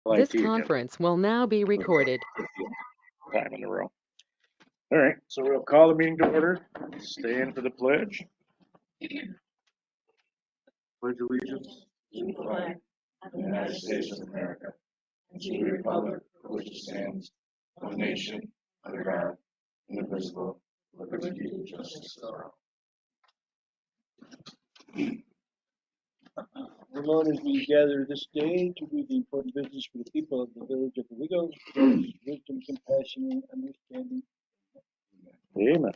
This IT again. conference will now be recorded. Time in a row. All right, so we'll call the meeting to order. Stand for the pledge. Pledge allegiance to the flag of the United States of America and to the republic for which it stands, one nation, under God, indivisible, with liberty and justice for all. Vermont, as we gather this day to do the important business for the people of the village of Owego, wisdom, compassion, and understanding. Amen.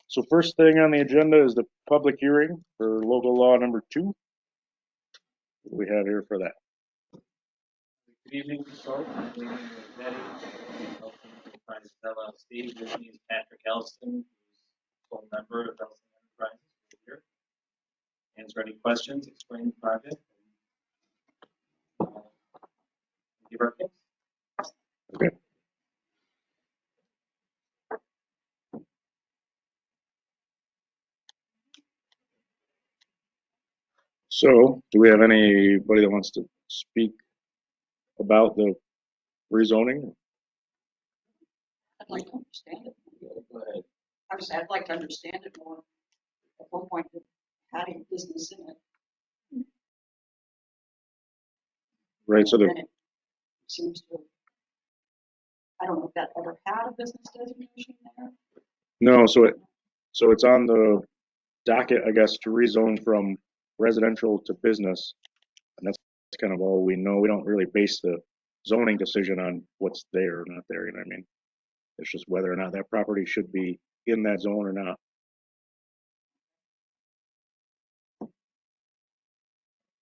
So first thing on the agenda is the public hearing for local law number 2. What do we have here for that? Good evening, start. My name is Betty, Health Enterprises LLC. With me is Patrick Elston, who's a full member of Health Enterprises here. Answer any questions, explain the project, and give our case. Okay. So, do we have anybody that wants to speak about the rezoning? I'd like to understand it. Go ahead. I would say I'd like to understand it more. At one point, it had a business in it. Right, so And it seems to, I don't know if that ever had a business designation there. no, so it's on the docket, I guess, to rezone from residential to business. And that's kind of all we know. We don't really base the zoning decision on what's there or not there, you know what I mean? It's just whether or not that property should be in that zone or not.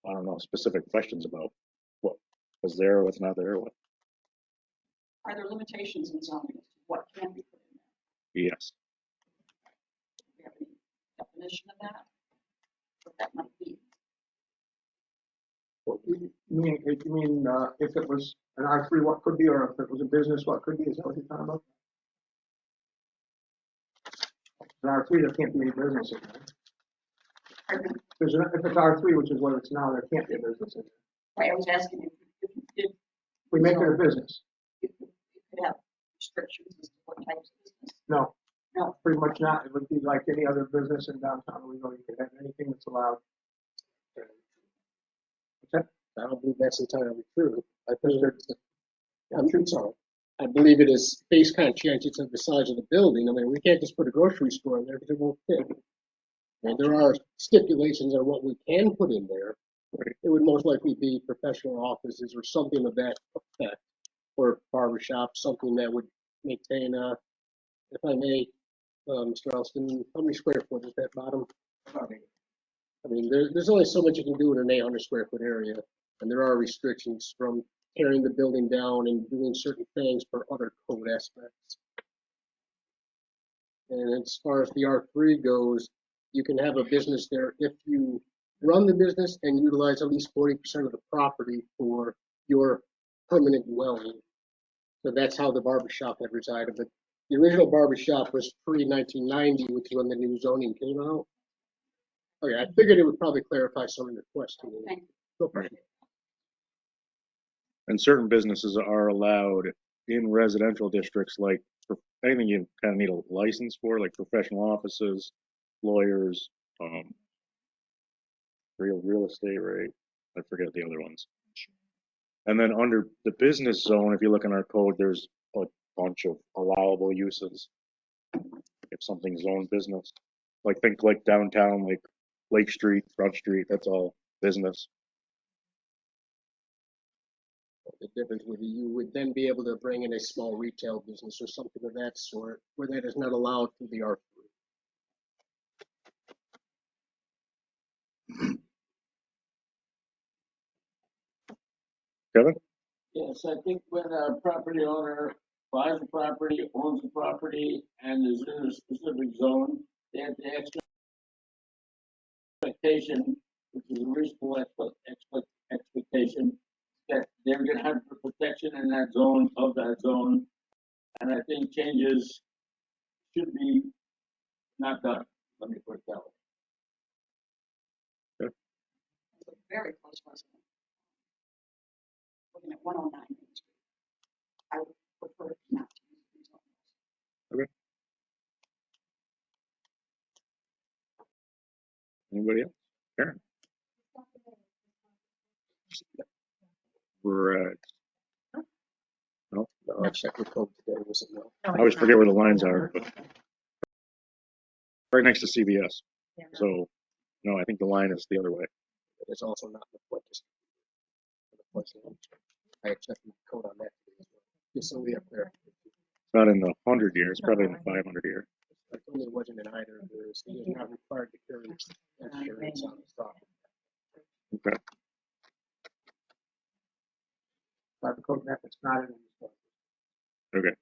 I don't know, specific questions about what was there, what's not there, what, Are there limitations in zoning as to what can be put in there? yes. Do we have any definition of that? What that might be? You mean if it was an R3, what could be, or if it was a business, what could be? Is that what you're talking about? An R3, there can't be any business in there. Pardon me? If it's R3, which is what it's now, there can't be a business in there. Right, I was asking if you did. We make it a business. If you could have restrictions as to what types of business. No, No. pretty much not. It would be like any other business in downtown Owego. You could have anything that's allowed. I don't believe that's entirely true. I'm sorry. I believe it is based conscientious of the size of the building. I mean, we can't just put a grocery store in there because it won't fit. And there are stipulations on what we can put in there. It would most likely be professional offices or something of that effect, or barbershop, something that would maintain if I may, Mr. Elston, how many square foot is that bottom? I mean, there's only so much you can do in an 800 square foot area, and there are restrictions from tearing the building down and doing certain things for other code aspects. And as far as the R3 goes, you can have a business there if you run the business and utilize at least 40% of the property for your permanent dwelling. So that's how the barbershop had resided. But the original barbershop was pre-1990, which is when the new zoning came out. Okay, I figured it would probably clarify some of your questions. Thank you. No problem. And certain businesses are allowed in residential districts, like for anything you kind of need a license for, like professional offices, lawyers, real estate, right? I forget the other ones. And then under the business zone, if you look in our code, there's a bunch of allowable uses. If something's zoned business, like think like downtown, like Lake Street, Front Street, that's all business. The difference would be you would then be able to bring in a small retail business or something of that sort, where that is not allowed through the R3. Kevin? Yes, I think when a property owner buys a property, owns a property, and is in a specific zone, they have the expectation, which is a reasonable expectation, that they're going to have the protection in that zone, of that zone. And I think changes should be not done. Let me put it that way. Very close resident. Looking at 109 Main Street. I would prefer not to use these on those. Okay. Anybody else? Karen? Right. No? No, I checked with code today, was it no? I always forget where the lines are, but right next to CVS. Yeah. So, no, I think the line is the other way. It's also not the Fuentes. I checked with code on that today as well. Just so we have clear. It's not in the 100 year, it's probably in the 500 year. I told it wasn't in either of those. He is not required to carry insurance on his property. Okay. By the code map, it's not in this. Okay.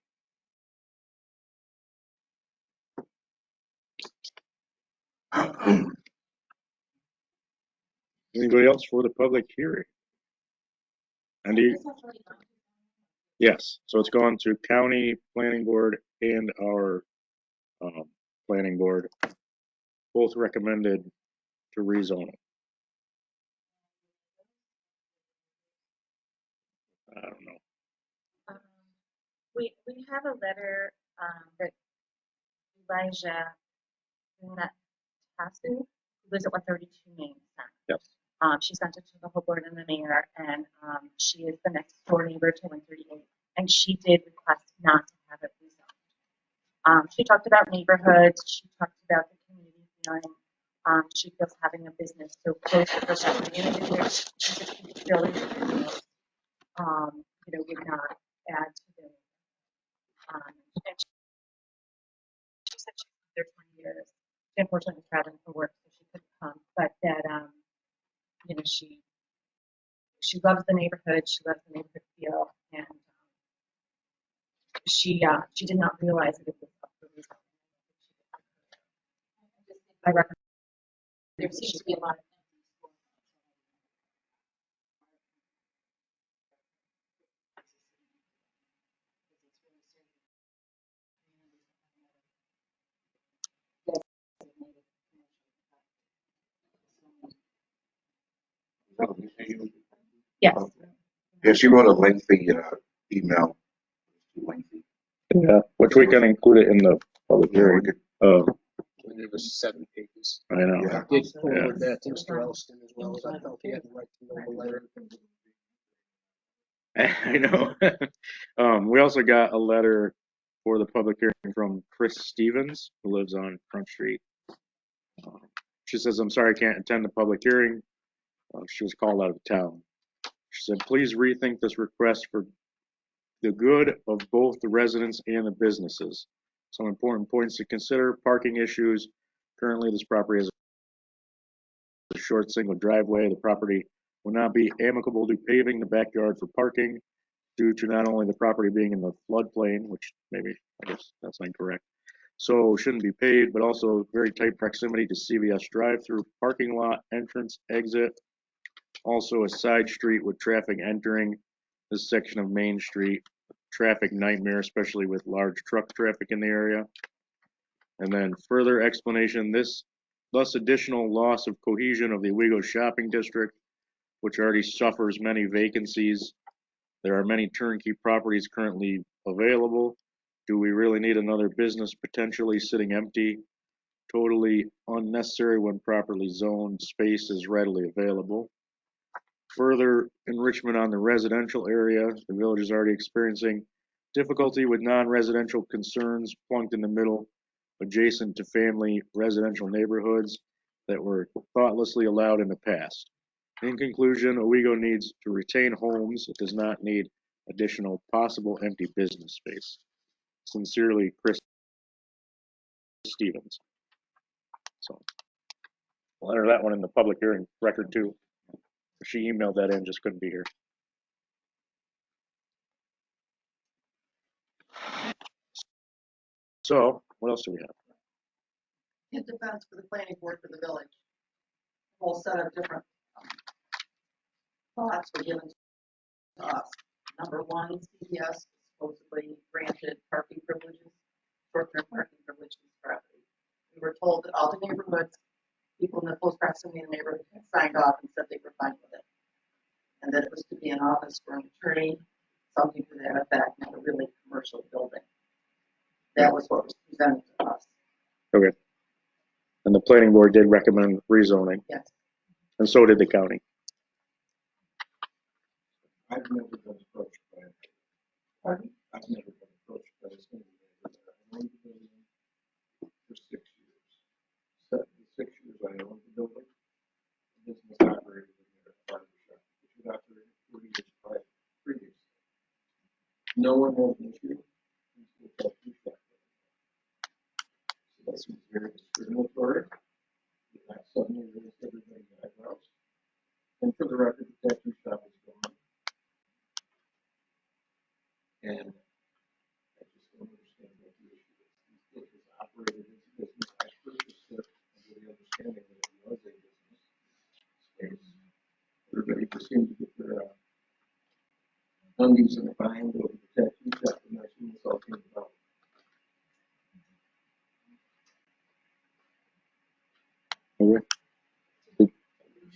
Anybody else for the public hearing? Andy? Yes, so it's gone to county planning board and our planning board. Both recommended to rezone it. I don't know. We have a letter that Elijah Natasu, who lives at 132 Main, sent. Yes. She sent it to the whole board and the mayor, and she is the next door neighbor to 138, and she did request not to have it rezoned. She talked about neighborhoods, she talked about the community feeling. She feels having a business so close to her community, there's building, would not add to the. And she said she's been there 20 years. She unfortunately was traveling for work, so she couldn't come. But that, she loves the neighborhood. She loves the neighborhood feel, and she did not realize that it was up for rezon. I recommend. There seems to be a lot of Yes. Yeah, she wrote a lengthy email. Too lengthy. Yeah, which we can include it in the public hearing. It was 7 pages. I know. Yeah. I did forward that to Mr. Elston as well, as I felt he had the right to know the letter. I know. We also got a letter for the public hearing from Chris Stevens, who lives on Front Street. She says, "I'm sorry I can't attend the public hearing." She was called out of town. She said, "Please rethink this request for the good of both the residents and the businesses. Some important points to consider: parking issues. Currently, this property has a short single driveway. The property will not be amicable to paving the backyard for parking due to not only the property being in the floodplain, which maybe, I guess that's incorrect, so shouldn't be paved, but also very tight proximity to CVS drive-through parking lot, entrance, exit. Also a side street with traffic entering this section of Main Street. Traffic nightmare, especially with large truck traffic in the area." And then further explanation, thus additional loss of cohesion of the Owego shopping district, which already suffers many vacancies. There are many turnkey properties currently available. Do we really need another business potentially sitting empty? Totally unnecessary when properly zoned space is readily available. Further enrichment on the residential area. The village is already experiencing difficulty with non-residential concerns plunked in the middle, adjacent to family residential neighborhoods that were thoughtlessly allowed in the past. In conclusion, Owego needs to retain homes. It does not need additional possible empty business space. Sincerely, Chris Stevens. So we'll enter that one in the public hearing record too. She emailed that in, just couldn't be here. So what else do we have? in defense for the planning board for the village. A whole set of different thoughts were given to us. Number one, CVS supposedly granted parking privileges, short-term parking privileges for property. We were told that all the neighborhoods, people in the close proximity of the neighborhood had signed off and said they were fine with it. and that it was to be an office for an attorney, something to that effect, not a really commercial building. That was what was presented to us. Okay. And the planning board did recommend rezoning, Yes. and so did the county. I've never been approached by it. Pardon? I've never been approached by this thing. I owned the building for 6 years. 6 years I owned the building. The business operated in there, a barber shop, which had operated 40 years previously. No one had an issue until that tattoo shop. So that seems very discriminatory. That suddenly raised everybody's eyebrows. And for the record, the tattoo shop is gone. And I just don't understand what the issue is. It was operated as a business. I purchased it under the understanding that it was a business space. Everybody just seemed to get their undies in a bind over the tattoo shop, and that's when this all came about. Okay.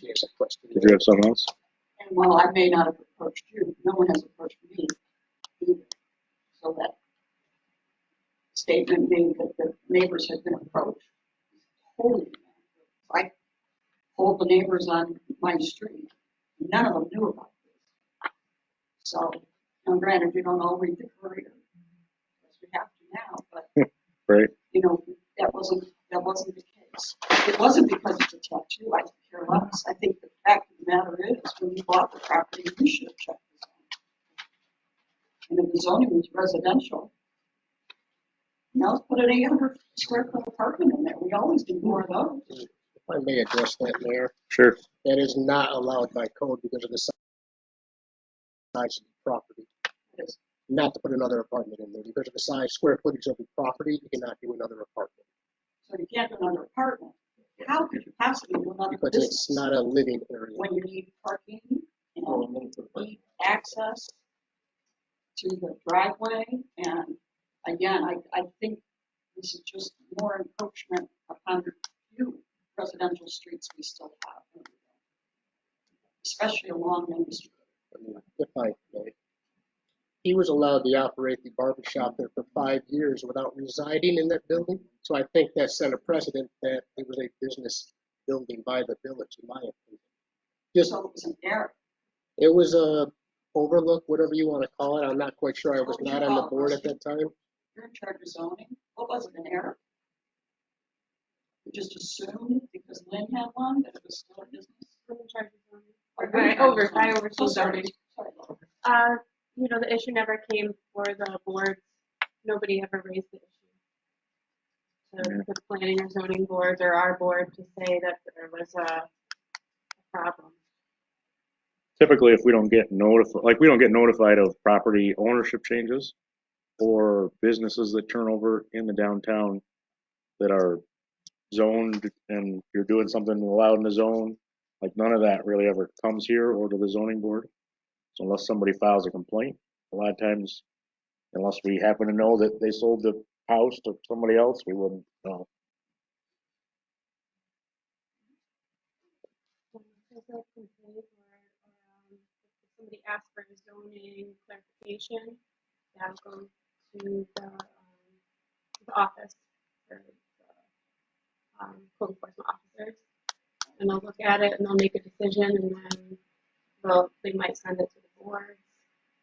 Here's a question. Did you have something else? And while I may not have approached you, no one has approached me either. So that statement being that the neighbors had been approached is totally inaccurate. I told the neighbors on my street, none of them knew about this. So, now granted, you don't all read the Courier, as we have to now, but Right. you know, that wasn't the case. It wasn't because it's a tattoo, I could care less. I think the fact of the matter is, when you bought the property, you should have checked the zoning. And if the zoning was residential, now let's put an 800 square foot apartment in there. We always do more of those. If I may address that, Mayor, Sure. that is not allowed by code because of the size of the property. Yes. Not to put another apartment in there because of the size, square footage of the property, you cannot do another apartment. So you can't do another apartment. How could you possibly do another Because business? it's not a living area. When you need parking and need access to the driveway, and again, I think this is just more encroachment upon the few residential streets we still have, especially along Main Street. If I may. He was allowed to operate the barber shop there for 5 years without residing in that building. So I think that set a precedent that it was a business building by the village, in my opinion. Just, So it was an error. it was a overlook, whatever you want to call it. I'm not quite sure. I was not on the board at that time. You're in charge of zoning. What was it, an error? You just assumed because Lynn had one that it was still a business? I'm in charge of zoning. I I oversee zoning. Sorry. You know, the issue never came for the boards. Nobody ever raised the issue to the planning or zoning boards or our board to say that there was a problem. Typically, if we don't get notified, like we don't get notified of property ownership changes or businesses that turn over in the downtown that are zoned and you're doing something allowed in the zone, like none of that really ever comes here or to the zoning board. So unless somebody files a complaint, a lot of times, unless we happen to know that they sold the house to somebody else, we wouldn't know. There's a complaint or if somebody asks for a zoning clarification, that'll go to the office for the code enforcement officers, and they'll look at it and they'll make a decision, and then they might send it to the board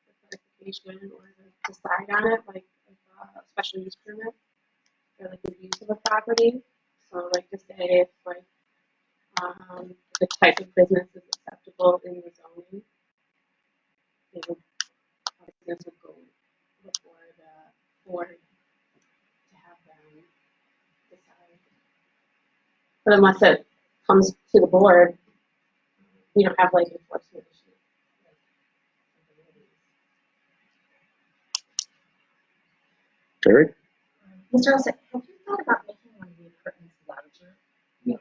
for clarification or to decide on it, like a special use permit or like the use of a property. So like to say if like the type of business is acceptable in the zoning, they would, business would go before the board to have them decide. But unless it comes to the board, we don't have like enforcement issues. Terry? Mr. Olson, have you thought about making one of the apartments larger? No,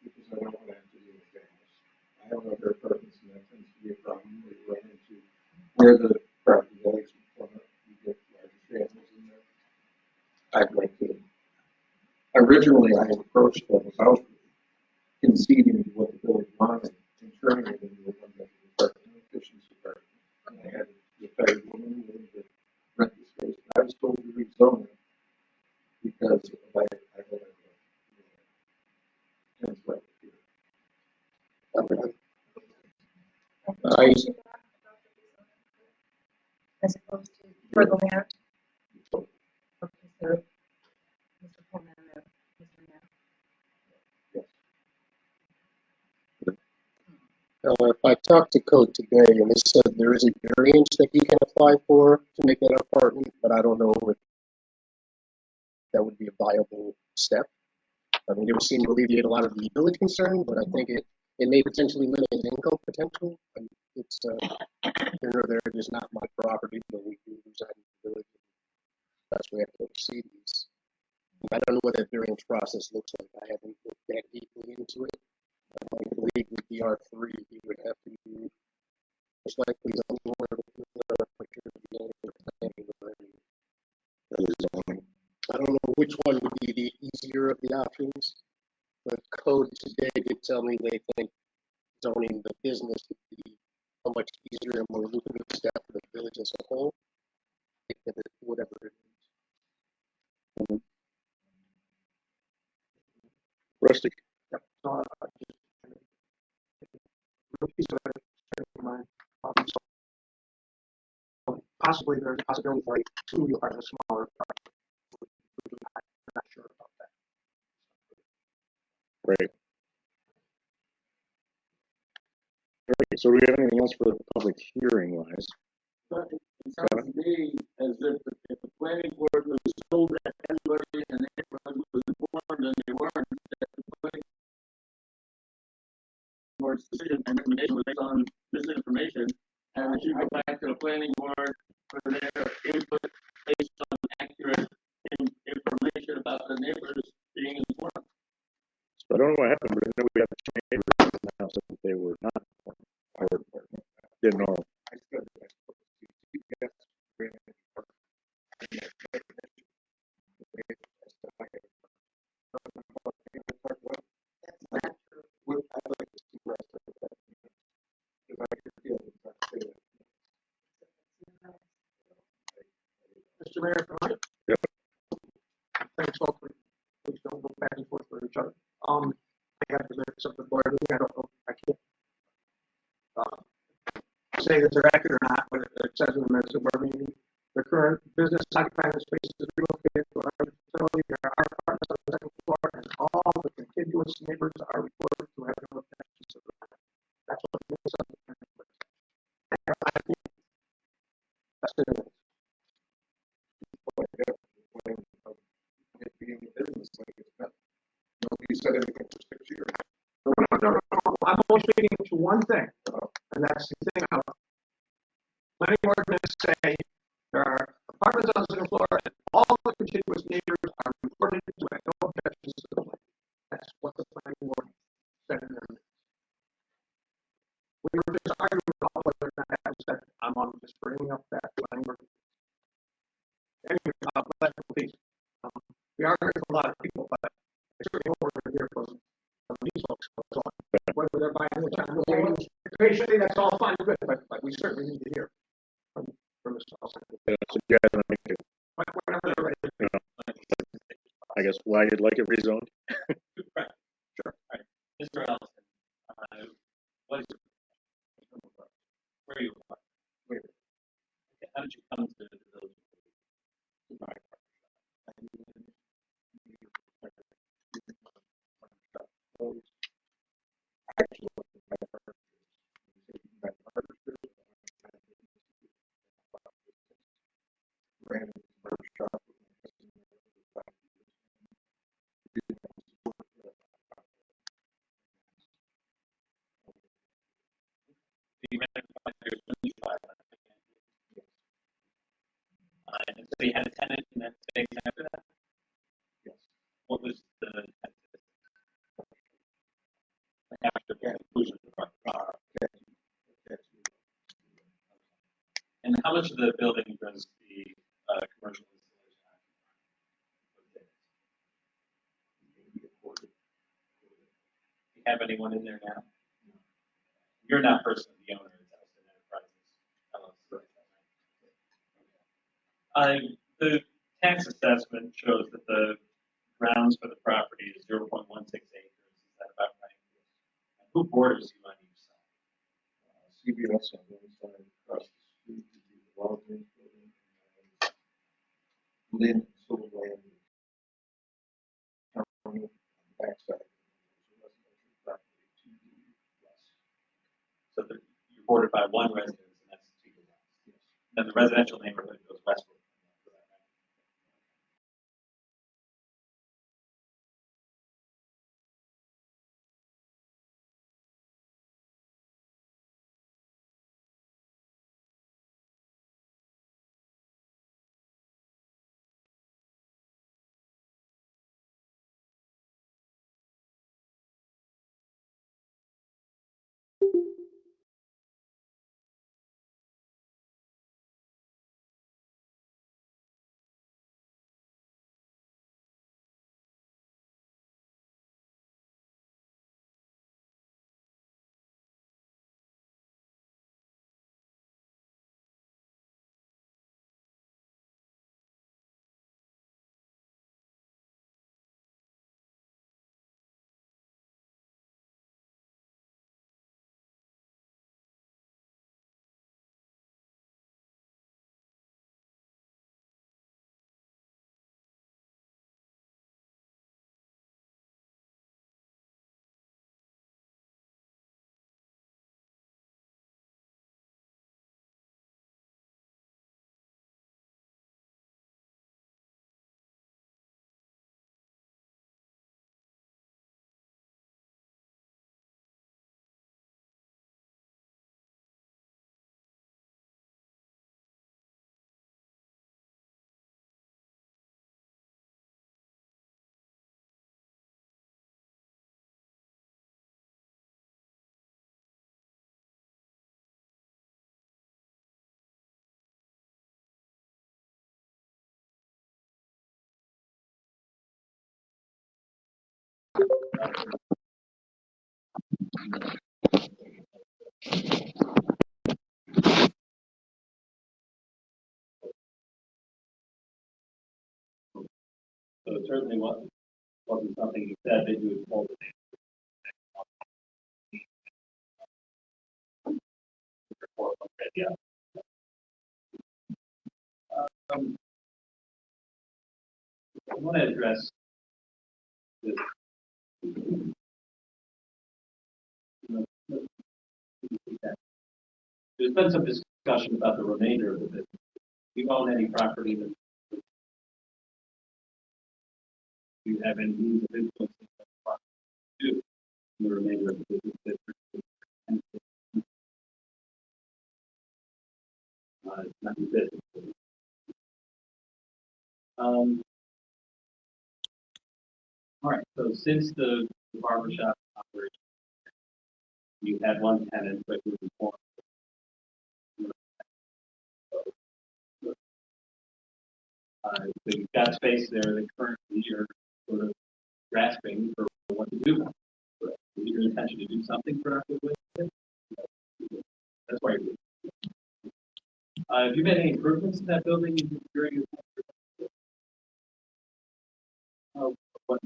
because I don't want to have to deal with families. I have other apartments, and that tends to be a problem where you run into where the property values come up, you get larger families in there. I'd like to. Originally, I had approached Douglas House conceding what the village wanted and turning it into a one-bedroom apartment. If retired woman willing to rent the space. I was told to rezone it because I had a tenant left here. I, As opposed to for the land. Okay, so Mr. Pullman, Mr. Mayor. I talked to Code today, and they said there is a variance that he can apply for to make that apartment, but I don't know if that would be a viable step. I mean, it would seem to alleviate a lot of the village concern, but I think it may potentially limit his income potential. And it's, here or there, it is not my property, but we do reside in the village. That's where we have to oversee these. I don't know what that variance process looks like. I haven't looked that deeply into it. I believe with the R3, he would have to do most likely zoning board of appeals. I don't know which one would be the easier of the options, but Code today did tell me they think zoning the business would be a much easier and more lucrative step for the village as a whole, whatever it is. Rustic. Yep. So I just piece of it in mind. So possibly there's a possibility for a two apartment, a smaller apartment. I'm not sure about that. Right. All right. So do we have anything else for the public hearing wise? But it sounds to me as if the planning board was told that everybody in the neighborhood was informed and they weren't, that the planning board's decision and recommendation was based on this information, and it should go back to the planning board for their input based on accurate information about the neighbors being informed. So I don't know what happened, but I know we have neighbors now said that they were not informed or didn't know. I said that Mr. Mayor, Yep. thanks, folks. Please don't go back and forth with each other. I have to make something board meeting. I don't know. I can't say that they're accurate or not, but it says in the minutes of board meeting. The current business occupying the space is relocated to our facility. There are apartments on the second floor, and all the contiguous neighbors are reported to have no objections to the plan. That's what it is. I think that's it. Nobody said anything for 6 years. No. I'm only speaking to one thing, and that's the thing of planning ordinance say there are apartments on the second floor, and all the contiguous neighbors are reported to have no objections to the plan. That's what the planning board said in their minutes. We were just arguing about whether or not that was said. I'm on just bringing up that planning board. Anyway, please. We are hearing from a lot of people, but I certainly hope we're here from these folks. Whether they're buying the time, patiently, that's all fine and good, but we certainly need to hear from Mr. Olson. So you guys want to make it, Whenever they're ready. I guess why you'd like it rezoned? Right. Sure. All right. Mr. Ellison, what is where are you from? Okay. How did you come to the village? You ran it for 5 years, when you filed it. And so you had a tenant in that space after that? Yes. What was the after the conclusion of the project? And how much of the building does the commercial installation have? Do you have anyone in there now? You're not personally the owner of Elston Enterprises LLC. The tax assessment shows that the grounds for the property is 0.16 acres. Is that about right? And who borders you on each side? CBS on one side, across the street, would be the Walgreens building, and Lynn sold land in County on the backside. There's a residential property to the west. So you're bordered by one residence, and that's to your west. Yes. And the residential neighborhood goes westward. So it certainly wasn't something you said that you had told the report. Okay, yeah. Um, I want to address this. There's been some discussion about the remainder of the business. Do you own any property that you have any means of influencing that property to the remainder of the business district? It's not your business. All right. So since the barbershop operation, you had one tenant, but you informed. So you've got space there that currently you're sort of grasping for what to do. Is it your intention to do something productive with it? That's why you're doing it. Have you made any improvements to that building during your time? Oh, what?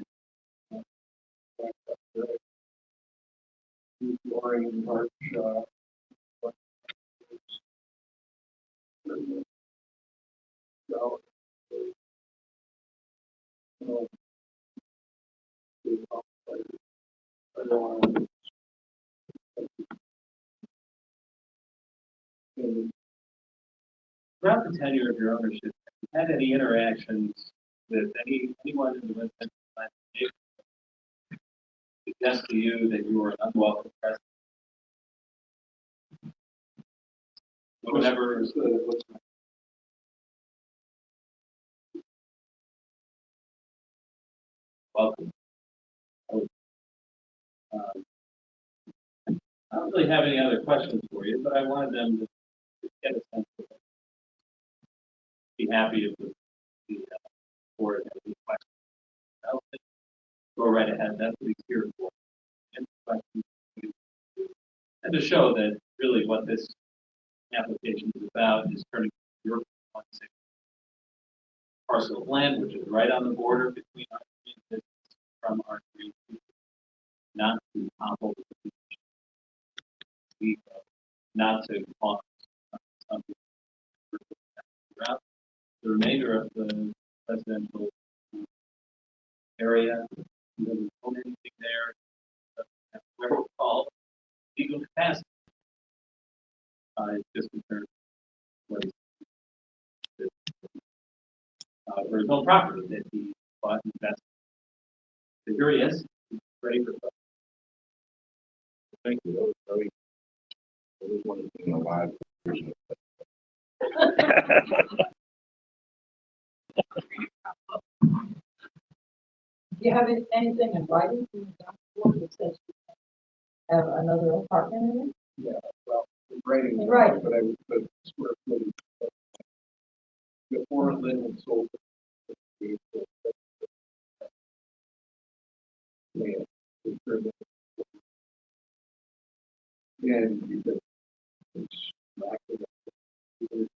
Flooring, park, what? So, throughout the tenure of your ownership, have you had any interactions with anyone in the residential landscape suggest to you that you were an unwelcome presence? Whatever. Welcome. Um, I don't really have any other questions for you, but I wanted them to get a sense of it. Be happy if the board has any questions. I'll just go right ahead. That's what he's here for. Any questions? And to show that really what this application is about is turning your 160 parcel of land, which is right on the border between R3 and business from R3 to not to topple the position. We, not to cause something throughout the remainder of the residential area. We don't own anything there. Where it's called legal capacity. It's just in terms of what original property that he bought and invested. So here he is. He's ready for questions. Thank you. That was very, I was one of the live version of Do you have anything in writing from the doc board that says you have another apartment in it? yeah, well, the grading, Right. but I would put square footage before it lived and sold. And you could, it's back to the,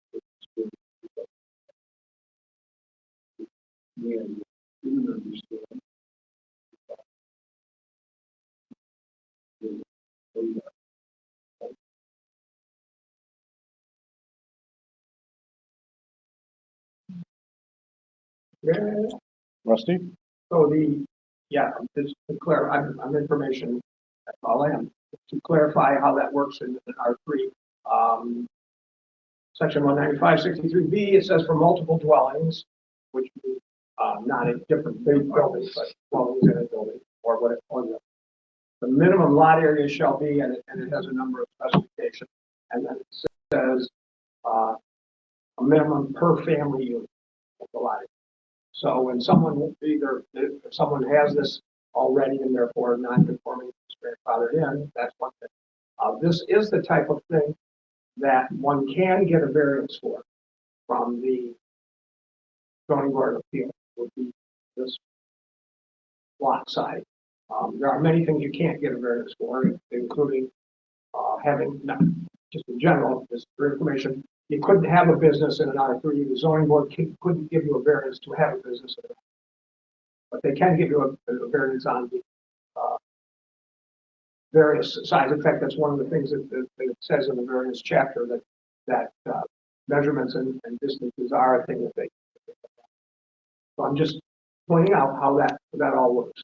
yeah, you didn't understand. Rusty? So just to clarify, I'm information, that's all I am. To clarify how that works in R3, section 195-63B, it says for multiple dwellings, which means not in different big buildings, but dwellings in a building, or what it, or the minimum lot area shall be, and it has a number of specifications, and then it says a minimum per family unit of the lot area. So when someone if someone has this already and therefore non-conforming is grandfathered in, that's one thing. This is the type of thing that one can get a variance for from the zoning board of appeals, would be this lot size. There are many things you can't get a variance for, including having, not just in general, just for information, you couldn't have a business in an R3. The zoning board couldn't give you a variance to have a business in it. But they can give you a variance on the various size. In fact, that's one of the things that it says in the variance chapter, that measurements and distances are a thing that they. So I'm just pointing out how that all works.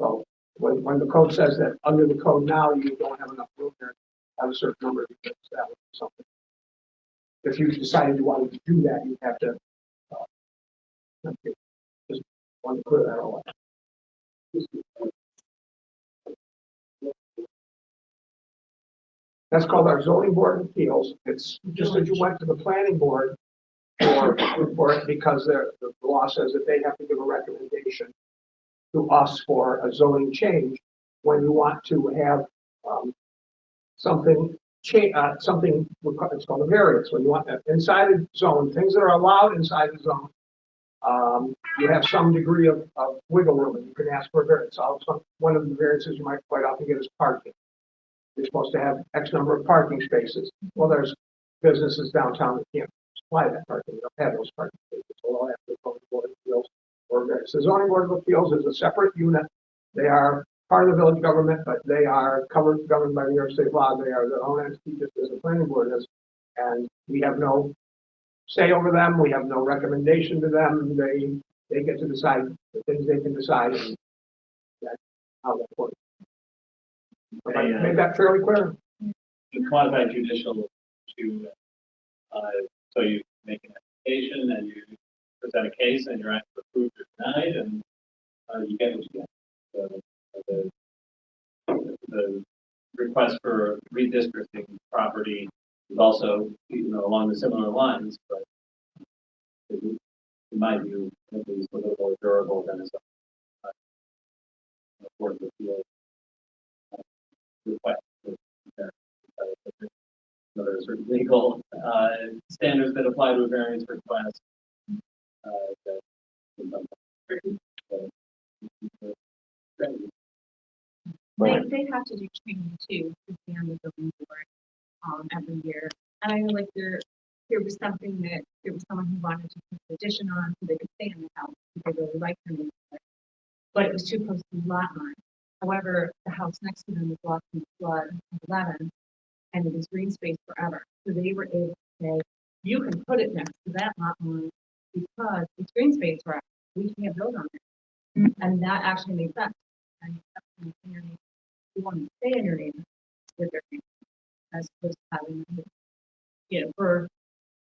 So when the code says that under the code now you don't have enough room there to have a certain number of units, that would be something. If you decided you wanted to do that, you have to just want to clear that all up. That's called our zoning board of appeals. It's just as you went to the planning board for it, because the law says that they have to give a recommendation to us for a zoning change when you want to have something change, something it's called a variance. When you want inside a zone, things that are allowed inside the zone, you have some degree of wiggle room, and you can ask for a variance. Also, one of the variances you might quite often get is parking. You're supposed to have X number of parking spaces. Well, there's businesses downtown that can't supply that parking. They don't have those parking spaces. So they'll have to go to the Board of Appeals or variance. The zoning board of appeals is a separate unit. They are part of the village government, but they are governed by New York State law. They are their own entity, just as the planning board is. And we have no say over them. We have no recommendation to them. They get to decide the things they can decide, and that's how that works. Have I made that fairly clear? The qualified judicial to so you make an application and you present a case and you're asked for approved or denied, and you get what you get. So the request for redistricting property is also along the similar lines, but in my view, it is a little more durable than a Board of Appeals request. There are certain legal standards that apply to a variance request that sometimes tricky. They have to do training too to be on the building board every year. And I know like there was something that, there was someone who wanted to put an addition on so they could stay in the house, because they really liked the neighborhood. But it was too close to the lot line. However, the house next to them was lost in flood of 11, and it was green space forever. So they were able to say, you can put it next to that lot line because it's green space forever. We can't build on it. And that actually made sense. And that's when you want to stay in your neighborhood with their neighbors, as opposed to having, for,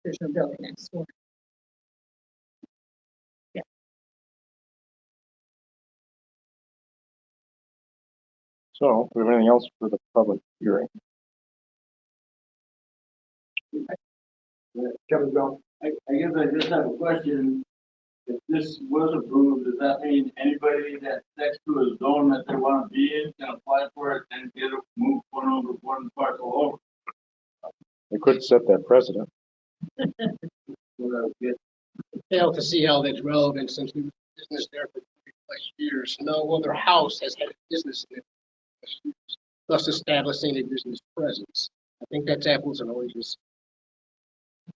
there's no building next door. Yeah. So, do we have anything else for the public hearing? Kevin, go. I guess I just have a question. If this was approved, does that mean anybody that's next to a zone that they want to be in can apply for it and get it moved one parcel over? They could set that precedent. Fail to see how that's relevant since we were in business there for 30+ years. No other house has had a business in it, thus establishing a business presence. I think that's apples and oranges.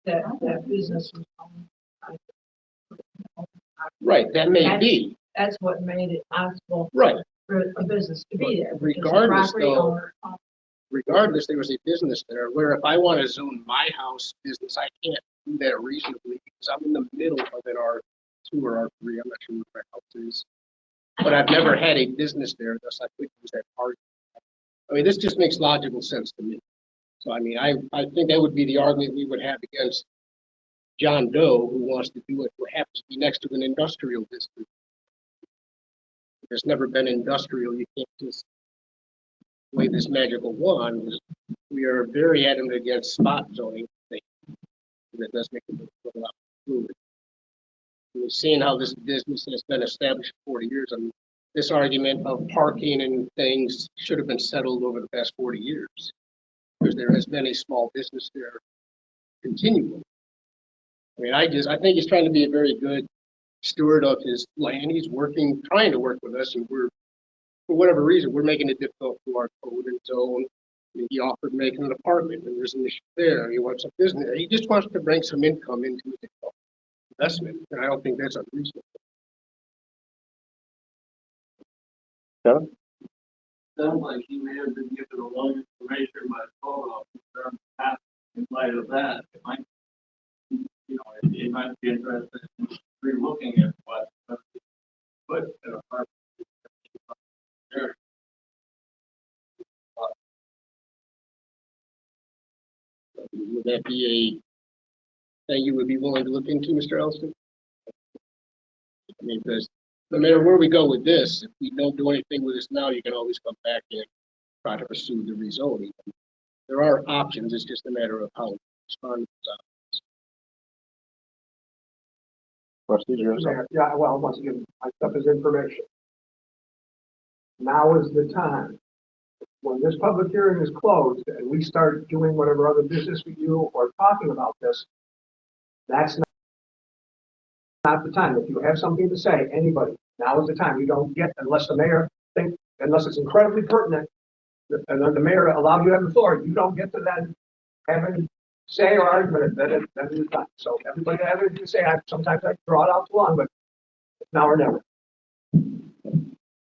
That business was owned by Right, that may be. That's what made it possible Right. for a business to be there. because the Regardless, property though, owner owned regardless, there was a business there where if I want to zone my house business, I can't do that reasonably because I'm in the middle of an R2 or R3. I'm not sure what my house is. But I've never had a business there, thus I couldn't use that argument. I mean, this just makes logical sense to me. So, I mean, I think that would be the argument we would have against John Doe, who wants to do it, who happens to be next to an industrial district. There's never been industrial. You can't just wave this magical wand. We are very adamant against spot zoning. That does make it a lot fluid. We've seen how this business has been established for 40 years. I mean, this argument of parking and things should have been settled over the past 40 years because there has been a small business there continually. I mean, I think he's trying to be a very good steward of his land. He's trying to work with us, and for whatever reason, we're making it difficult to our code and zone. I mean, he offered making an apartment, and there's an issue there. He wants a business. He just wants to bring some income into his investment, and I don't think that's unreasonable. Kevin? Sounds like he may have been given the wrong information by the code officer. In light of that, it might, it might be interesting in re-looking at what put in a part there. Would that be a thing you would be willing to look into, Mr. Elston? I mean, because no matter where we go with this, if we don't do anything with this now, you can always come back and try to pursue the rezoning. There are options. It's just a matter of how we respond to those options. Trustees, yours? Yeah, well, once again, my stuff is information. Now is the time. When this public hearing is closed and we start doing whatever other business we do or talking about this, that's not the time. If you have something to say, anybody, now is the time. You don't get, unless the mayor unless it's incredibly pertinent, and then the mayor allows you to have the floor, you don't get to then have any say or argument that it is done. So everybody that has anything to say, sometimes I draw it out too long, but it's now or never.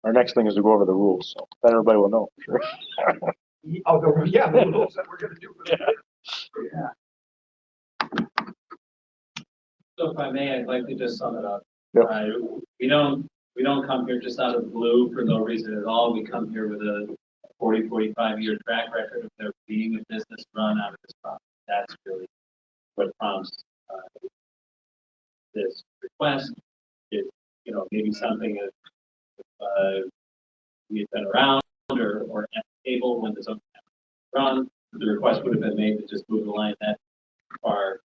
Our next thing is to go over the rules, so that everybody will know, for sure. Oh, the rules that we're going to do for the yeah. So if I may, I'd like to just sum it up. Yep. We don't come here just out of the blue for no reason at all. We come here with a 45-year track record of there being a business run out of this property. That's really what prompts this request. It, maybe something that we had been around or at the table when the zone run, the request would have been made to just move the line that far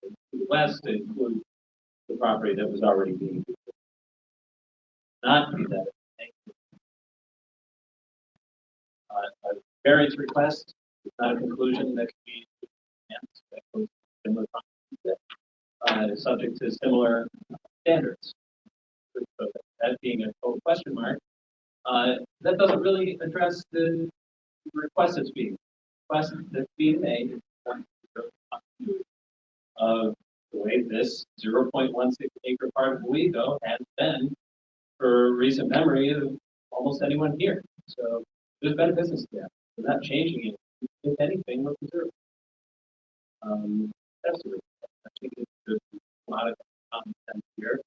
to the west to include the property that was already being used. Not to be that. A variance request is not a conclusion that can be that goes similar subject to similar standards. So that being a total question mark, that doesn't really address the request that's being made. of the way this 0.16 acre part of Owego has been for recent memory of almost anyone here. So there's been business there. We're not changing it. If anything, we're preserving. That's the reason. I think there's a lot of common sense here.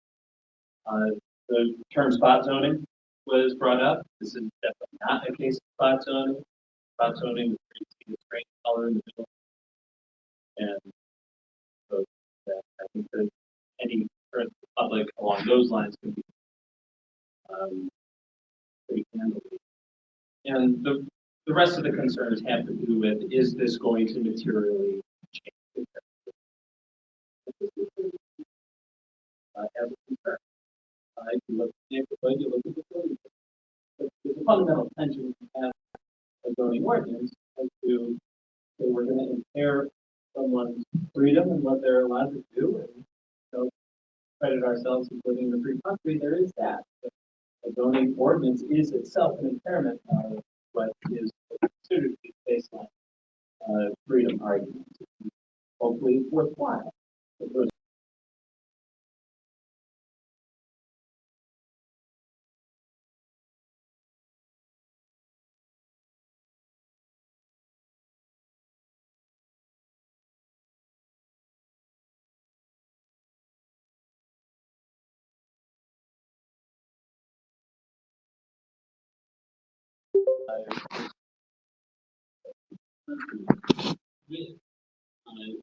The term spot zoning was brought up. This is definitely not a case of spot zoning. Spot zoning is pretty see the straight color in the middle. And so I think that any current public along those lines can be pretty handled. And the rest of the concerns have to do with, is this going to materially change as a concern? If you look at the neighborhood, you look at the building. There's a fundamental tension we have a zoning ordinance as to say we're going to impair someone's freedom and what they're allowed to do, and credit ourselves as living in a free country. There is that. But a zoning ordinance is itself an impairment of what is considered to be baseline freedom arguments. Hopefully, it's worthwhile.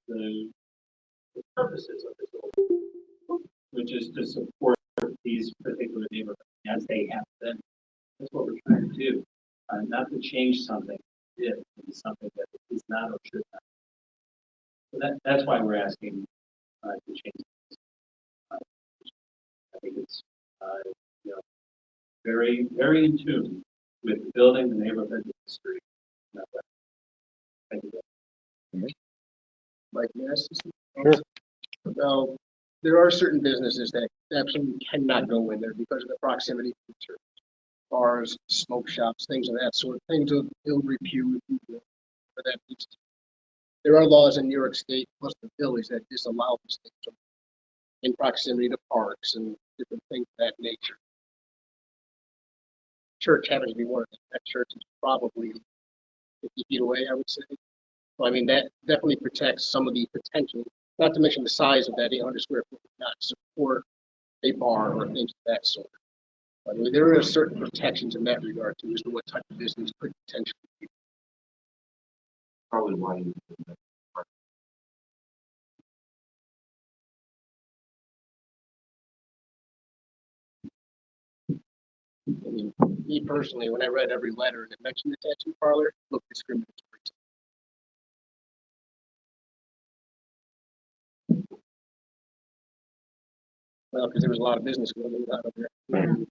The purposes of this law, which is to support these particular neighborhoods as they have been. That's what we're trying to do, not to change something if it's something that is not or should not. So that's why we're asking to change this. I think it's very, very in tune with the building, the neighborhood, the street. Thank you. Mike, may I ask you Sure. something? Well, there are certain businesses that absolutely cannot go in there because of the proximity to church. Bars, smoke shops, things of that sort, things of ill repute, for that piece. There are laws in New York State plus the village that disallow these things in proximity to parks and different things of that nature. Church happens to be one of them. That church is probably 50 feet away, I would say. So, I mean, that definitely protects some of the potential, not to mention the size of that 800 square foot would not support a bar or things of that sort. I mean, there are certain protections in that regard too, as to what type of business could potentially be. Probably why you. I mean, me personally, when I read every letter that mentioned the tattoo parlor, it looked discriminatory. Well, because there was a lot of business going on out of there.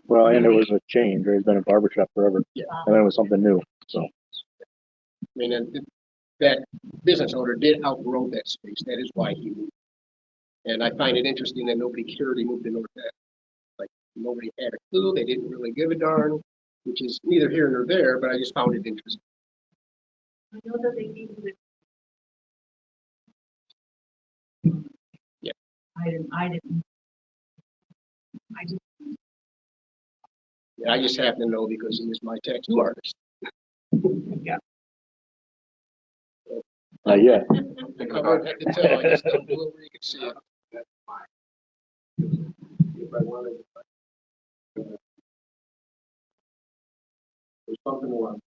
Well, and it was a change. There's been a barber shop forever. Yeah. And then it was something new. So. I mean, and that business owner did outgrow that space. That is why he moved. And I find it interesting that nobody cared he moved to North Ave. Like, nobody had a clue. They didn't really give a darn, which is neither here nor there, but I just found it interesting. I know that they gave you Yeah. I didn't. Yeah, I just happen to know because he was my tattoo artist. Yeah. Yeah. The cover had to tell. I just don't do it where you can see it. That's fine. If I wanted to, there's something wrong.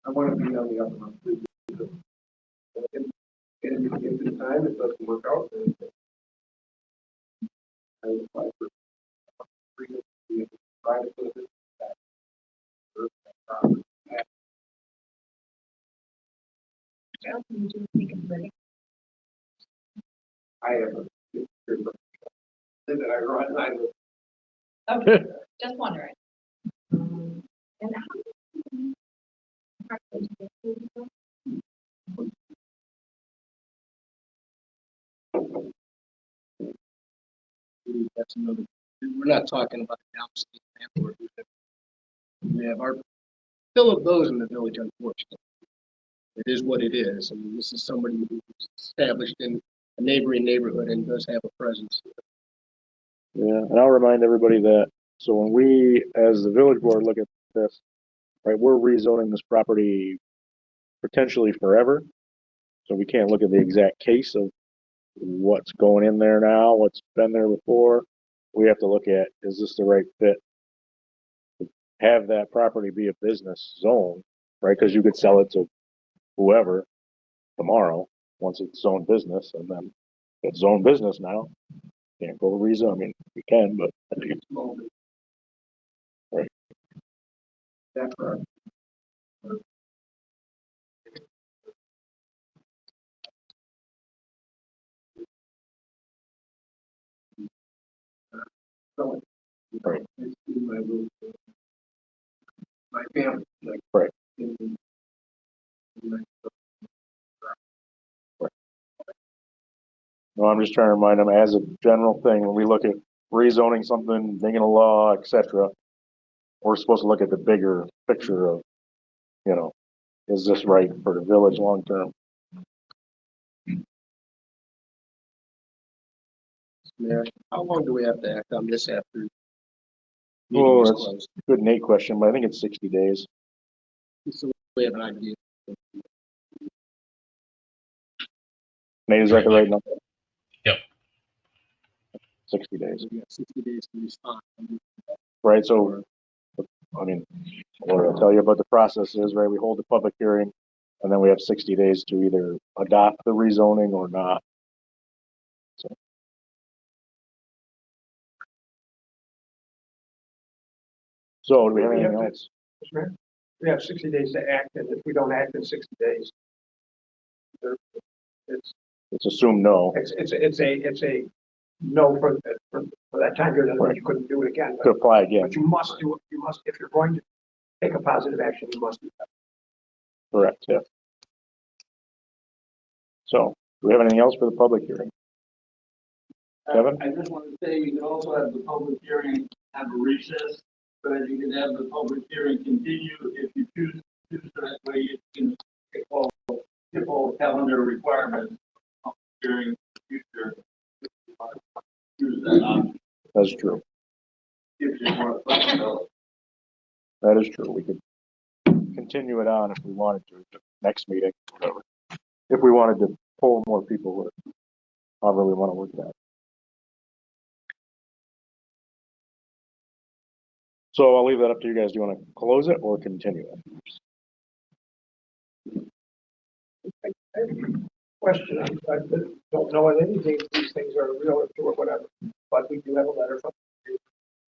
I want to be on the upper one. And if the time it doesn't work out, then I would apply for freedom to be private business. I have a that I run. Okay, just wondering. And That's another. We're not talking about a downstate landlord. We have our fill of those in the village, unfortunately. It is what it is. I mean, this is somebody who's established in a neighboring neighborhood and does have a presence. Yeah, and I'll remind everybody that, so when we, as the village board, look at this, right, we're rezoning this property potentially forever. So we can't look at the exact case of what's going in there now, what's been there before. We have to look at, is this the right fit? Have that property be a business zone, right? Because you could sell it to whoever tomorrow once it's zone business, and then it's zone business now. Can't go rezone. I mean, we can, but I think it's right. That's correct. So, Right. It's in my little, my family, like, Right. in my, No, I'm just trying to remind them as a general thing, when we look at rezoning something, making a law, etc., we're supposed to look at the bigger picture of, you know, is this right for the village long term? Mayor, how long do we have to act on this after meeting Oh, is that's closed? a good Nate question, but I think it's 60 days. So we have an idea. Nate, is that the right number? Yep. 60 days. We got 60 days to respond. Right, so, I mean, what I'll tell you about the process is, right, we hold the public hearing, and then we have 60 days to either adopt the rezoning or not. So do we have anything else? Mr. Mayor, we have 60 days to act, and if we don't act in 60 days, it's It's assumed no. it's a no for that time period. Otherwise, you couldn't do it again. To apply again. But you must do it. You must, if you're going to take a positive action, you must do that. Correct, yeah. So, do we have anything else for the public hearing? Kevin? I just want to say, you can also have the public hearing, have a recess, so that you can have the public hearing continue if you choose, so that way you can get all calendar requirements during the future. Choose that option. That's true. Gives you more flexibility. That is true. We could continue it on if we wanted to, next meeting, whatever. If we wanted to pull more people, or however we want to work that. So I'll leave that up to you guys. Do you want to close it or continue it? Question, I don't know if anything, these things are real or true or whatever, but we do have a letter from,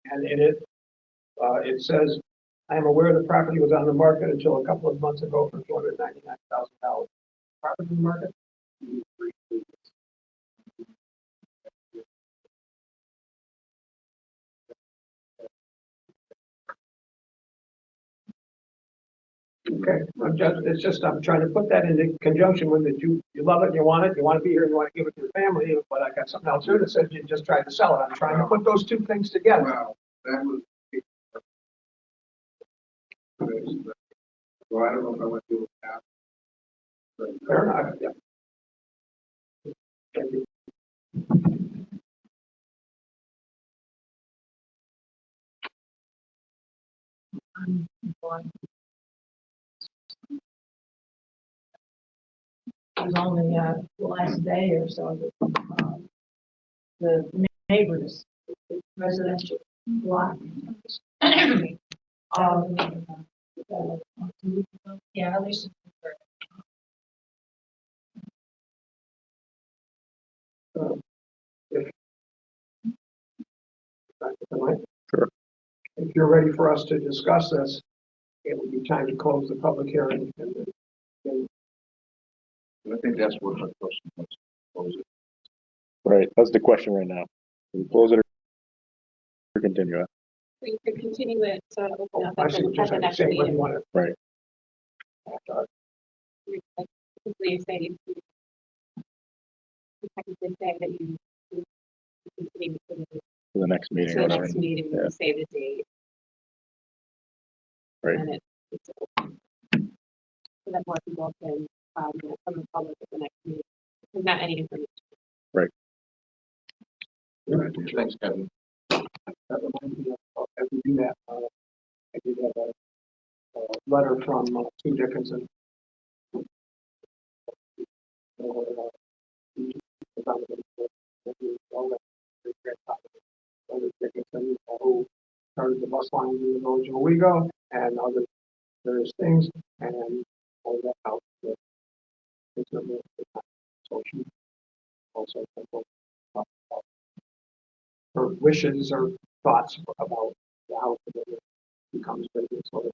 and in it, it says, I am aware the property was on the market until a couple of months ago for $299,000. Property market? Okay, it's just, I'm trying to put that into conjunction with it. You love it, you want to be here, you want to give it to your family, but I got something else here that says you just tried to sell it. I'm trying to put those two things together. well, that was. So I don't know if I want to do it now. But, Fair enough, yeah. Thank you. It was only the last day or so that the neighbors, residential block. um, yeah, at least. Sure. If you're ready for us to discuss this, it would be time to close the public hearing. And I think that's what my question was. Close it. Right, that's the question right now. Can we close it or continue it? We could continue it to open up I at see what the you're saying. next Say what you meeting. want to. Right. Simply say, technically say that you continue For the next meeting to or the whatever. next meeting, Yeah. and say the date. Right. And it's open. So that more people can, from the public at the next meeting, because not any information Right. Thanks, Kevin. That reminds me of, as we do that, I did have a letter from Sue Dickinson. Dickinson, who started the bus line in the village of Owego and other various things, and all that out. So she also her wishes or thoughts about how it becomes business. So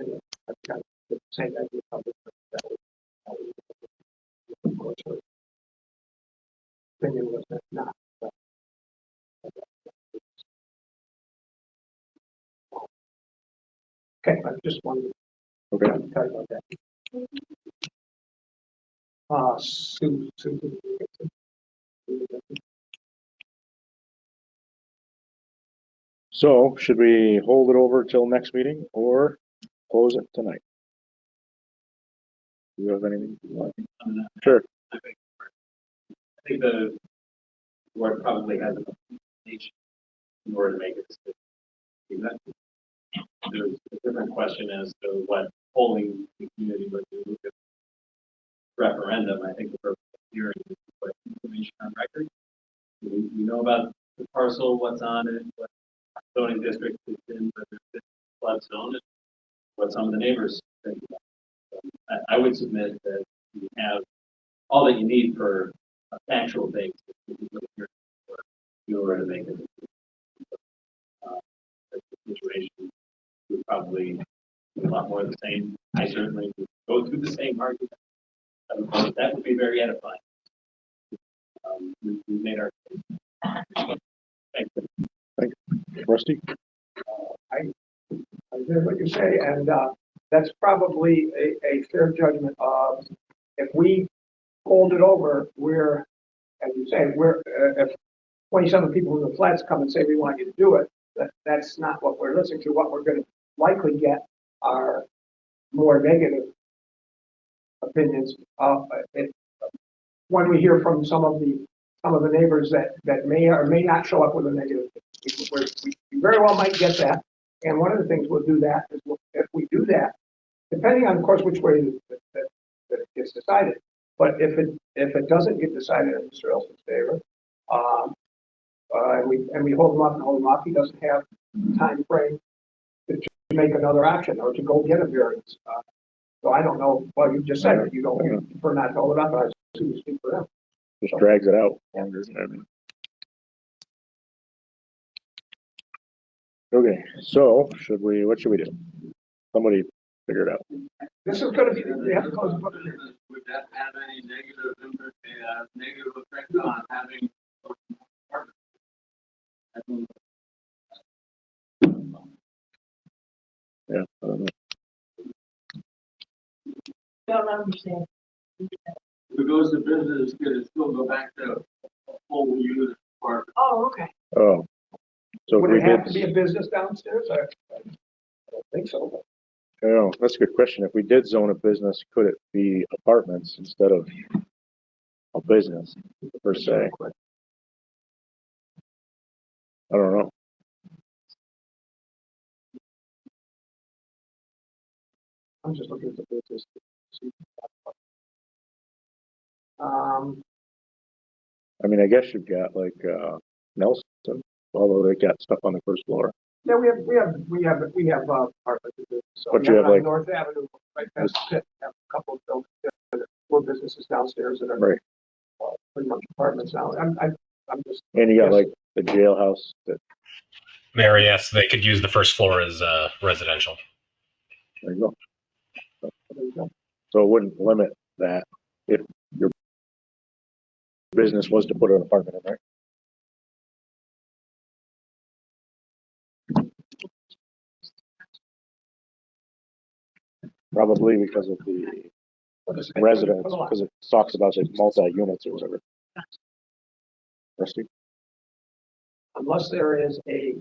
anyway, I've got the same idea of it, but that was, of course, her opinion was not. But, okay, I just wanted to tell you about that. Sue. So should we hold it over till next meeting or close it tonight? Do you have anything? Sure. I think the board probably has enough information in order to make a decision. There's a different question as to what polling the community would do if referendum. I think the purpose of hearing is to put information on record. We know about the parcel, what's on it, what zoning district it's in, whether it's flood zone, and what some of the neighbors think about it. So I would submit that you have all that you need for a factual base in order to make it. The situation would probably be a lot more of the same. I certainly would go through the same argument. That would be very edifying. We made our case. Thank you. Thanks. Rusty? I hear what you say, and that's probably a fair judgment of if we hold it over, we're, as you say, if 27 people in the flats come and say we want you to do it, that's not what we're listening to. What we're going to likely get are more negative opinions. When we hear from some of the neighbors that may or may not show up with a negative, we very well might get that. And one of the things we'll do that is if we do that, depending on, of course, which way that it gets decided. But if it doesn't get decided in Mr. Elson's favor, and we hold him up, he doesn't have time frame to make another action or to go get a variance. So I don't know. Well, you just said that you prefer not to hold it up, but I assume you speak for them. Just drags it out longer. Okay, so what should we do? Somebody figure it out. This is going to be, we have to close the public hearing. Would that have any negative effect on having? Yeah, I don't know. Don't understand. If it goes to business, could it still go back to a full unit apartment? Oh, okay. Oh, so Would we it have did. to be a business downstairs? I don't think so. Oh, that's a good question. If we did zone a business, could it be apartments instead of a business per se? I don't know. I'm just looking at the business. I mean, I guess you've got like Nelson, although they got stuff on the first floor. Yeah, we have apartments. So but you have like North Avenue, right past the pit, have a couple of buildings, 4 businesses downstairs that are right. Pretty much apartments now. I'm just. And you got like the jailhouse that. Mary, yes, they could use the first floor as residential. There you go. So it wouldn't limit that if your business was to put an apartment in there. Probably because of the residents, because it talks about like multi-units or whatever. Rusty? Unless there is a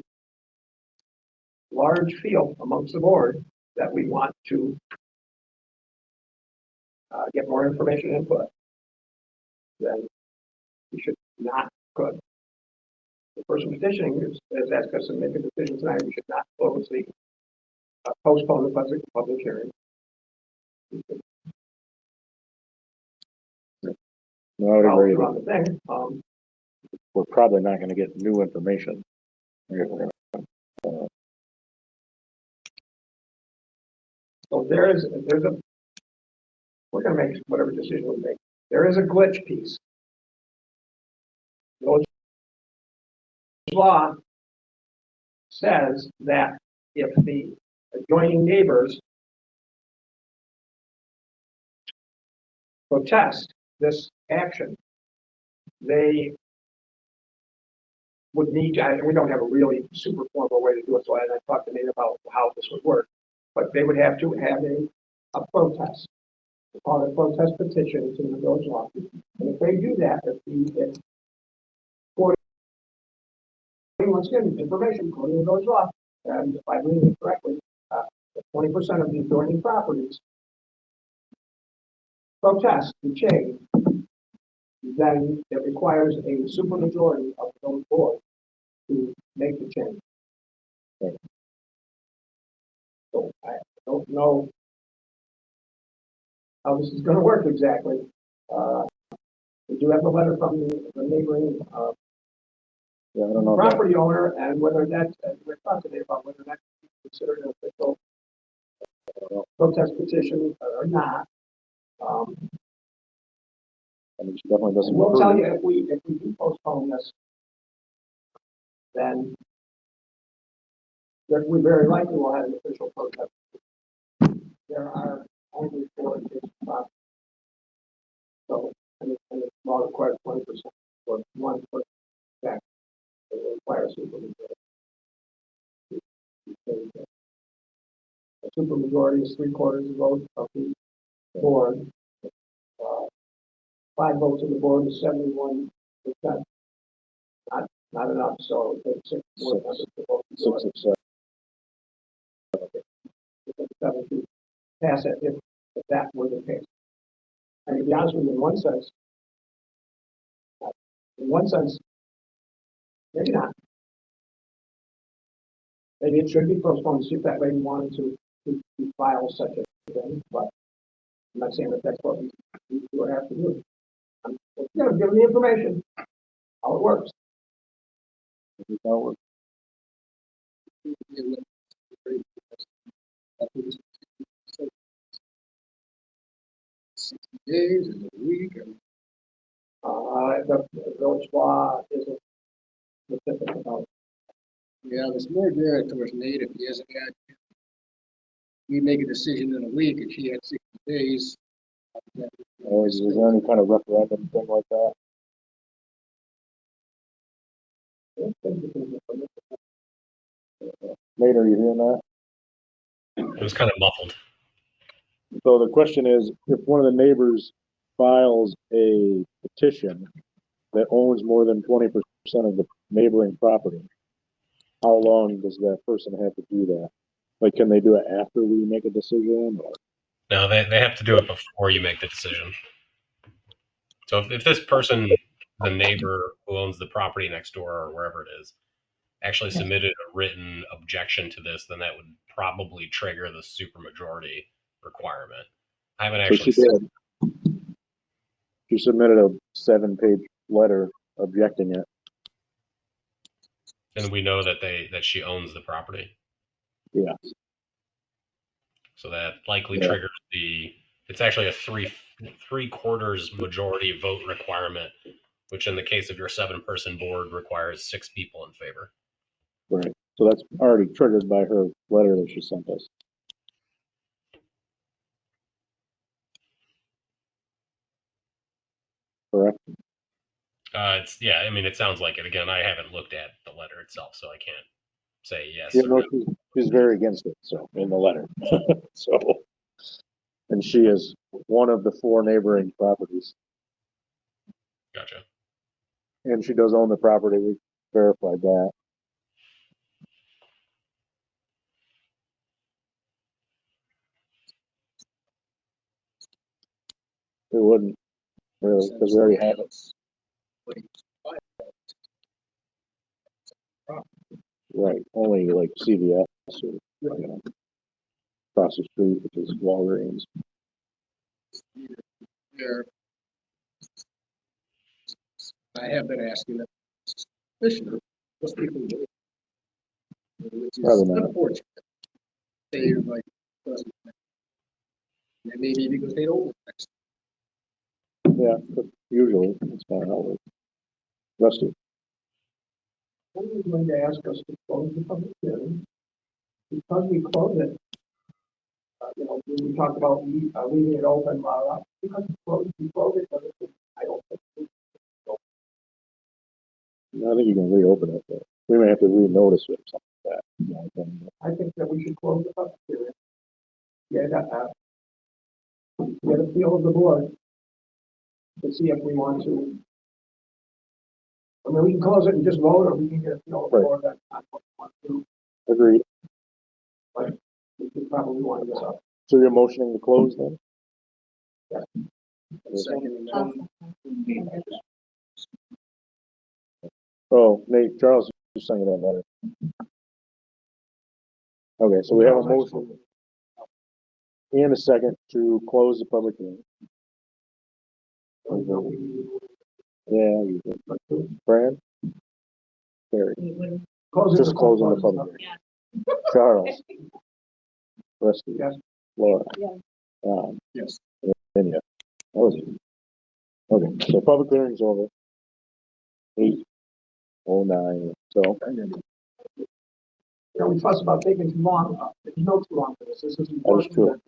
large field amongst the board that we want to get more information input, then we should not put the person petitioning is asking us to make a decision tonight. We should not purposely postpone the public hearing. No, I would Follow agree. through on the thing. We're probably not going to get new information. So there's a, we're going to make whatever decision we make. There is a glitch piece. The law says that if the adjoining neighbors protest this action, they would need to, and we don't have a really super formal way to do it, so I talked to Nate about how this would work, but they would have to have a protest. They call it a protest petition to the village law. And if they do that, if once again, information according to the village law, and if I read it correctly, 20% of the adjoining properties protest the change, then it requires a supermajority of the village board to make the change. Okay. So I don't know how this is going to work exactly. We do have a letter from the neighboring I don't know property owner, and whether that's, we're talking today about whether that's considered an official protest petition or not. I mean, she definitely doesn't. We'll tell you if we do postpone this, then we very likely will have an official protest. There are only 4 adjacent properties. So, and the law requires 20% for one foot back. It requires supermajority. A supermajority is 3/4 of votes of the board. 5 votes of the board is 71%. Not enough, so it takes 6 board members to vote. 6 of 7 to pass it if that were the case. And to be honest with you, in one sense, maybe not. Maybe it should be postponed to see if that lady wanted to file such a thing, but I'm not saying that that's what we do or have to do. I'm going to give them the information, how it works. How it works. 60 days, is it a week? The village law isn't specific about it. Yeah, there's more geared towards Nate if he hasn't had. We make a decision in a week and she had 60 days. Or is there any kind of referendum thing like that? Nate, are you hearing that? It was kind of muffled. So the question is, if one of the neighbors files a petition that owns more than 20% of the neighboring property, how long does that person have to do that? Like, can they do it after we make a decision? Or? No, they have to do it before you make the decision. So if this person, the neighbor who owns the property next door or wherever it is, actually submitted a written objection to this, then that would probably trigger the supermajority requirement. I haven't actually seen. She submitted a 7-page letter objecting it. And we know that she owns the property. Yeah. So that likely triggers it's actually a three-quarters majority vote requirement, which in the case of your 7-person board requires 6 people in favor. Right. So that's already triggered by her letter that she sent us. Correct. I mean, it sounds like it. Again, I haven't looked at the letter itself, so I can't say yes. Yeah, no, she's very against it. So in the letter, so, and she is one of the 4 neighboring properties. Gotcha. And she does own the property. We verified that. It wouldn't really, because we already have it. Right, only like CVS or, you know, across the street, which is Walgreens. There, I have been asking them, Commissioner, most people do, which is Probably not. unfortunate. They like, doesn't, and maybe because they don't. Yeah, but usually it's kind of how it works. Rusty, What are you going to ask us to close the public hearing? Because we close it, you know, we talked about leaving it open, because we close it, but I don't think. I think you can reopen it, but we may have to renotice it or something like that. You know, I think that we should close the public hearing. Get a feel of the board to see if we want to. I mean, we can close it and just vote, or we can get a feel of the board that I want to. Agreed. But we could probably wind this up. So you're motioning to close then? Oh, Nate, Charles is saying that letter. Okay, so we have a motion and a second to close the public hearing. Yeah, you did. Fran? Carrie. Just closing the public hearing. Charles? Rusty? Yes. Laura? Yes. And yeah. That was it. Okay, so public hearing's over. 8:09. So You know, we fuss about taking too long. There's no too long for this. This is important. true.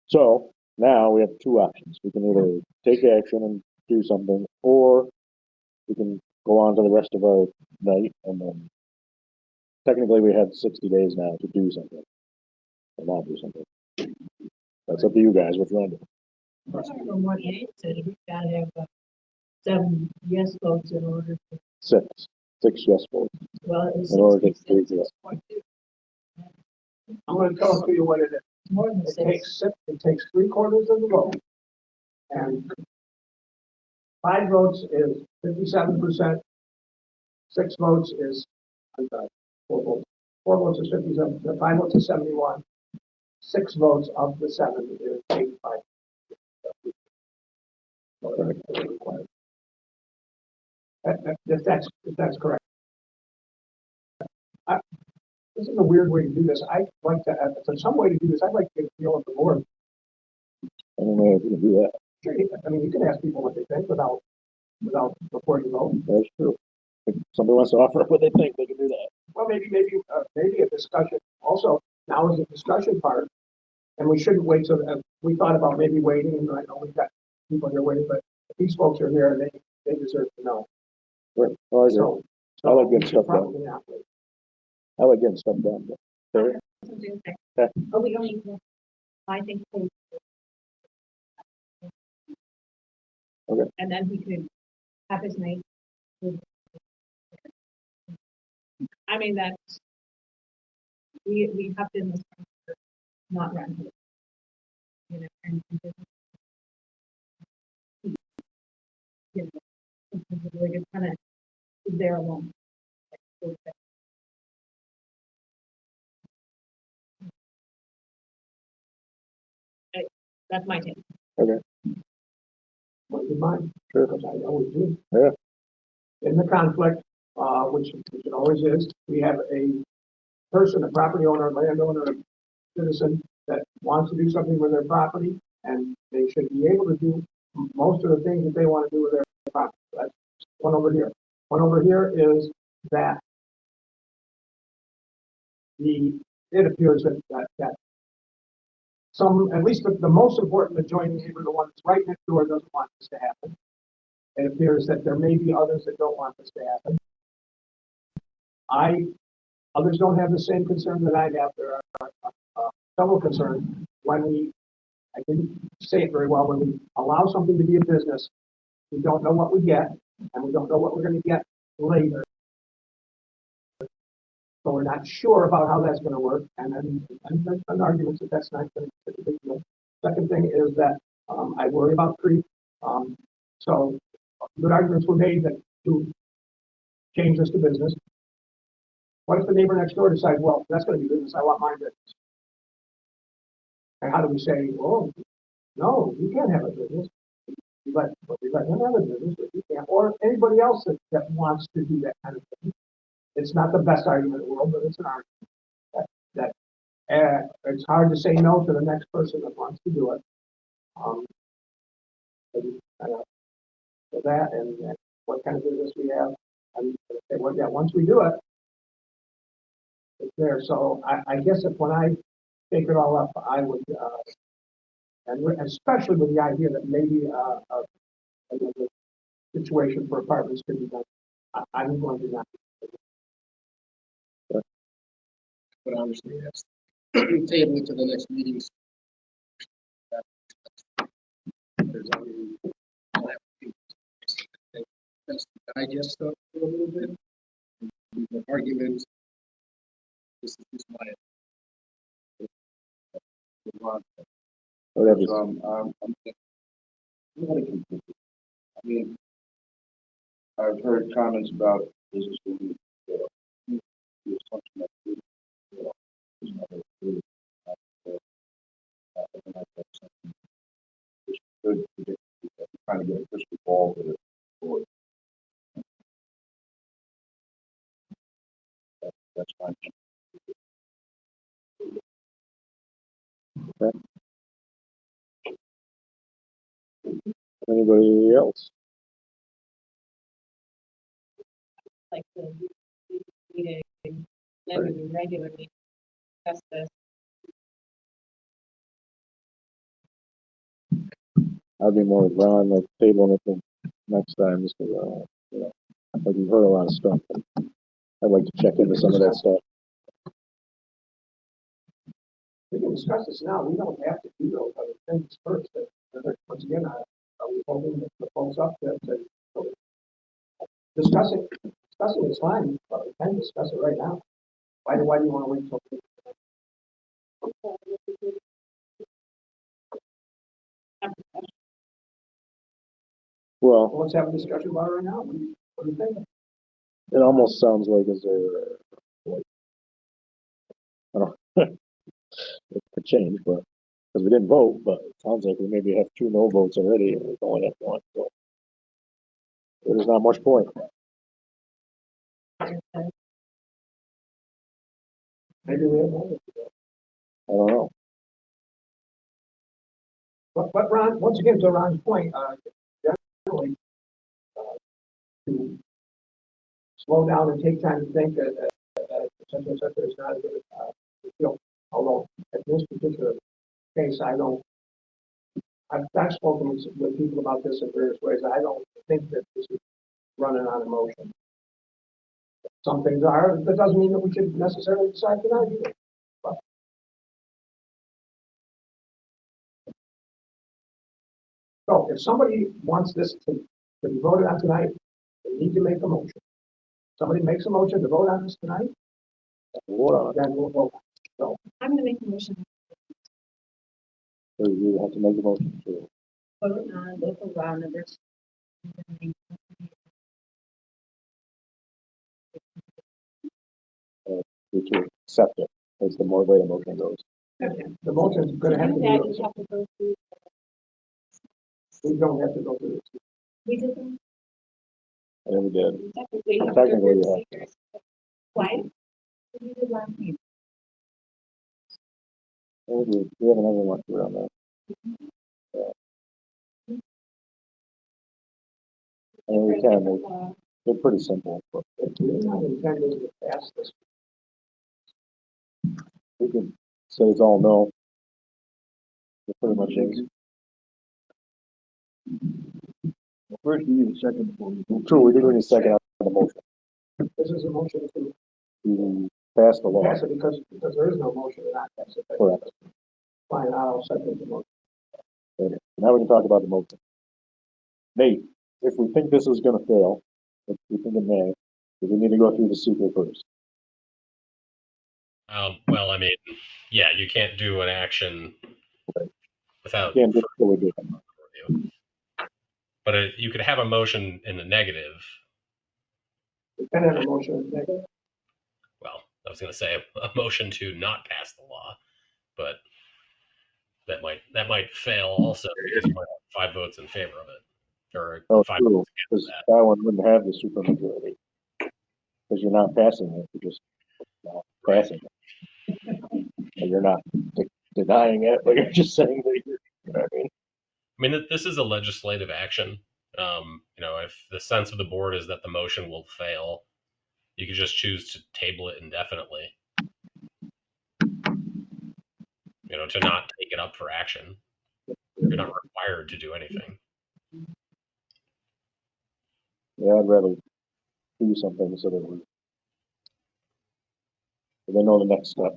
So now we have two options. We can either take action and do something, or we can go on to the rest of our night, and then technically we have 60 days now to do something, or not do something. That's up to you guys. What you want to do? From what Nate said, we've got to have 7 yes votes in order to. Six yes votes. Well, it was in order to do 6.2. I'm going to tell you what it is. More than It takes 3/4 of the vote, and 5 votes is 57%. 6 votes is, I'm sorry, 4 votes. 4 votes is 57%. 5 votes is 71. 6 votes of the 7 is 85. If that's correct. This is a weird way to do this. I'd like to, if there's some way to do this, I'd like to get a feel of the board. I don't know if you can do that. Sure, I mean, you can ask people what they think without before you vote. That's true. If somebody wants to offer up what they think, they can do that. Well, maybe a discussion. Also, now is the discussion part, and we shouldn't wait till we thought about maybe waiting. And I know we've got people here waiting, but if these folks are here, and they deserve to know. Right. Well, So I like getting stuff done. probably not wait. I like getting stuff done. But, Oh, we don't need to. I think. Okay. And then he could have his name. I mean, that's, we have been this not run. You know, and you know, really good kind of is there alone. That's my take. Okay. Would you mind? Sure. Because I always do. Yeah. In the conflict, which it always is, we have a person, a property owner, landowner, citizen that wants to do something with their property, and they should be able to do most of the things that they want to do with their property. That's one over here. One over here is that it appears that some, at least the most important adjoining neighbor, the one that's right next door, doesn't want this to happen. It appears that there may be others that don't want this to happen. Others don't have the same concern that I have. There are several concerns when I didn't say it very well, when we allow something to be a business, we don't know what we get, and we don't know what we're going to get later. So we're not sure about how that's going to work, and then an argument that that's not going to be a big deal. Second thing is that I worry about creep. So good arguments were made that to change this to business. What if the neighbor next door decides, well, that's going to be business, I want my business? And how do we say, oh, no, you can't have a business. We let him have a business, but you can't. Or anybody else that wants to do that kind of thing. It's not the best argument in the world, but it's an argument that it's hard to say no to the next person that wants to do it. For that and what kind of business we have. I mean, well, yeah, once we do it, it's there. So I guess if when I take it all up, I would, and especially with the idea that maybe a situation for apartments could be done, I'm going to not. But obviously, that's table it to the next meetings. There's already that's the digest stuff for a little bit. The arguments. This is my. Whatever. I mean, I've heard comments about business being, the assumption that, is not true. It's good to trying to get a crystal ball with it. That's fine. Okay. Anybody else? Like the meeting, the regular meeting, discuss this. I'd be more with Ron, like tabling it for next time, just because, like we've heard a lot of stuff. I'd like to check into some of that stuff. We can discuss this now. We don't have to do those other things first. Once again, are we holding the folks up to discuss it? Discussing is fine, but we can discuss it right now. Why do you want to wait till? Well, Let's have a discussion about it right now. What do you think? it almost sounds like is there, I don't know, it could change, but because we didn't vote, but it sounds like we maybe have 2 no votes already, and we only have 1. So there's not much point. Maybe we have more. I don't know. But Ron, once again, to Ron's point, generally, to slow down and take time to think that et cetera is not a good although at this particular case, I've spoken with people about this in various ways. I don't think that this is running on emotion. Some things are, that doesn't mean that we should necessarily decide tonight either. But, so if somebody wants this to be voted on tonight, they need to make a motion. Somebody makes a motion to vote on this tonight, then we'll vote. So I'm going to make a motion. So you have to make a motion to Vote on local law number 2. accept it. That's the more way the motion goes. Okay. the motion is going to have to You be. have to go through. We don't have to go through this. We did them. And we did. Technically, you have Technically, to you have to. Why? We did last meeting. We haven't ever went through on that. And we can. They're pretty simple. But We're not intending to pass this. we can say it's all no. It pretty much is. First, you need a second before we vote. True, we did need a second on the motion. This is a motion to Pass the law. pass it because there is no motion to not pass it. Correct. Fine, I'll second the motion. Okay. Now we can talk about the motion. Nate, if we think this is going to fail, if we think it may, we need to go through the secret first. Well, I mean, yeah, you can't do an action without Can't do what we do. review. But you could have a motion in the negative. We can have a motion in the negative. Well, I was going to say a motion to not pass the law, but that might fail also because you might have 5 votes in favor of it, or Oh, 5 true, votes because against that one wouldn't have the supermajority. Because you're not passing it, you're just not passing it. And you're not denying it, but you're just saying that you're, you know what I mean? I mean, this is a legislative action. If the sense of the board is that the motion will fail, you could just choose to table it indefinitely. To not take it up for action. You're not required to do anything. Yeah, I'd rather do something so that they know the next step.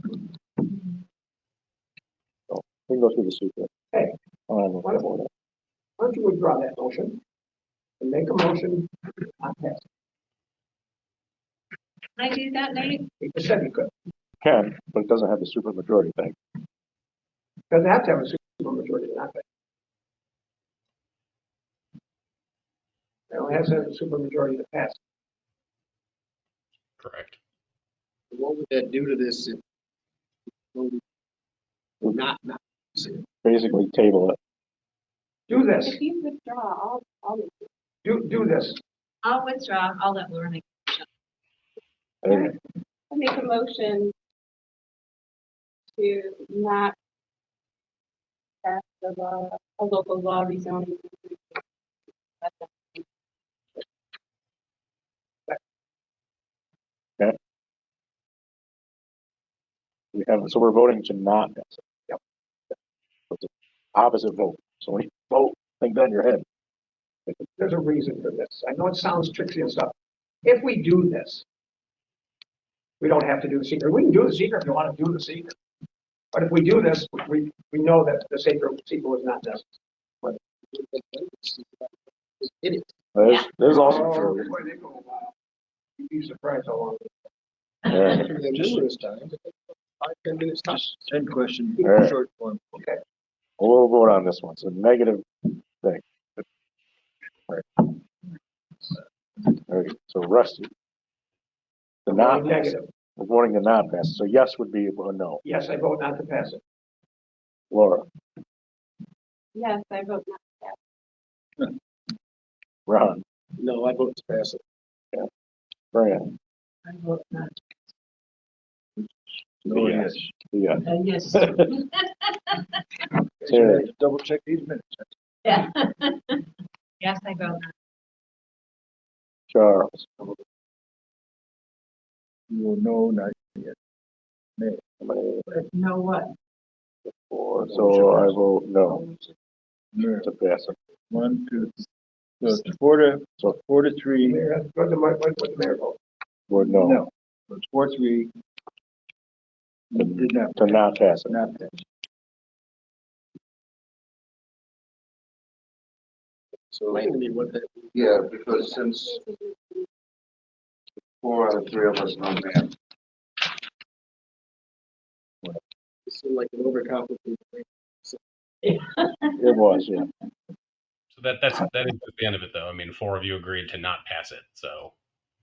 So we can go through the secret. Hey, why don't you withdraw that motion and make a motion not pass? Can I do that, Nate? You just said you could. Can, but it doesn't have the supermajority thing. Doesn't have to have a supermajority to not pass. It only has to have a supermajority to pass. Correct. What would that do to this if we're not? Basically table it. Do this. If you withdraw, I'll Do this. I'll withdraw. I'll let Laura make. Okay. I make a motion to not pass the law, a local law rezoning. Okay. So we're voting to not pass it. Yep. So it's an opposite vote. So when you vote, think that in your head. There's a reason for this. I know it sounds tricksy and stuff. If we do this, we don't have to do the secret. We can do the secret if you want to do the secret. But if we do this, we know that the secret was not necessary. There's also true. Boy, they go, you'd be surprised how long. Yeah. Numerous times. 5-10 minutes tops. 10 question, Right. short form. Okay. We'll vote on this one. So negative thing. Right. All right. So Rusty. The not Negative. we're voting to not pass. So yes would be a no. Yes, I vote not to pass it. Laura, Yes, I vote not. Ron, No, I vote to pass it. yeah. Brian, I vote not. no, yes. Yeah. Yes. Terry, Double check these minutes. Yeah. Yes, I vote not. Charles, You will know, not yet. Nay. No what? four. So I vote no No. to pass it. 1, 2. So it's 4 to 3. Mayor, what the mayor vote? Vote no. No. So it's 4-3. Did not. To not pass it. Not pass. So explain to me what that means. Yeah, because since 4 out of 3 of us know man. It seemed like an overcomplicated thing. It was, yeah. So that is just the end of it, though. I mean, 4 of you agreed to not pass it, so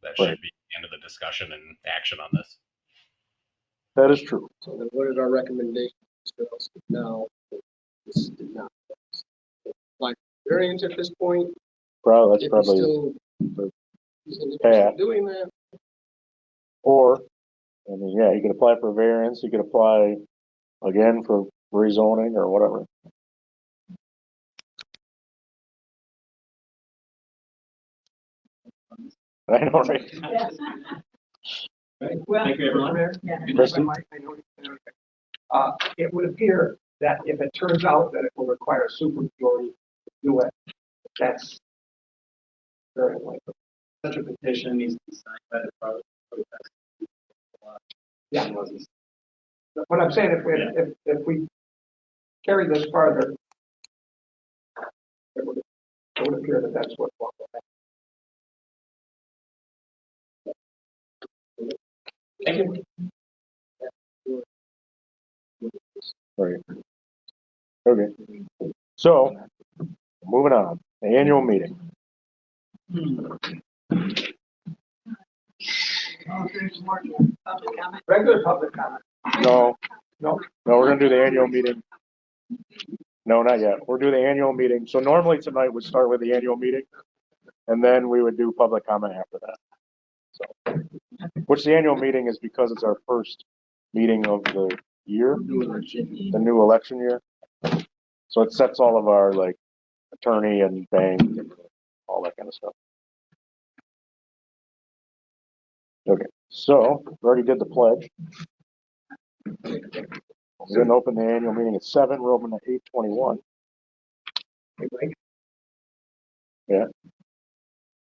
that Right. should be the end of the discussion and action on this. That is true. So then what is our recommendation? Now, this did not pass. Like variance at this point, That's if probably still the he's in the path. doing that. Or, I mean, yeah, you could apply for variance. You could apply again for rezoning or whatever. I know, right? Well, Thank you, everyone. Kristen? It would appear that if it turns out that it will require a supermajority to do it, that's very likely. Such a petition needs to be signed by the protest. Yeah. What I'm saying, if we carry this farther, it would appear that that's what will happen. Thank you. Right. Okay. So, moving on, the annual meeting. Regular public comment. No, No. no, we're gonna do the annual meeting. No, not yet. We're doing the annual meeting. So normally tonight would start with the annual meeting, and then we would do public comment after that. So, which the annual meeting is because it's our first meeting of the year, the new election year. So it sets all of our like attorney and bank and all that kind of stuff. Okay, so we already did the pledge. We're gonna open the annual meeting at 7. We're open at 8:21. Hey, Mike, Yeah.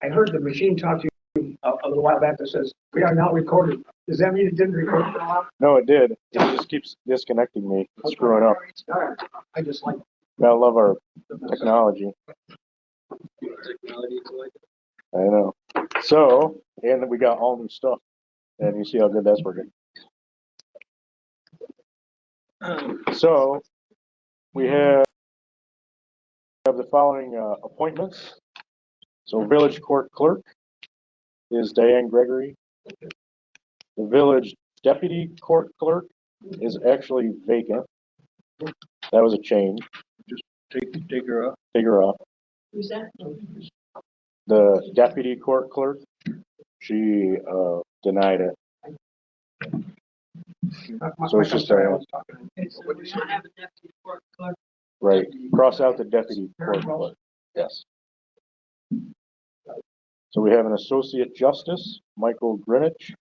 I heard the machine talk to you a little while back that says, we are now recording. Does that mean it didn't record for a while? No, it did. It just keeps disconnecting me, screwing up. All right. I just like. I love our technology. I know. So, and then we got all new stuff, and you see how good that's working. So, we have the following appointments. So, village court clerk is Diane Gregory. The village deputy court clerk is actually vacant. That was a change. Just take her off. Take her off. Who's that? The deputy court clerk, she denied it. So it's just sorry, I was talking. So we don't have a deputy court clerk. right. Cross out the deputy court clerk. Yes. So we have an associate justice, Michael Greenwich,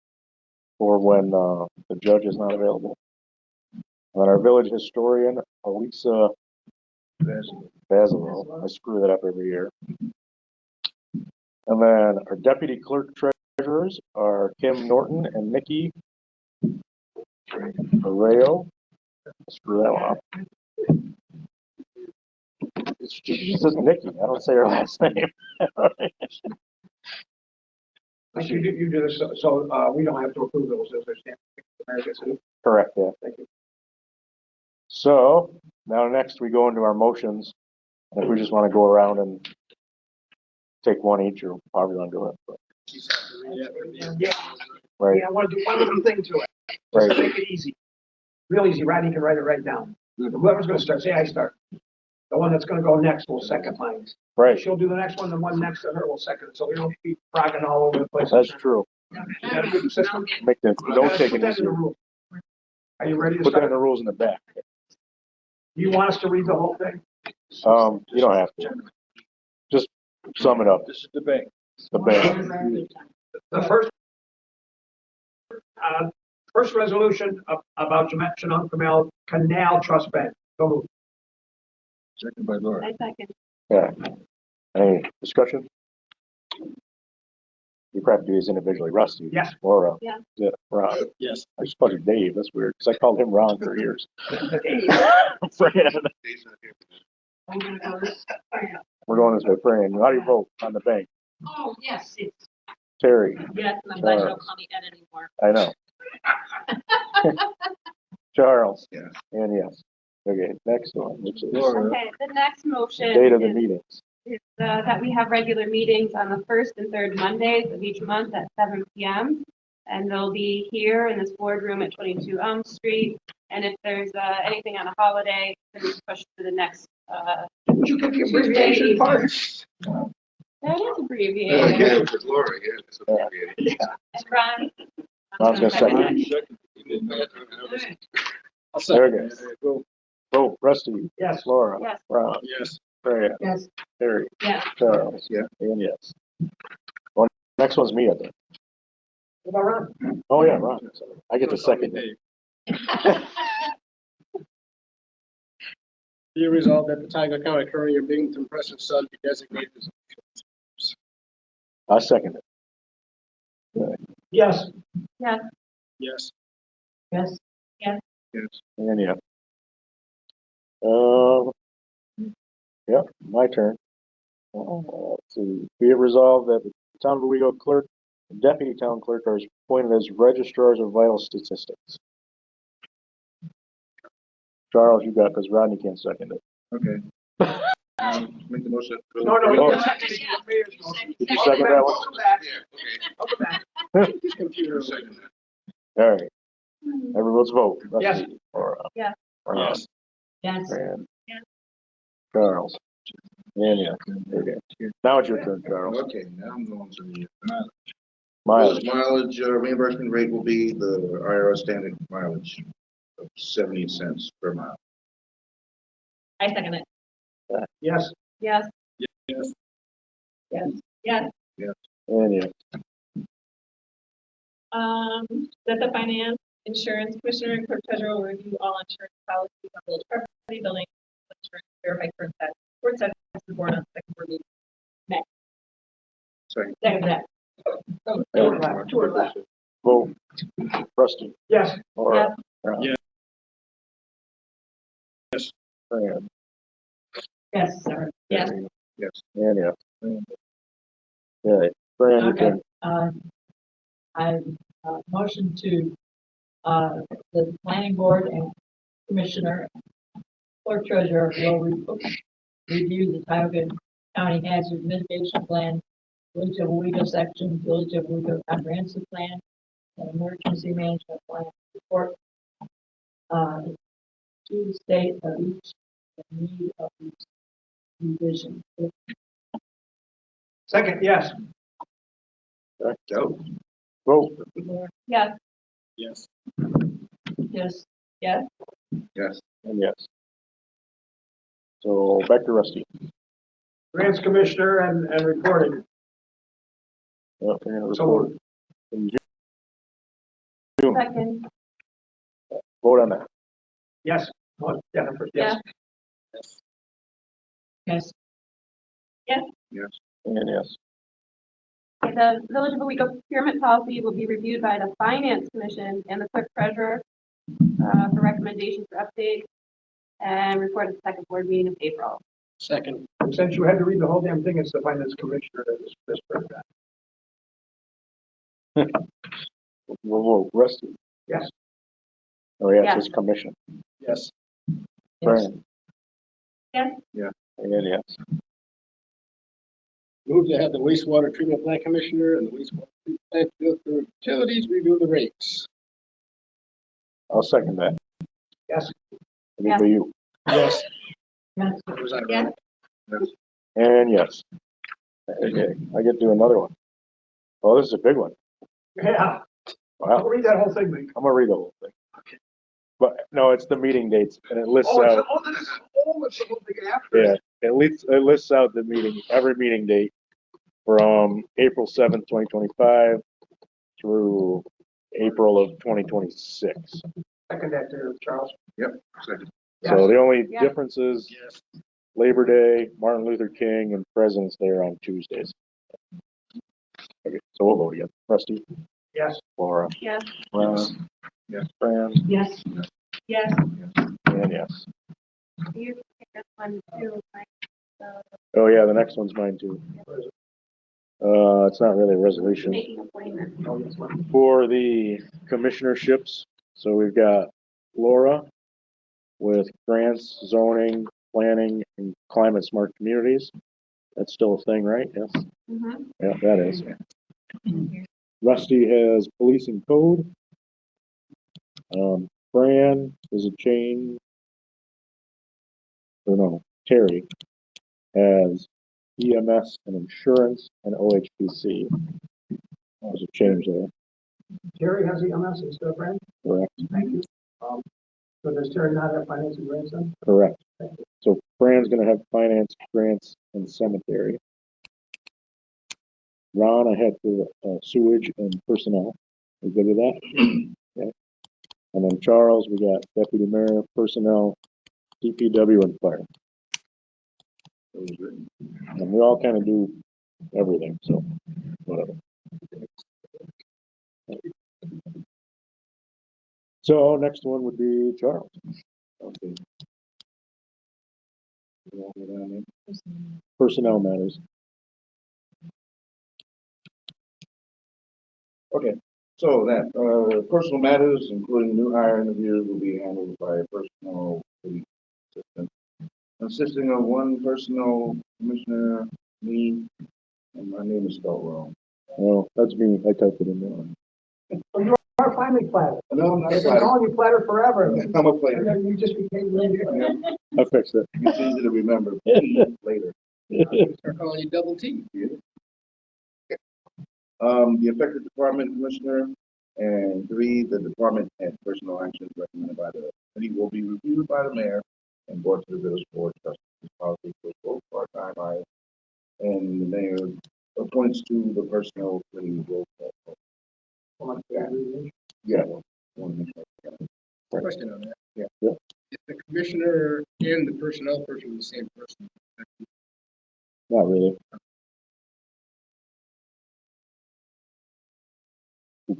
for when the judge is not available. And our village historian, Elisa Basil. I screw that up every year. And then our deputy clerk treasurers are Kim Norton and Nikki Arreo. Screw that one up. She says Nikki. I don't say her last name. You do this, so we don't have to approve those as they stand. Correct, yeah. Thank you. So now next we go into our motions. And if we just want to go around and take one each or however you want to do it. But. Yeah. Right. Yeah, I want to do one little thing to it. Right. To make it easy. Real easy. Rodney can write it right down. Whoever's going to start, say I start. The one that's going to go next will second mine. Right. She'll do the next one, the one next to her will second it, so we don't keep frogging all over the place. That's true. Is that a good system? Make the note taking Put that in the easier. rule. Are you ready to Put that in start? the rules in the back. You want us to read the whole thing? You don't have to. Just sum it up. This is the bank. The bank. The first resolution about Chinook Canal Trust Bank. So moved. Second by Laura. I second. Yeah. Any discussion? You probably do these individually. Rusty. Yes. Laura. Yeah. Yeah. Ron. Yes. I just called you Dave. That's weird because I called him Ron for years. Fran. We're going this way. Fran, how do you vote on the bank? Oh, yes, it's, Terry. yes, and I'm glad you don't call me Ed anymore. I know. Charles. Yes. And yes. Okay, next one, which is Laura. Okay, the next motion date of the is, meetings. that we have regular meetings on the first and third Mondays of each month at 7 p.m. And they'll be here in this boardroom at 22 Elm Street. And if there's anything on a holiday, then we push to the next. Would you get the abbreviation part? That is Yeah, abbreviated. it's Laura, yeah, it's abbreviated. And Ron? I was gonna second. There we go. Vote, Rusty. Yes. Laura. Yes. Ron. Yes. Freya. Yes. Terry. Yes. Charles. Yeah. And yes. Well, next one's me, I think. What about Ron? Oh, yeah, Ron. I get the second. Be resolved that the Tiger County Courier Binghamton Press and Sun be designated as. I second it. Yes. Yes. Yes. Yes. Yes. And yeah. Yeah, my turn. Let's see. Be it resolved that the town of Owego clerk and deputy town clerk are appointed as registrars of vital statistics. Charles, you got, because Rodney can't second it. Okay. Make the motion. No, no, Oh. you seconded the mayor's motion. Did you second that one? I'll come back. Yeah, I'll come back. Computer. okay. Second that. All right. Everyone's vote. Yes. Rusty, Laura. Yes. Ron, Yes. Fran, Yes. Charles. And yeah. Okay. Now it's your turn, Charles. Okay, now I'm going to the Mileage. mileage reimbursement rate will be the IRS standard mileage of 70 cents per mile. I second it. Yes. Yes. Yes. Yes. Yes. Yes. And yeah. That the finance, insurance commissioner, and clerk treasurer will review all insurance policies on village property, building, insurance, verify current status. Board sets the board on second board meeting. Next. Second. Second that. Two or less. Vote. Rusty. Yes. Laura. Yes. Yes. Fran. Yes, sir. Yes. Yes. And yeah. Yeah. Fran, you Okay. can. I motion to the planning board and commissioner, clerk treasurer will review the Tioga County Hazard Mitigation Plan, Village of Owego section, Village of Owego Comprehensive Plan, and Emergency Management Plan report to the state of each need of each revision. Second, yes. Joe. Vote. Yes. Yes. Yes. Yes. Yes. And yes. So back to Rusty. Grants commissioner and reporting. Yep, we're gonna So report in June. Second. Vote on that. yes. Oh, Jennifer, yes. Yes. Yes. Yes. Yes. And yes. Okay, the Village of Owego procurement policy will be reviewed by the Finance Commission and the Clerk Treasurer for recommendations for update and report at the second board meeting of April. Second. Since you had to read the whole damn thing, it's the finance commissioner that is this for that. We'll vote. Rusty. Yes. Oh, yeah, Yes. it's his commission. Yes. Fran. Yes. Yeah. And yes. Move to have the wastewater treatment plant commissioner and the wastewater treatment plant director of utilities review the rates. I'll second that. Yes. Any for you. Yes. Yes. Was I Yes. right? Yes. And yes. Okay, I get to do another one. Oh, this is a big one. Yeah. Wow. I'll read that whole thing, Mike. I'm gonna read the whole thing. Okay. But no, it's the meeting dates and it lists out. It's the whole thing after. Yeah, it lists out the meeting, every meeting date from April 7th, 2025 through April of 2026. Second that there, Charles. Yep. Second. So the only Yeah. difference is Yes. Labor Day, Martin Luther King, and President's Day are on Tuesdays. Okay, so we'll vote again. Rusty, Yes. Laura, Yes. Ron, Yes. Fran, Yes. Yes. and yes. You pick this one too, Mike. Oh yeah, the next one's mine too. It's not really a resolution. Making appointments. For the commissionerships, so we've got Laura with grants, zoning, planning, and climate smart communities. That's still a thing, right? Yes. Mhm. Yeah, that is. Rusty has police and code. Fran is a change. Or no, Terry has EMS and insurance and OHPC. There's a change there, Terry has EMS instead of Brand. correct? Thank you. So does Terry not have finance and grants then? Correct. So Fran's gonna have finance, grants, and cemetery. Ron, I had for sewage and personnel. You good with that? Okay. And then Charles, we got deputy mayor, personnel, DPW, and fire. And we all kind of do everything, so whatever. So next one would be Charles. Okay. Personnel matters. Okay. So that personal matters, including new hire interviews, will be handled by personnel assistant, consisting of one personnel commissioner, me, and my name is spelled wrong. Oh, that's me. I typed it in there. So you are finally flattered. No, I'm not I've been flattered. calling you flattered forever. I'm a player. And then you just became later. I fixed it. It's easy to remember. Later. Start calling you double T. The affected department commissioner, and 3, the department head personal actions recommended by the committee will be reviewed by the mayor and brought to the village board trustees policy for both part-time hires, and the mayor appoints to the personnel committee roll call. Yeah. Question on that. Yeah. If the commissioner and the personnel person are the same person, Not really.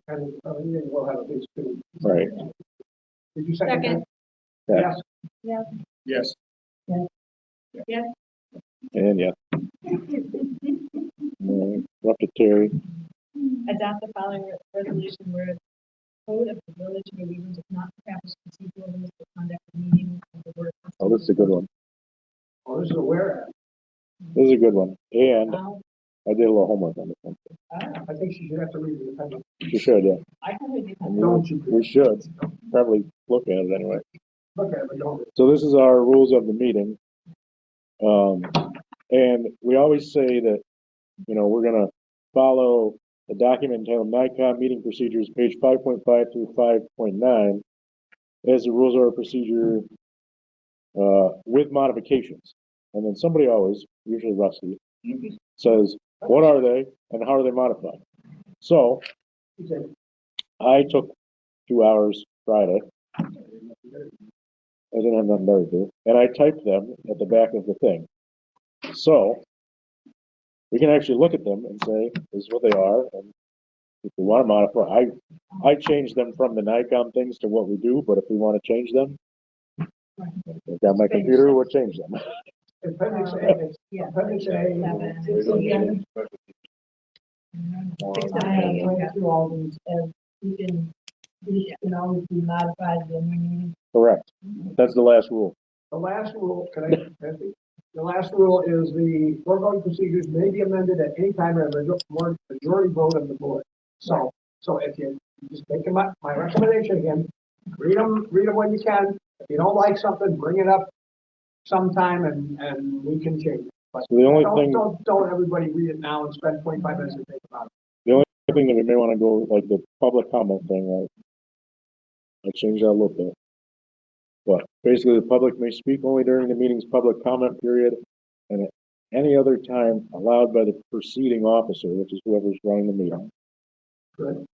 And we'll have a big student. Right. Did you second Yeah. that? Yes. yes. Yes. And yeah. Up to Terry. Adopt the following resolution where code of the village of Owego does not establish procedural rules for conduct of meetings of the board. Oh, this is a good one. Oh, this is a whereas. This is a good one. And Now, I did a little homework on this one. I think she should have to read it. You should, yeah. I can read it. Don't you? We should probably look at it anyway. Look at it, but don't. So this is our rules of the meeting. And we always say that, you know, we're gonna follow the document entitled NICOM Meeting Procedures, page 5.5 through 5.9, as the rules of our procedure with modifications. And then somebody always, usually Rusty, says, what are they and how are they modified? So I took 2 hours Friday. I didn't have nothing better to do. And I typed them at the back of the thing. So we can actually look at them and say, this is what they are. And if we want to modify, I changed them from the NICOM things to what we do, but if we want to change them, I've got my computer, we'll change them. Appendix A. Yeah. Appendix A. Went through all these, these can always be modified when we need. Correct. That's the last rule. The last rule, the last rule is the foregoing procedures may be amended at any time at a majority vote of the board. So if you just take them up, my recommendation again, read them when you can. If you don't like something, bring it up sometime and we can change it. But So the only don't everybody read it now and spend 25 minutes to think about it. The only thing that we may want to go, like the public comment thing, right? I changed that a little bit. But basically, the public may speak only during the meeting's public comment period and at any other time allowed by the preceding officer, which is whoever's running the meeting. Good.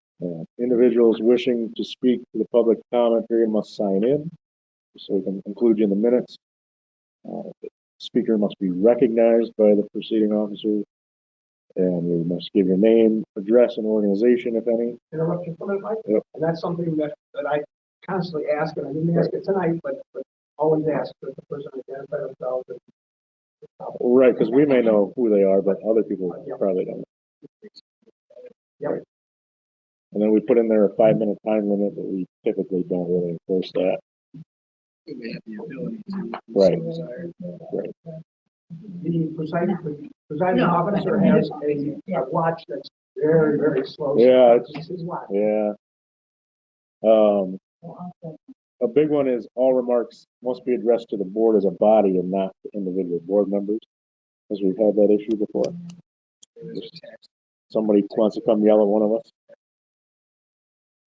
Individuals wishing to speak to the public comment period must sign in, so we can include you in the minutes. The speaker must be recognized by the preceding officer, and you must give your name, address, and organization, if any. Interrupt you for a minute, Mike? Yep. And that's something that I constantly ask, and I didn't ask it tonight, but always ask that the person identify themselves. Right, because we may know who they are, but other people probably don't. Yep. Right. And then we put in there a 5-minute time limit, but we typically don't really enforce that. You may have the ability to. Right. Right. The presiding officer has a watch that's very, very slow. Yeah, It's his watch. Yeah. A big one is all remarks must be addressed to the board as a body and not to individual board members, because we've had that issue before. Somebody wants to come yell at one of us.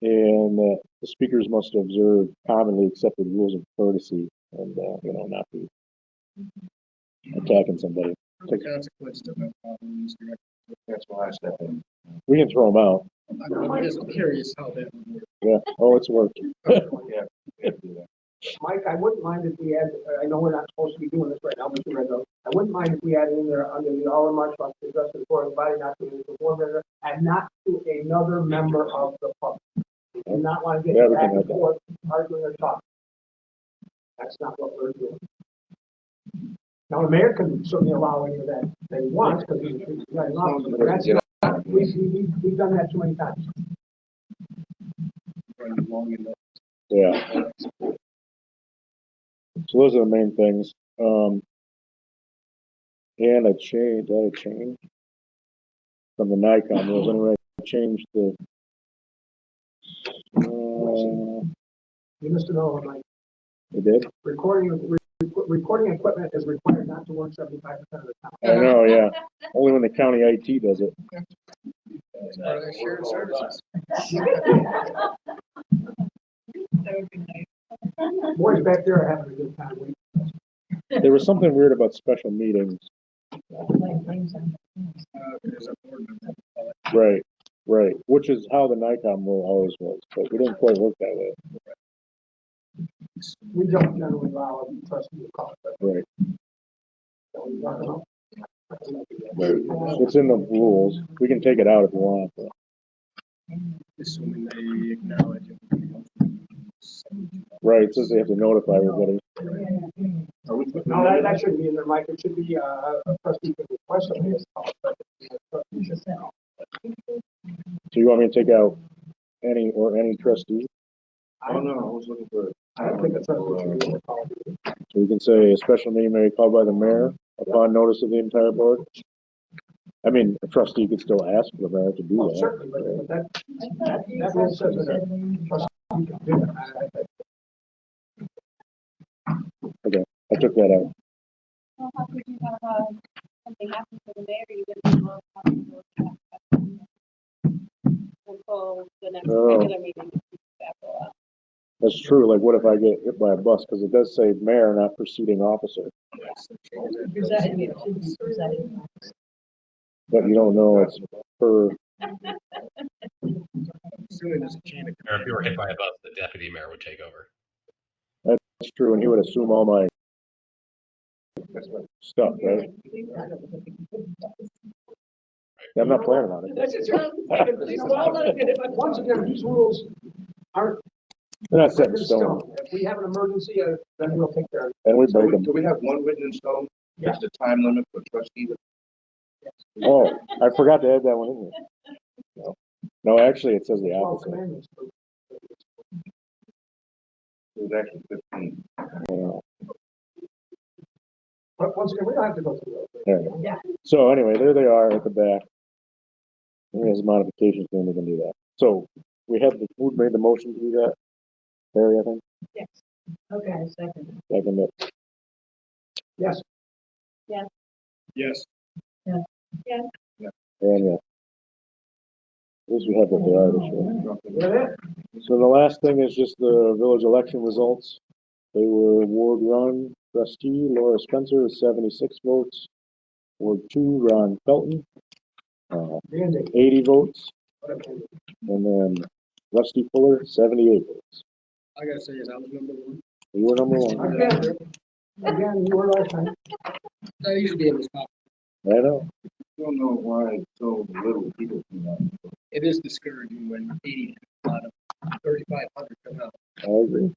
And the speakers must observe commonly accepted rules of courtesy and, not be attacking somebody. The consequences of that problem is direct. That's why I stepped in. We can throw them out. I'm just curious how that would work. Yeah. Oh, it's worked. Yeah. Mike, I wouldn't mind if we had, I know we're not supposed to be doing this right now, but I wouldn't mind if we had in there under the all remarks must be addressed to the board of the body, not to the board member, and not to another member of the public. We do not want to get back and forth arguing or talking. That's not what we're doing. Now, the mayor can certainly allow any of that that he wants, because he's got an office, but that's not, we've done that too many times. Running long enough. Yeah. So those are the main things. And I changed from the Nikon rules anyway. I changed the. You missed an overnight. It did? Recording equipment is required not to work 75% of the time. I know, yeah. Only when the county IT does it. Shared services. Boys back there are having a good time. There was something weird about special meetings. Right, right. Which is how the Nikon rule always was, but we didn't quite work that way. We don't generally allow a trustee to call it. Right. It's in the rules. We can take it out if you want. But. Assuming they acknowledge it. Right, it says they have to notify everybody. No, that shouldn't be in there, Mike. It should be a trustee could request a minutes call. So you want me to take out any trustee? I don't know, I was looking for. I don't think a trustee should be called. So you can say a special meeting may be called by the mayor upon notice of the entire board. I mean, a trustee could still ask for the mayor to do that. Certainly, but that rule says that a trustee can do it. Okay, I took that out. Well, how could you have something happen to the mayor? You didn't know until the next regular meeting. That's true. Like, what if I get hit by a bus? Because it does say mayor, not preceding officer. But you don't know it's per. Or if you were hit by a bus, the deputy mayor would take over. That's true, and he would assume all my stuff, right? Yeah, I'm not planning on it. Once again, these rules aren't. They're not set in stone. If we have an emergency, then we'll take care of it. And we break them. Do we have one written in stone? That's the time limit for trustees. Oh, I forgot to add that one in here. No, actually, it says the opposite. It was actually 15. But once again, we don't have to go through those. Yeah. So anyway, there they are at the back. There's modifications, then we can do that. So we have who made the motion to do that? Barry, I think. Yes. Okay, second. Second it. Yes. Yes. Yes. Yes. Yes. And yes. At least we have what they are this year. So the last thing is just the village election results. They were Ward 1 trustee Laura Spencer with 76 votes. Ward 2 Ron Felton, 80 votes. And then Rusty Fuller, 78 votes. I gotta say, I was number one. You were number one. Again, you were last time. I used to be in this spot. I know. I don't know why so little people come out. It is discouraging when 80 out of 3,500 come out. I agree.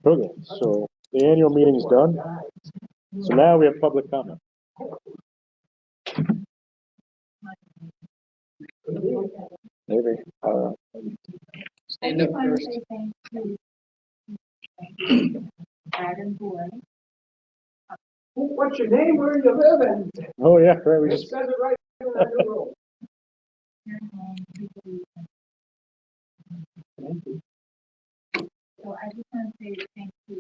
Okay, so the annual meeting's done. So now we have public comment. Maybe. Stand up first. What's your name? Where do you live? And Oh yeah, right. We it just says it right there on the roll. So I just want to say thank you.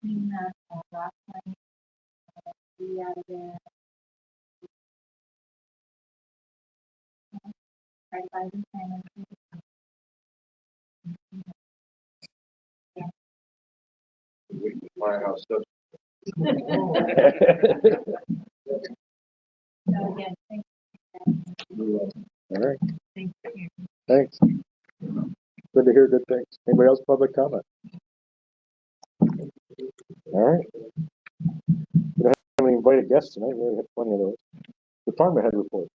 Clean that last night, be out of there. Right by the thing. My house does. So again, thank you. All right. Thank you. Thanks. Good to hear good things. Anybody else public comment? All right. We don't have any invited guests tonight. We already had plenty of those. Department head report.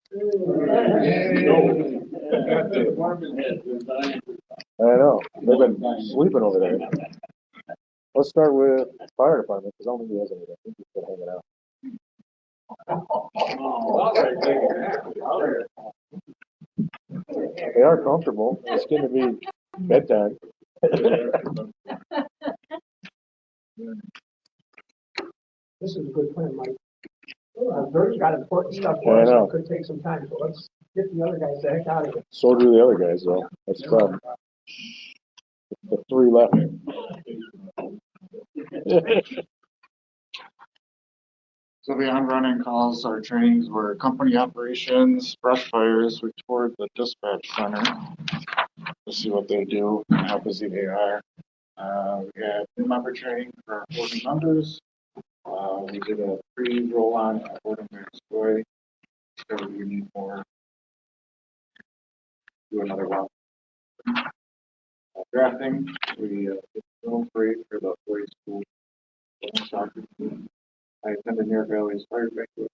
I know. They've been sleeping over there. Let's start with fire department because I don't think he has anything. I think he's still hanging out. They are comfortable. It's going to be bedtime. This is a good plan, Mike. Bert's got important stuff I for us, know. it could take some time, so let's get the other guys the heck out of here. So do the other guys, though. That's the problem. The three left. So the on-running calls or trainings were company operations, brush fires. We toured the dispatch center to see what they do and how busy they are. We had new member training for our board members. We did a pre-roll-on at Board of Mayor's so we need more. Do another one. Drafting, we did film free for the boys' school soccer team. I attended Near Valley's fire banquet,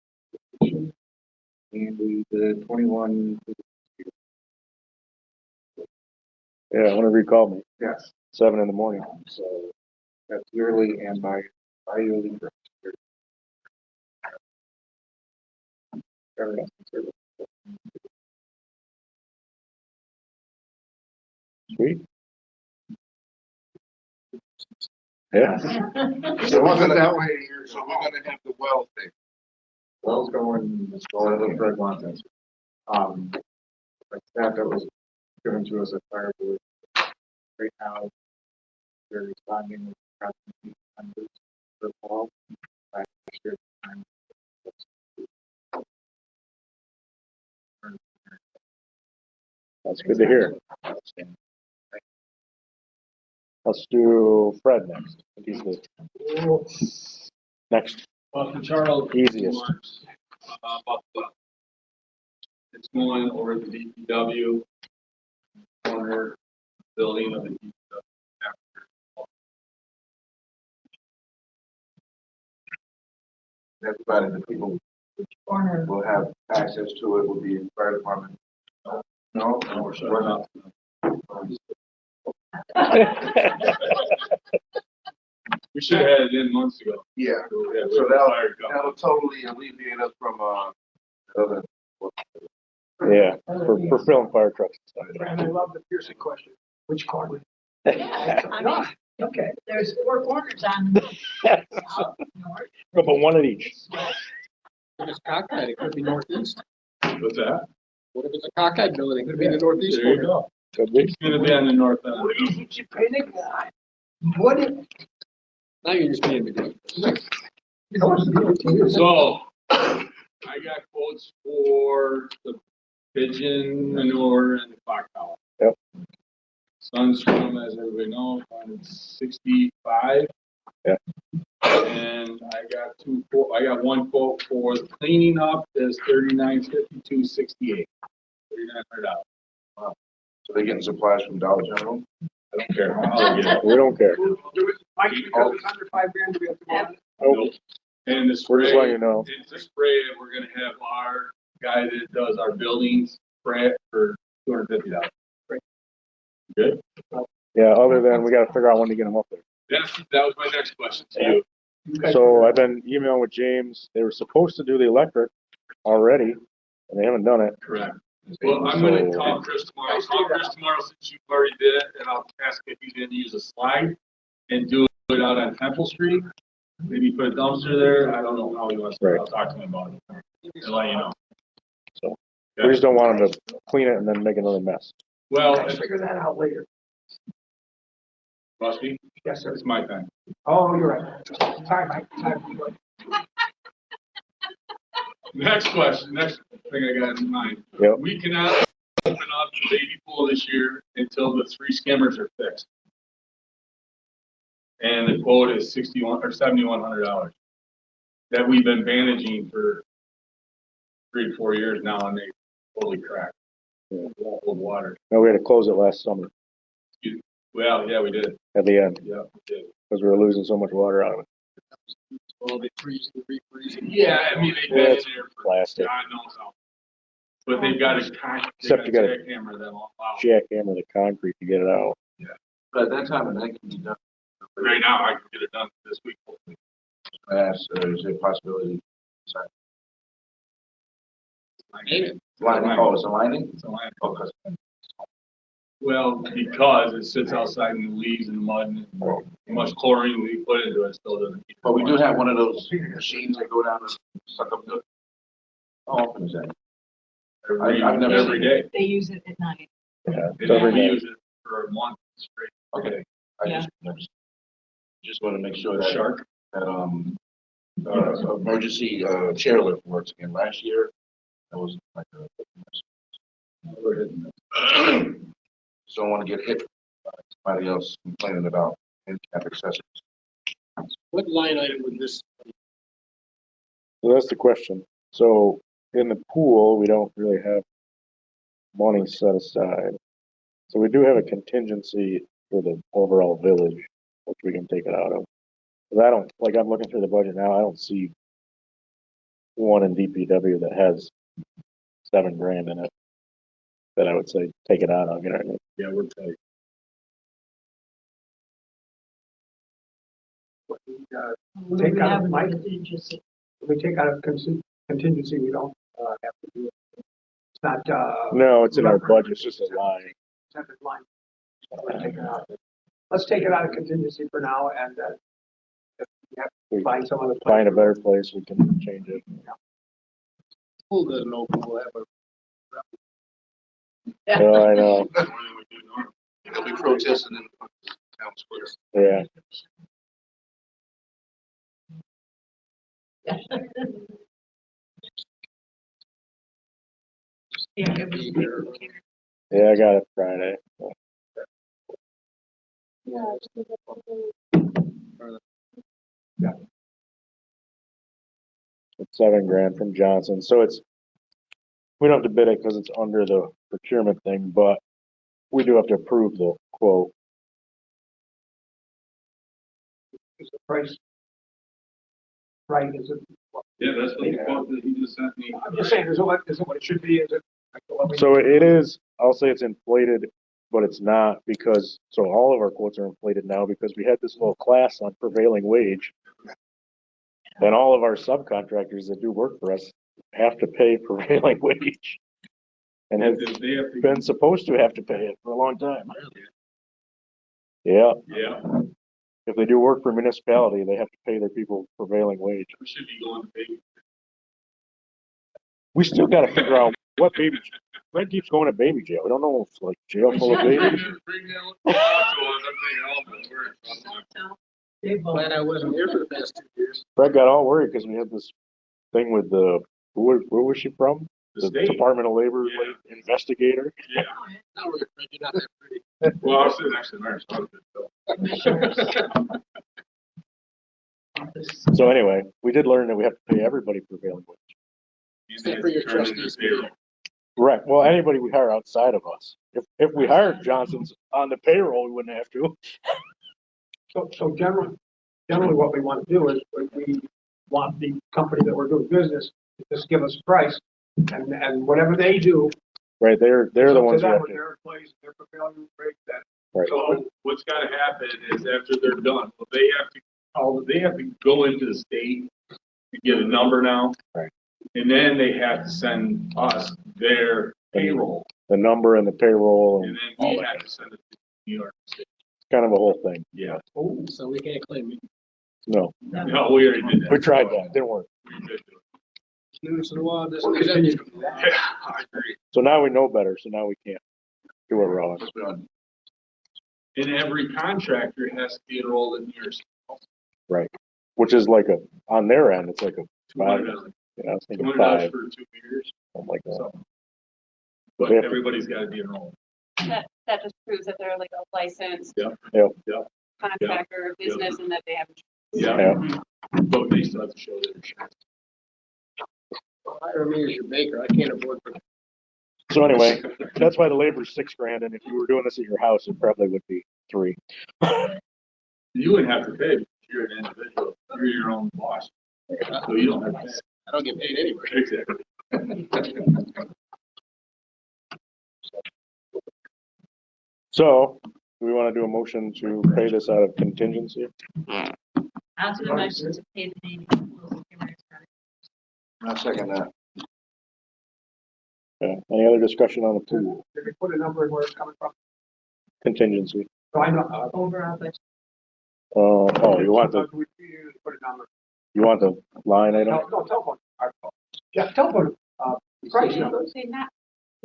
and we did 21. Yeah, whenever you call me. Yes. 7 in the morning. So that's yearly and bi-yearly. Sweet. Yeah. So it wasn't that way here, so we're gonna have the well thing. Well's going, it's going to Fred Wantons. Like that was given to us at Fire Board. Right now, they're responding with approximately 100 per call. Last year, time. That's good to hear. Let's do Fred next. He's the next For Charles, easiest. It's going over the DPW corner building of the DPW. Everybody, the people will have access to it, will be in fire department. No, we're not. We should have had it in months ago. Yeah, So so that'll totally alleviate us from, other. Yeah, for filling fire trucks and stuff. And I love the piercing question, which corner? I mean, Okay. there's 4 corners on south, north. But one at each. If it's cockeyed, it could be northeast. What's that? What if it's a cockeyed building? It could be the northeast There you corner. go. Could be. It's going to be on the north end. What do you think you're paying guy? What if, Now you're just being ridiculous. you know, what's the deal with you? So, I got quotes for the pigeon manure and the clock tower. Yep. Sunscreen, as everybody knows, wanted 65. Yeah. And I got one quote for the cleaning up is $39.52.68. $3,900. So they're getting supplies from Dollar General? I don't care how they get it. We don't care. Mike, because it's under $5,000, do we have to go on it? Nope. And the We're just letting spray, you know. it's a spray that we're gonna have our guy that does our buildings spray it for $250. Good? Yeah, other than we got to figure out when to get them up there. That was my next question to you. So I've been emailing with James. They were supposed to do the electric already, and they haven't done it. Correct. Well, I'm gonna call Chris tomorrow. I'll call Chris tomorrow since you already did it, and I'll ask if he's gonna use a slide and do it out on Temple Street. Maybe put a dumpster there. I don't know how he wants to. Right. I'll talk to him about it. And let you know. So we just don't want them to clean it and then make another mess. Well, Let's figure that out later. Rusty? Yes, sir. It's my time. Oh, you're right. Sorry, Mike. Sorry. Next question, next thing I got in mind. Yep. We cannot open up the baby pool this year until the 3 skimmers are fixed. And the quote is $7,100 that we've been bandaging for 3 to 4 years now, and they totally cracked. Yeah. Full of water. No, we had to close it last summer Well, yeah, we did. at the end Yeah, we did. because we were losing so much water out of it. Well, they freeze and refreeze. Yeah, I mean, they've been in there for Plastic. God knows how. But they've got to Except you got to jackhammer them all out. jackhammer the concrete to get it out. Yeah. But at that time, and that can be done. Right now, I can get it done this week, hopefully. Is there a possibility? Lining, oh, it's a lining? It's a lining. Okay. Well, because it sits outside in the leaves and mud and much chlorine we put into it still doesn't keep it. But we do have one of those machines that go down and suck up the. How often is that? I've never Every seen it. day. They use it at night. Yeah, And every then we day. use it for a month straight. Okay, I Yeah. just want to make sure that. Shark. That, emergency, chairlift works again. Last year, that was like a. Just don't want to get hit by somebody else complaining about handicap accessories. What line item would this? So that's the question. So in the pool, we don't really have money set aside. So we do have a contingency for the overall village, which we can take it out of. But I don't, like, I'm looking through the budget now, I don't see one in DPW that has $7,000 in it that I would say take it out of, you know what I mean? Yeah, we're tight. Take out of my, if we take out of contingency, we don't, have to do it. It's not, No, it's in our budget, it's just a line. separate line. We're taking out. Let's take it out of contingency for now, and, if we have to find some other. Find a better place, we can change it. Pool doesn't know we'll have a. Oh, I know, They'll be protesting in the town square. yeah. Yeah, it was. Yeah, I got it Friday. It's $7,000 from Johnson, so it's, we don't have to bid it because it's under the procurement thing, but we do have to approve the quote. Is the price right? Is it? Yeah, that's what the quote that he just sent me. I'm just saying, is it what it should be? Is it? So it is, I'll say it's inflated, but it's not because, so all of our quotes are inflated now because we had this little class on prevailing wage. And all of our subcontractors that do work for us have to pay prevailing wage. And have been supposed to have to pay it for a long time. Yeah. Yeah. If they do work for a municipality, they have to pay their people prevailing wage. We should be going to baby. We still gotta figure out what baby, Fred keeps going to baby jail. We don't know if it's like jail full of babies. Glad I wasn't here for the past 2 years. Fred got all worried because we had this thing with the, where was she from? The state. Department of Labor investigator. Yeah. Now we're not that pretty. Well, I was sitting next to Mayor's husband, so. So anyway, we did learn that we have to pay everybody prevailing wage. Except for your trustees. Right. Well, anybody we hire outside of us. If we hired Johnson's on the payroll, we wouldn't have to. So generally what we want to do is we want the company that we're doing business to just give us a price and whatever they do. Right. They're the ones who have to. Their employees, their prevailing rate that. Right. So what's got to happen is after they're done, they have to go into the state to get a number now. Right. And then they have to send us their payroll. The number and the payroll And and then we have to send it to New York State. kind of a whole thing. Yeah. Oh, so we can't claim it. No. No, we already did that. We tried that. Didn't work. We did do it. Notice in a while, this Yeah, I agree. So now we know better. So now we can't do it wrong. And every contractor has to be enrolled in New York State. Right. Which is like on their end, it's like a five. $200. Yeah, I was thinking $200 five. for 2 years. Something like that. So, but They have to- everybody's got to be enrolled. That just proves that they're like a licensed Yep. Yep. Yep. contractor or business and that they have. Yeah. But they still have to show their insurance. Hire me as your baker. I can't afford for. So anyway, that's why the labor's $6,000. And if you were doing this at your house, it probably would be $3,000. You wouldn't have to pay because you're an individual. You're your own boss. So you don't have to pay. I don't get paid anyway. Exactly. So do we want to do a motion to pay this out of contingency? I'll do a motion to pay the name. I'll second that. Okay. Any other discussion on the pool Did we put a number in where it's coming from? contingency? So I know, Overall, but Oh, you want the, We put a number. you want the line item? No, telephone. Yeah, telephone, price, yeah. say not.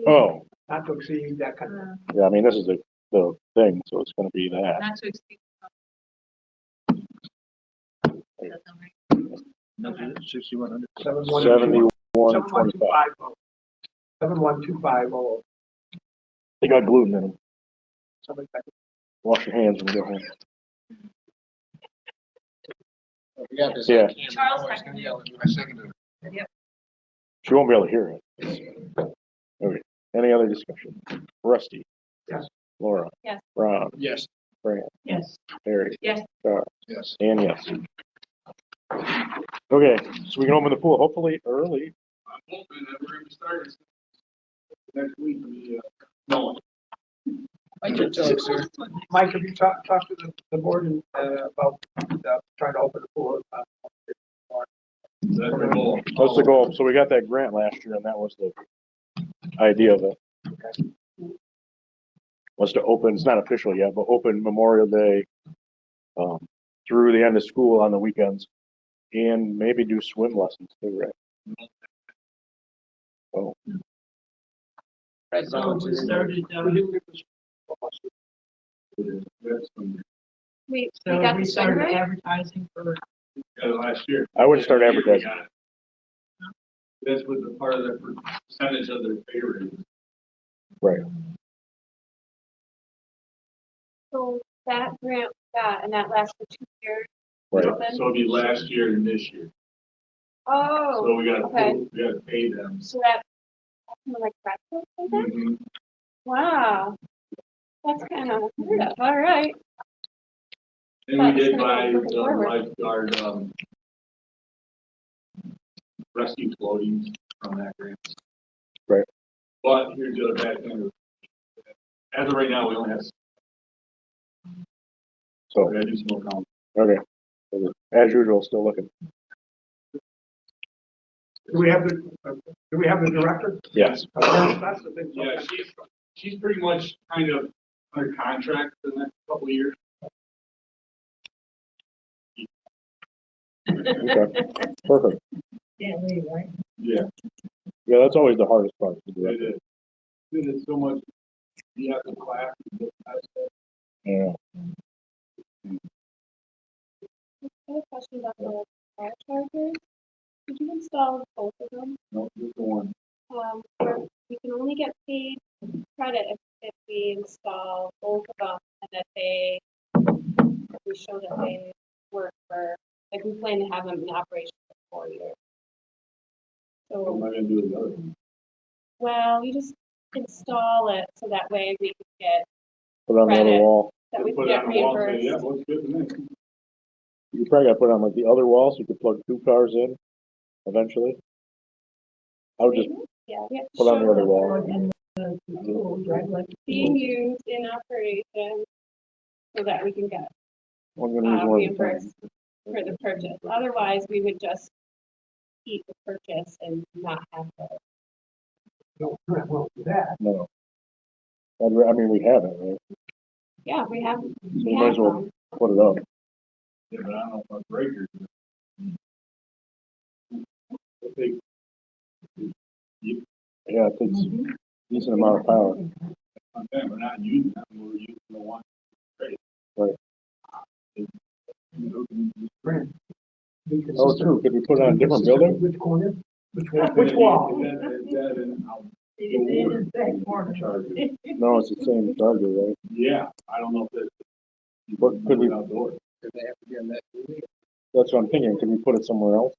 Oh, Not to exceed that kind of. yeah, I mean, this is the thing, so it's gonna be that. Not to exceed. Okay. 6,100. 7125. 71250. They got gluten in them. Somebody back. Wash your hands when you get home. Yeah, because Yeah. Charles always gonna seconded. yell at me. I seconded it. Yep. She won't be able to hear it. Okay. Any other discussion? Rusty? Yes. Laura? Yes. Ron? Yes. Fran? Yes. Harry? Yes. Charles? Yes. And yes. Okay, so we can open the pool hopefully early. I'm hoping that we're gonna start next week. No. I can tell you, sir. Mike, have you talked to the board about trying to open the pool? That's the goal. That's the goal. So we got that grant last year and that was the idea of it. Was to open, it's not official yet, but open Memorial Day through the end of school on the weekends and maybe do swim lessons too, right? Oh. Right, so we started, We so got we the started survey? advertising for, Last year. I wouldn't start advertising. That's with the part of the percentage of their pay raise. Right. So that grant we got, and that lasts for 2 years. Right. So it'll be last year and this year. Oh, So we gotta, okay. we gotta pay them. So that's kind of like practice, I think? Mhm. Wow. That's kind of weird. All right. And we did That's buy kinda looking the forward. lifeguard, rescue floaties from that grant. Right. But here's the other bad thing. As of right now, we only have. So, We gotta do some more count. okay. As usual, still looking. Do we have the director? Yes. That's the thing. Yeah, she's pretty much kind of under contract for the next couple of years. Okay. Perfect. can't leave, right? Yeah. Yeah, that's always the hardest part to do. It is. It is so much. You have to class. Yeah. I have a question about the fire chargers. Could you install both of them? No, just the one. We can only get paid credit if we install both of them and that we show that they work for, like we plan to have them in operation for 4 years. What So, am I gonna do with the other one? well, you just install it so that way we can get Put it on the other credit, wall. that we can Put it get on the wall and say, reimbursed. yeah, looks good to me. You probably got to put it on like the other wall so you could plug 2 cars in eventually. I would just Yeah, we have to put it on the show other them wall. And the schools, right, like. being used in operation so that we can get I'm gonna use one at a time. reimbursed for the purchase. Otherwise, we would just keep the purchase and not have the. No, we'll do that. No. I mean, we have it, right? Yeah, we have. So We you might have as well them. put it up. Yeah, but I don't know about breakers. I think. Yeah, it takes decent amount of power. We're not using them, we're using the one. Right. Grant. Oh, true. Could we put it on a different building? Which corner? Which wall? No, it's the same charger, right? Yeah, I don't know if it's. But could we? Outdoors. Does they have to be on that building? That's what I'm thinking. Could we put it somewhere else?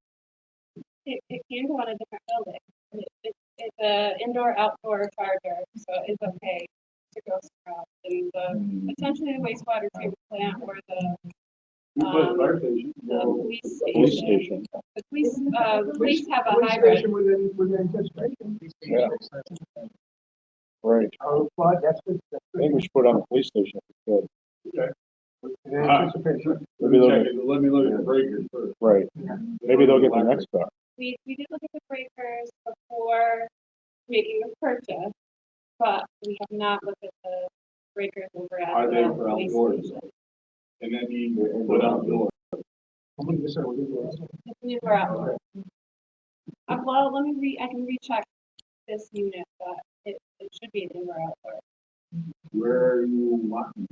It can go on a different building. It's a indoor-outdoor charger, so it's okay to go somewhere else. And potentially the wastewater treatment plant or the Fire station. police Police station. station. The police have a Police hybrid. station with anticipation. Yeah. Right. Flood, that's good. I think we should put it on the police station if we could. Okay. In anticipation. Let me look at the breakers first. Right. Maybe they'll get the next car. We did look at the breakers before making a purchase, but we have not looked at the breakers over at. Are they the for police outdoors? station. And then you put outdoors. How many percent would you go? These are outdoors. Well, I can recheck this unit, but it should be an indoor outdoor. Where are you walking?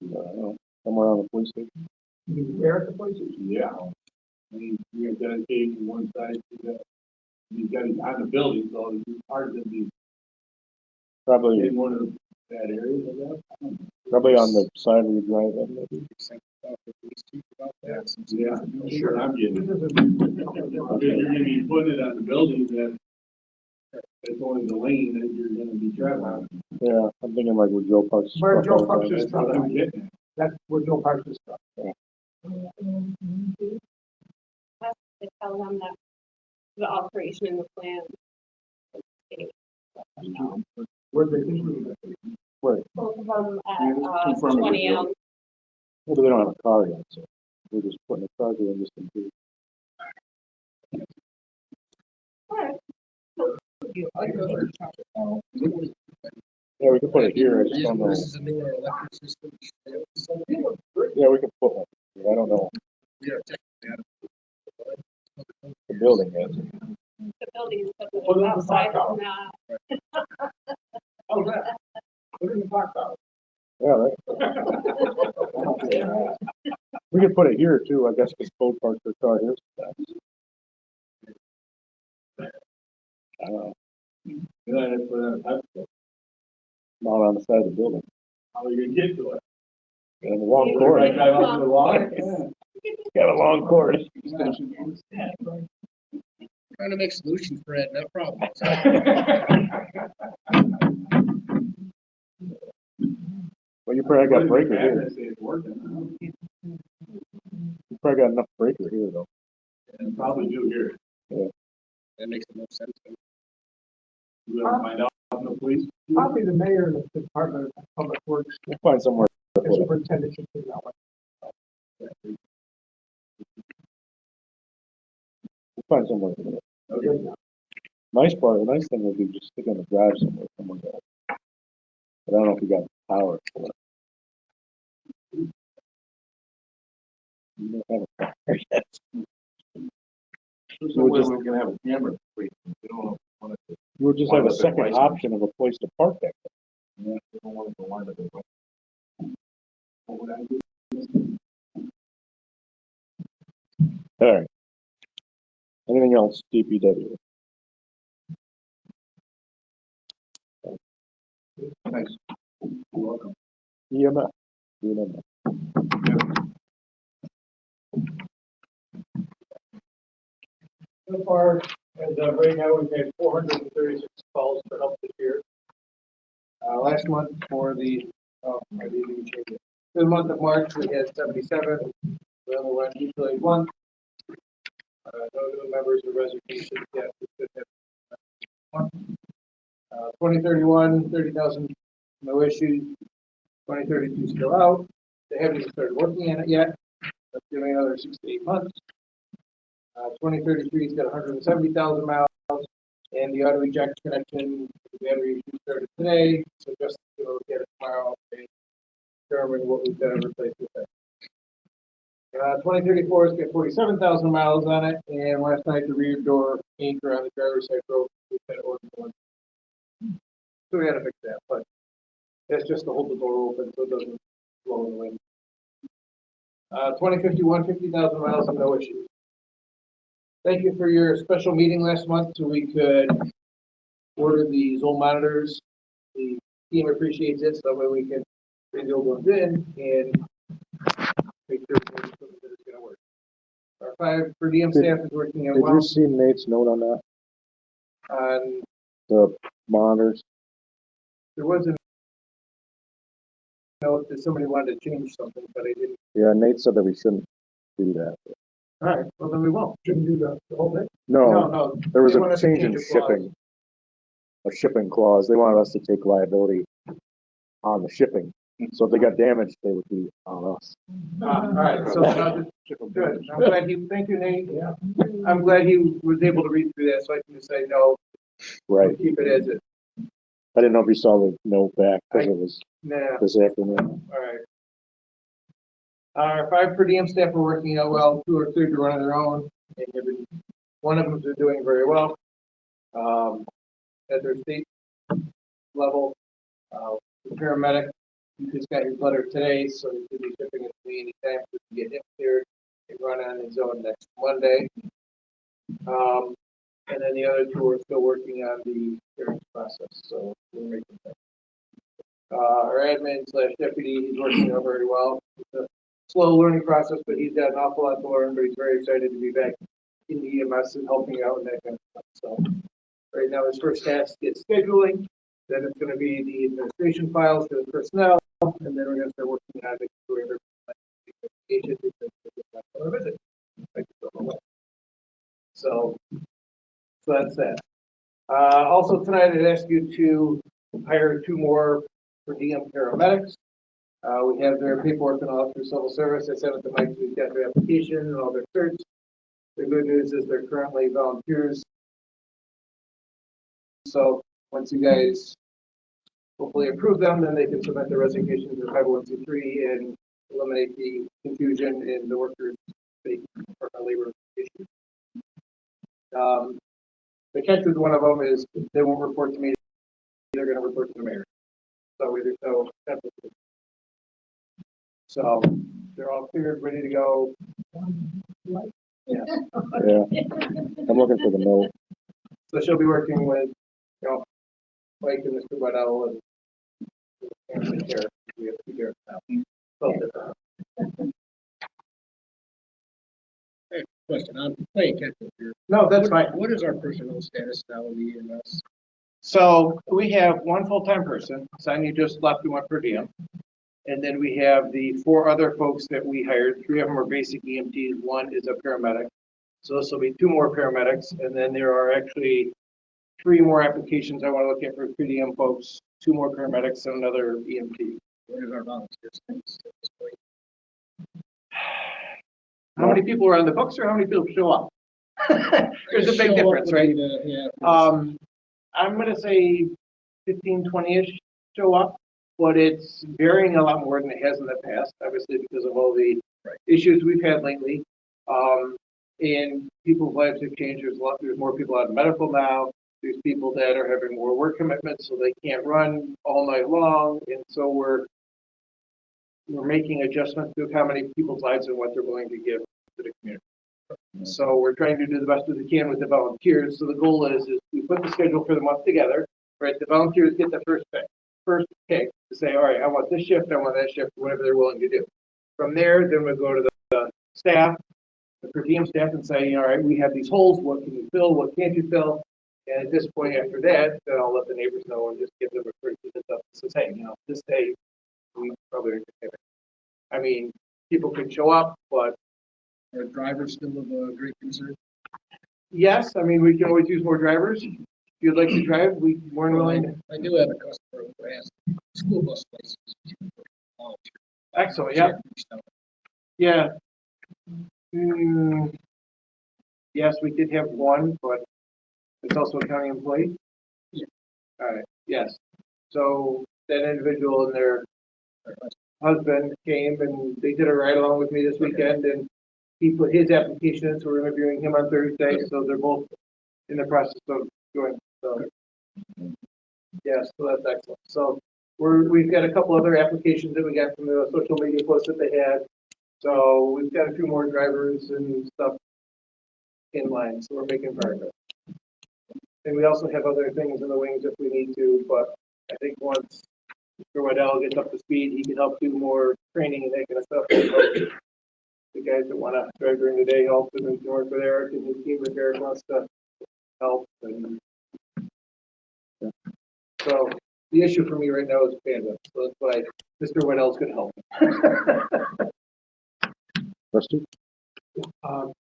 I don't know, somewhere on the police station. Where at the places? Yeah. I mean, you got dedicated to one side to that. You got it on the building, so it's hard to be Probably, in one of that areas, I guess. I don't know. probably on the side where you drive in, maybe. Yeah, sure, I'm getting it. Because you're gonna be putting it on the building that it's only the lane that you're gonna be traveling. Yeah, I'm thinking like where Joe parks. his Where truck Joe all the parks time. his That's what truck. I'm getting at. That's where Joe parks his truck. Yeah. To tell them that the alteration in the plan. Where they think we would be. Right. Both of them at 20 Elm. Well, but they don't have a car yet, so we're just putting a car there and just in case. Yeah, we can put it here, I just don't know. This is a newer electric system. Yeah, we can put one here, I don't know. We are technically The building is. The building is outside of that. Oh, that. Put it in the park out. Yeah, right. We could put it here too, I guess, because both parks are car here. I don't know, Yeah, that's what I'm. not on the side of the building. How are you gonna get to it? And a long course. Right, drive up to the wall? Got a long course. trying to make solutions, Fred, no problem. Well, you probably got breaker here. It's working. You probably got enough breaker here though. And probably do here. Yeah. That makes the most sense. You gotta find out from the police. Probably the mayor and the Department of Public Works, We'll find somewhere. to the put it. superintendent should figure out what. We'll find somewhere. to put it. Okay. The nice thing would be just stick on the drive somewhere else. But I don't know if you got power for it. You don't have a power yet. So we're gonna have a camera. We don't want to. You would just have a second option of a place to park that. Yeah, we don't want to go on it. What would I do? All right. Anything else, DPW? Thanks. You're welcome. EMS. EMS. So far, as of right now, we've had 436 calls for help this year. Last month for the, I didn't even change it. For the month of March, we had 77. We only went usually one. No new members or resignations yet. We should have one. 2031, 30,000, no issues. 2032 still out. They haven't even started working on it yet. That's giving another 6 to 8 months. 2033's got 170,000 miles, and the auto eject connection, the battery issue started today, so just to look at it tomorrow and determine what we've got to replace with it. 2034's got 47,000 miles on it, and last night the rear door anchor on the driver's side broke. We've got to order one. So we got to fix that, but that's just to hold the door open so it doesn't blow in the wind. 2051, 50,000 miles and no issues. Thank you for your special meeting last month so we could order the Zoll monitors. The team appreciates it, so that way we can bring the old ones in and make sure that it's going to work. Our 5 per diem staff is working out Did well. you see Nate's note on that? On The monitors? there was a note that somebody wanted to change something, but I didn't. Yeah, Nate said that we shouldn't do that. All right, well then we won't. Shouldn't do the whole thing. No, there was They a want us to change in change the clause. shipping. A shipping clause. They wanted us to take liability on the shipping. So if they got damaged, they would be on us. All right, so good. I'm glad thank you, Nate. Yeah. I'm glad he was able to read through that, so I can just say, no, Right. Keep it as it. I didn't know if you saw the note back because it was Nah. this afternoon. All right. Our 5 per diem staff are working out well. 2 or 3 to run on their own. And one of them is doing very well at their state level. The paramedic, he just got his letter today, so he could be shipping it to me anytime so we can get him cleared and run on his own next Monday. And then the other 2 are still working on the clearance process, so we're making that. Our admin slash deputy, he's working out very well. It's a slow learning process, but he's got an awful lot to learn, but he's very excited to be back in the EMS and helping out and that kind of stuff. So right now his first task is scheduling, then it's going to be the administration files for the personnel, and then we're going to start working on it for every agent because they're not going to visit. So that's that. Also tonight I'd ask you to hire 2 more per diem paramedics. We have their paperwork and all through civil service. I sent it to Mike, we've got their application and all their certs. The good news is they're currently volunteers. So once you guys hopefully approve them, then they can submit their resignation to 501c3 and eliminate the confusion in the workers' labor issue. The catch with one of them is they won't report to me. They're going to report to the mayor. So there's no separate. So they're all cleared, ready to go. Yeah. Yeah. I'm looking for the note. So she'll be working with, Mike and Mr. Waddell and the sheriff. We have 2 sheriffs now. Hey, question. I'm playing catch up here. No, that's fine. What is our personnel status now in the EMS? So we have 1 full-time person. Sonia just left and went per diem. And then we have the 4 other folks that we hired. 3 of them are basic EMTs. 1 is a paramedic. So this will be 2 more paramedics. And then there are actually 3 more applications I want to look at for per diem folks. 2 more paramedics and another EMT. What is our volunteers? How many people are on the books or how many people show up? There's a big difference, right? I'm going to say 15, 20-ish show up, but it's varying a lot more than it has in the past, obviously because of all the issues we've had lately. And people's lives have changed. There's more people out of medical now. There's people that are having more work commitments, so they can't run all night long. And so we're making adjustments to accommodate people's lives and what they're willing to give to the community. So we're trying to do the best we can with the volunteers. So the goal is we put the schedule for the month together, right? The volunteers get the first pick to say, all right, I want this shift, I want that shift, whatever they're willing to do. From there, then we go to the staff, the per diem staff, and say, all right, we have these holes. What can you fill? What can't you fill? And at this point, after that, then I'll let the neighbors know and just give them a pretty good stuff. So say, this day we probably are going to. I mean, people can show up, but are drivers still of a great concern? Yes, I mean we can always use more drivers. If you'd like to drive, we're more than willing. I do have a customer who has school bus license. Excellent. Yeah. Yeah. Yes, we did have one, but it's also a county employee. Yeah. All right. Yes. So that individual and their husband came and they did a ride along with me this weekend, and he put his application in, so we're interviewing him on Thursday. So they're both in the process of doing. So yes, so that's excellent. So we've got a couple other applications that we got from the social media posts that they had. So we've got a few more drivers and stuff in line. So we're making progress. And we also have other things in the wings if we need to. But I think once Mr. Waddell gets up to speed, he can help do more training and that kind of stuff. The guys that want to drive during the day help, and then work with Eric and his team if Eric wants to help. And so the issue for me right now is bandwidth. So that's why Mr. Waddell's going to help. Question?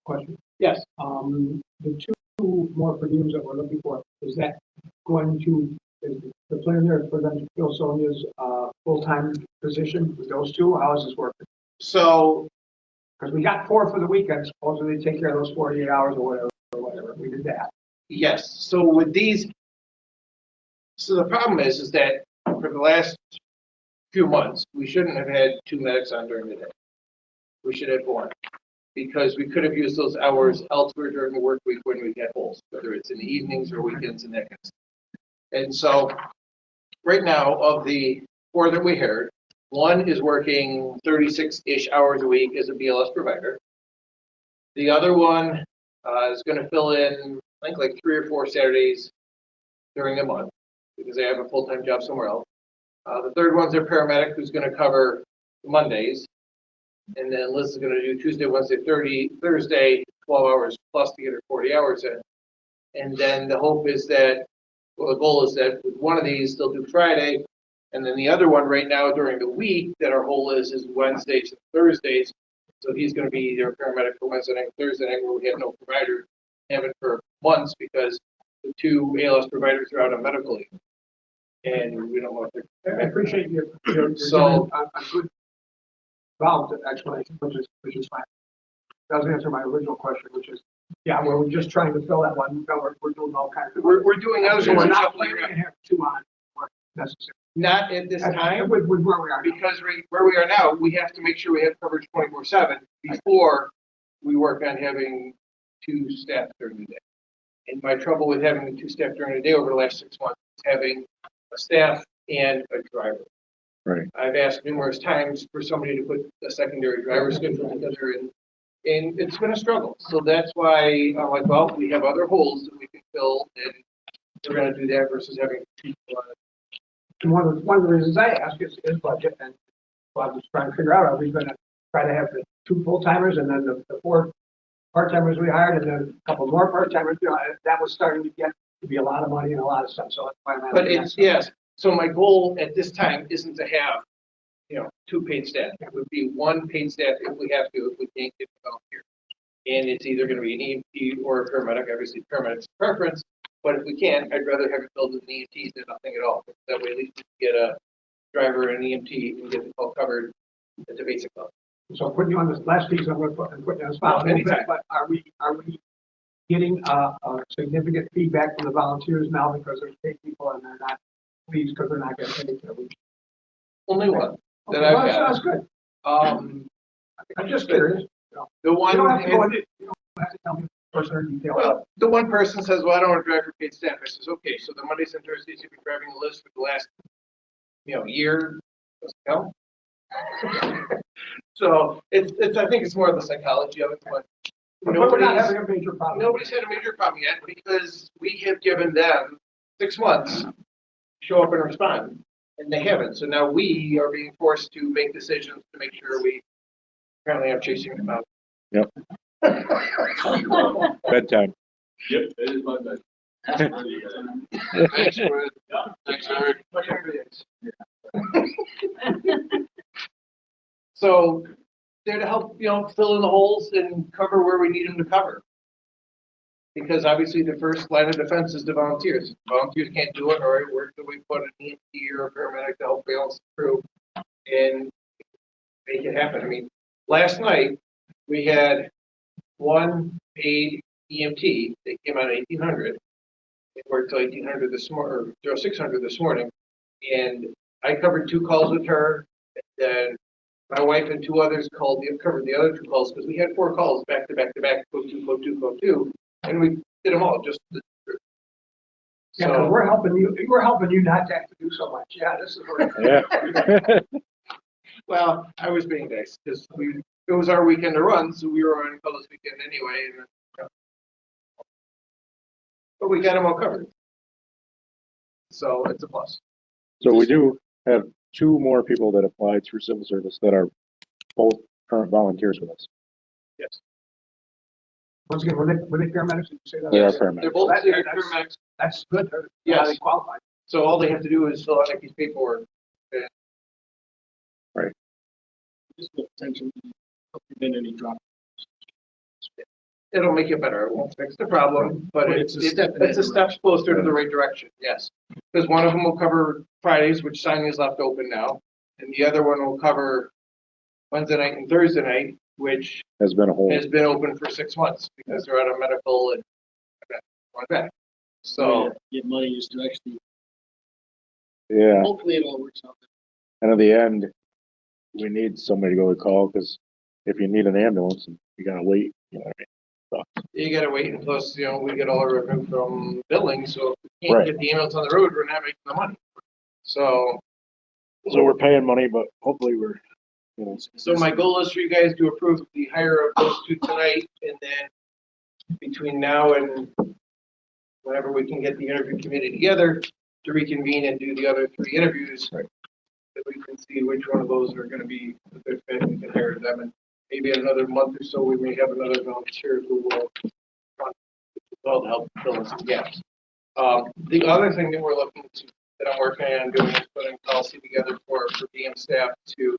Question? Yes. The 2 more per diems that we're looking for, is that going to, is the plan there for them to fill Sonia's full-time position with those 2? How is this working? So, because we got 4 for the weekend, supposedly take care of those 48 hours or whatever. We did that. Yes. So with these, So the problem is that for the last few months, we shouldn't have had 2 medics on during the day. We should have 1, because we could have used those hours elsewhere during the work week when we had holes, whether it's in the evenings or weekends and that kind of stuff. And so right now, of the 4 that we hired, 1 is working 36-ish hours a week as a BLS provider. The other one is going to fill in, I think, like 3 or 4 Saturdays during the month because they have a full-time job somewhere else. The third one's their paramedic who's going to cover Mondays. And then Liz is going to do Tuesday, Wednesday, Thursday, 12 hours plus to get her 40 hours in. And then the hope is that, well, the goal is that with one of these, they'll do Friday. And then the other one right now during the week that our goal is Wednesdays and Thursdays. So he's going to be their paramedic for Wednesday night and Thursday night where we have no provider. Have it for months because the 2 ALS providers are out on medical leave. And we don't want to. I appreciate you're so, giving a good valid explanation, which is fine. That doesn't answer my original question, which is, yeah, we're just trying to fill that one. No, we're doing all kinds of. We're doing other. So we're not planning to have 2 on necessarily. Not at this time. With where we are now. Because where we are now, we have to make sure we have coverage 24/7 before we work on having 2 staff during the day. And my trouble with having the 2 staff during the day over the last 6 months is having a staff and a driver. Right. I've asked numerous times for somebody to put a secondary driver schedule together, and it's been a struggle. So that's why I'm like, well, we have other holes that we can fill, and we're going to do that versus having people on it. And one of the reasons I ask is budget, and well, I'm just trying to figure out, are we going to try to have the 2 full-timers and then the 4 part-timers we hired and then a couple more part-timers? You know, that was starting to get to be a lot of money and a lot of stuff. So that's why I'm But it's, yes. So my goal at this time isn't to have, 2 paid staff. It would be 1 paid staff if we have to, if we can't get a volunteer. And it's either going to be an EMT or a paramedic. Obviously, paramedic's preference. But if we can, I'd rather have it filled with an EMT than nothing at all. That way, at least we can get a driver and an EMT and get it all covered at the basic level. So putting you on this last piece, I'm going to put you on the spot a little bit, but are we getting a significant feedback from the volunteers now because there's paid people and they're not pleased because they're not getting paid for the week? Only one that Okay, I've well, got. sounds good. I'm just But curious. The one. You don't have to go into, you don't have to tell me person in detail. Well, the one person says, well, I don't want to drive for paid staff. I says, okay, so the Mondays and Thursdays you've been driving the list for the last, year. No. So it's I think it's more of the psychology of it, but we're not having a major problem. Nobody's had a major problem yet because we have given them 6 months to show up and respond, and they haven't. So now we are being forced to make decisions to make sure we. Apparently, I'm chasing them out. Yep. Bedtime. Yep, it is my bed. Thanks, Fred. Thanks, Eric. So they're to help, fill in the holes and cover where we need them to cover. Because obviously the first line of defense is the volunteers. Volunteers can't do it, all right, where do we put an EMT or a paramedic to help balance the crew and make it happen? I mean, last night we had 1 paid EMT that came out at 1800. It worked till 1800 this morning, or 0600 this morning, and I covered 2 calls with her. And then my wife and 2 others covered the other 2 calls because we had 4 calls back to back to back, code 2, and we did them all just. Yeah, so, we're helping you. We're helping you not to have to do so much. Yeah, this is where. Yeah. Well, I was being nice because it was our weekend to run, so we were on call this weekend anyway. And, but we got them all covered, so it's a plus. So we do have 2 more people that applied through civil service that are both current volunteers with us. Yes. Once again, were they paramedics? Did you say that? They are paramedics. They're both paramedics. That's good. Yes. They qualified. So all they have to do is fill out a piece of paperwork. Right. Just potentially prevent any drop. It'll make it better. It won't fix the problem, but it's a step closer to the right direction. Yes, because one of them will cover Fridays, which signing is left open now, and the other one will cover Wednesday night and Thursday night, which has been open for 6 months because they're out of medical and going back. So get money is to actually Yeah. Hopefully it all works out. And in the end, we need somebody to go to call because if you need an ambulance, you gotta wait. You know what I mean? You gotta wait, and plus, we get all our revenue from billing, so if we can't Right. get the ambulance on the road, we're not making the money. So So we're paying money, but hopefully we're, So my goal is for you guys to approve the hire of those two tonight, and then between now and whenever we can get the interview committee together to reconvene and do the other 3 interviews, right, that we can see which one of those are gonna be a good fit, and we can hire them, and maybe in another month or so, we may have another volunteer who will help fill in some gaps. The other thing that we're looking to, that I'm working on doing is putting a policy together for DM staff to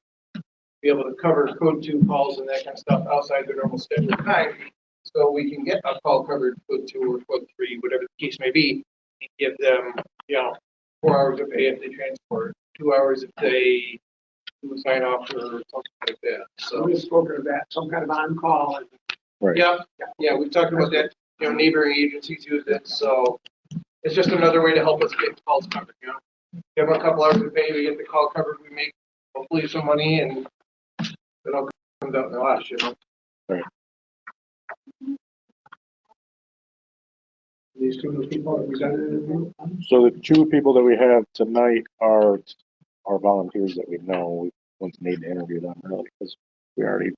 be able to cover code 2 calls and that kind of stuff outside their normal scheduled time. So we can get a call covered code 2 or code 3, whatever the case may be, and give them, 4 hours of pay if they transport, 2 hours if they do a sign off or something like that. So we've spoken of that, some kind of on-call. right. Yeah, we've talked about that. Neighboring agencies use it, so it's just another way to help us get calls covered. Give them a couple hours of pay, we get the call covered, we make hopefully some money, and it all comes out in the wash. Right. These 2 new people that we got in the interview. So the 2 people that we have tonight are volunteers that we know. We wouldn't need to interview them really because we already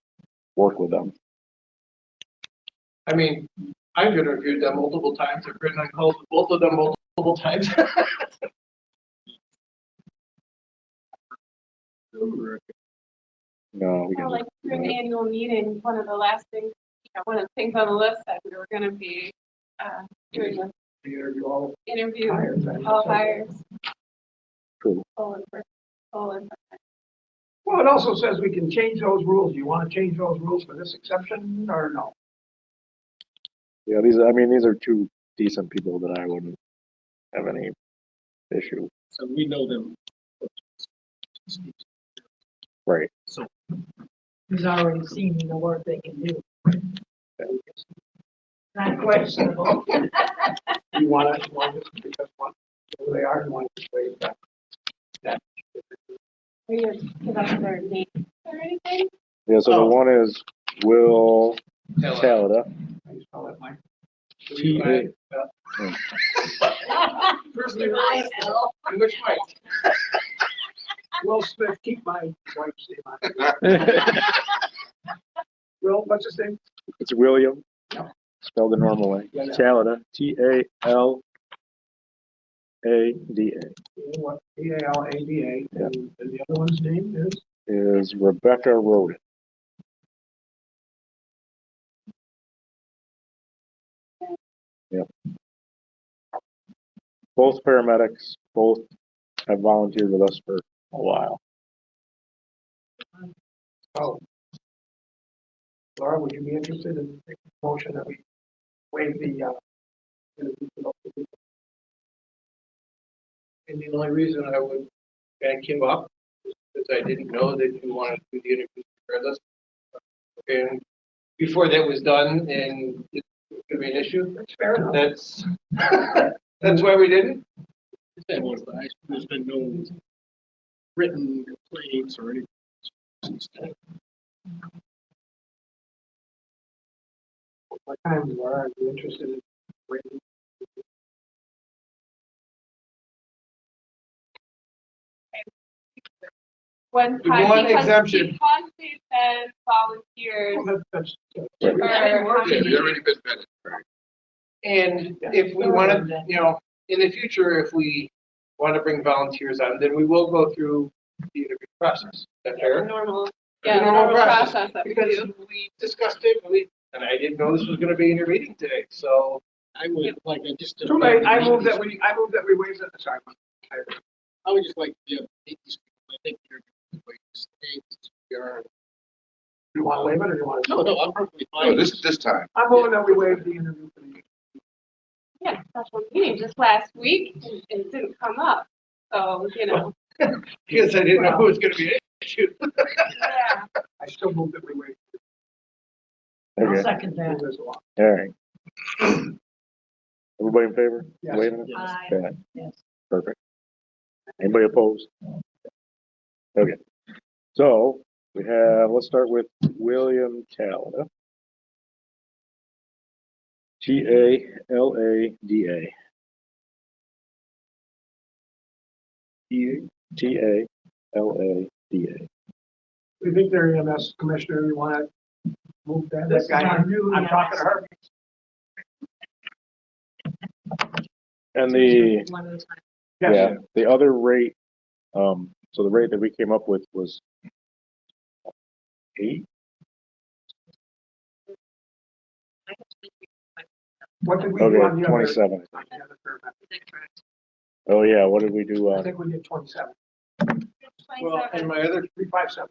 work with them. I mean, I've interviewed them multiple times. I've written on calls with both of them multiple times. No, we Like during the annual meeting, one of the last things, one of the things on the list that we were going to be doing was interview all hires. True. Well, it also says we can change those rules. Do you want to change those rules for this exception or no? Yeah, these are 2 decent people that I wouldn't have any issue. So we know them. Right. So he's already seen the work they can do. Not questionable. You want to because who they are, you want to wait that. Are you going to give us their names or anything? Yeah, so the one is Will Talida. How you spell that, Mike? T-A. First name, which Mike? Will Smith, keep my wife's name on. Will, what's his name? It's William. Yeah. Spelled the normal way. Yeah. Talida. Talada. Talada. And the other one's name is Rebecca Roden. Yep. Both paramedics, both have volunteered with us for a while. Oh. Laura, would you be interested in making a motion that we waive the interview for those people? And the only reason I would back him up is because I didn't know that you wanted to do the interview regardless. And before that was done, and it could be an issue. That's fair enough. That's why we didn't. There's been no written complaints or anything. What time you are you interested in waiting? One We time want because exemption. they said volunteers. That's They've already been vetted. And if we want to, in the future, if we want to bring volunteers on, then we will go through the interview process. Is that fair? normal process. that we Because do. we discussed it, and I didn't know this was going to be in your meeting today, so. I would like just. Too late. I move that we waive that. Sorry. I would just like to take these people. I think they're going to stay. You want to waive it or you want to? No, I'm perfectly fine. No, this time. I'm moving that we waive the interview for the. Yeah, special meeting just last week, and it didn't come up. So, Because I didn't know it was going to be an issue. Yeah. I still move that we waive. Okay. I'll second that. All right. Everybody in favor? Yes. Waiving it? Yes. Okay. Yes. Perfect. Anybody opposed? Okay. So we have, let's start with William Talda. Talada. Talada. We think they're EMS commissioner, you want to move that guy? I'm talking to her. And the, One at a time. yeah, the other rate, so the rate that we came up with was 8. What did we do Okay, on the other? 27. Is that correct? Oh yeah, what did we do? I think we did 27. Well, and my other, 357.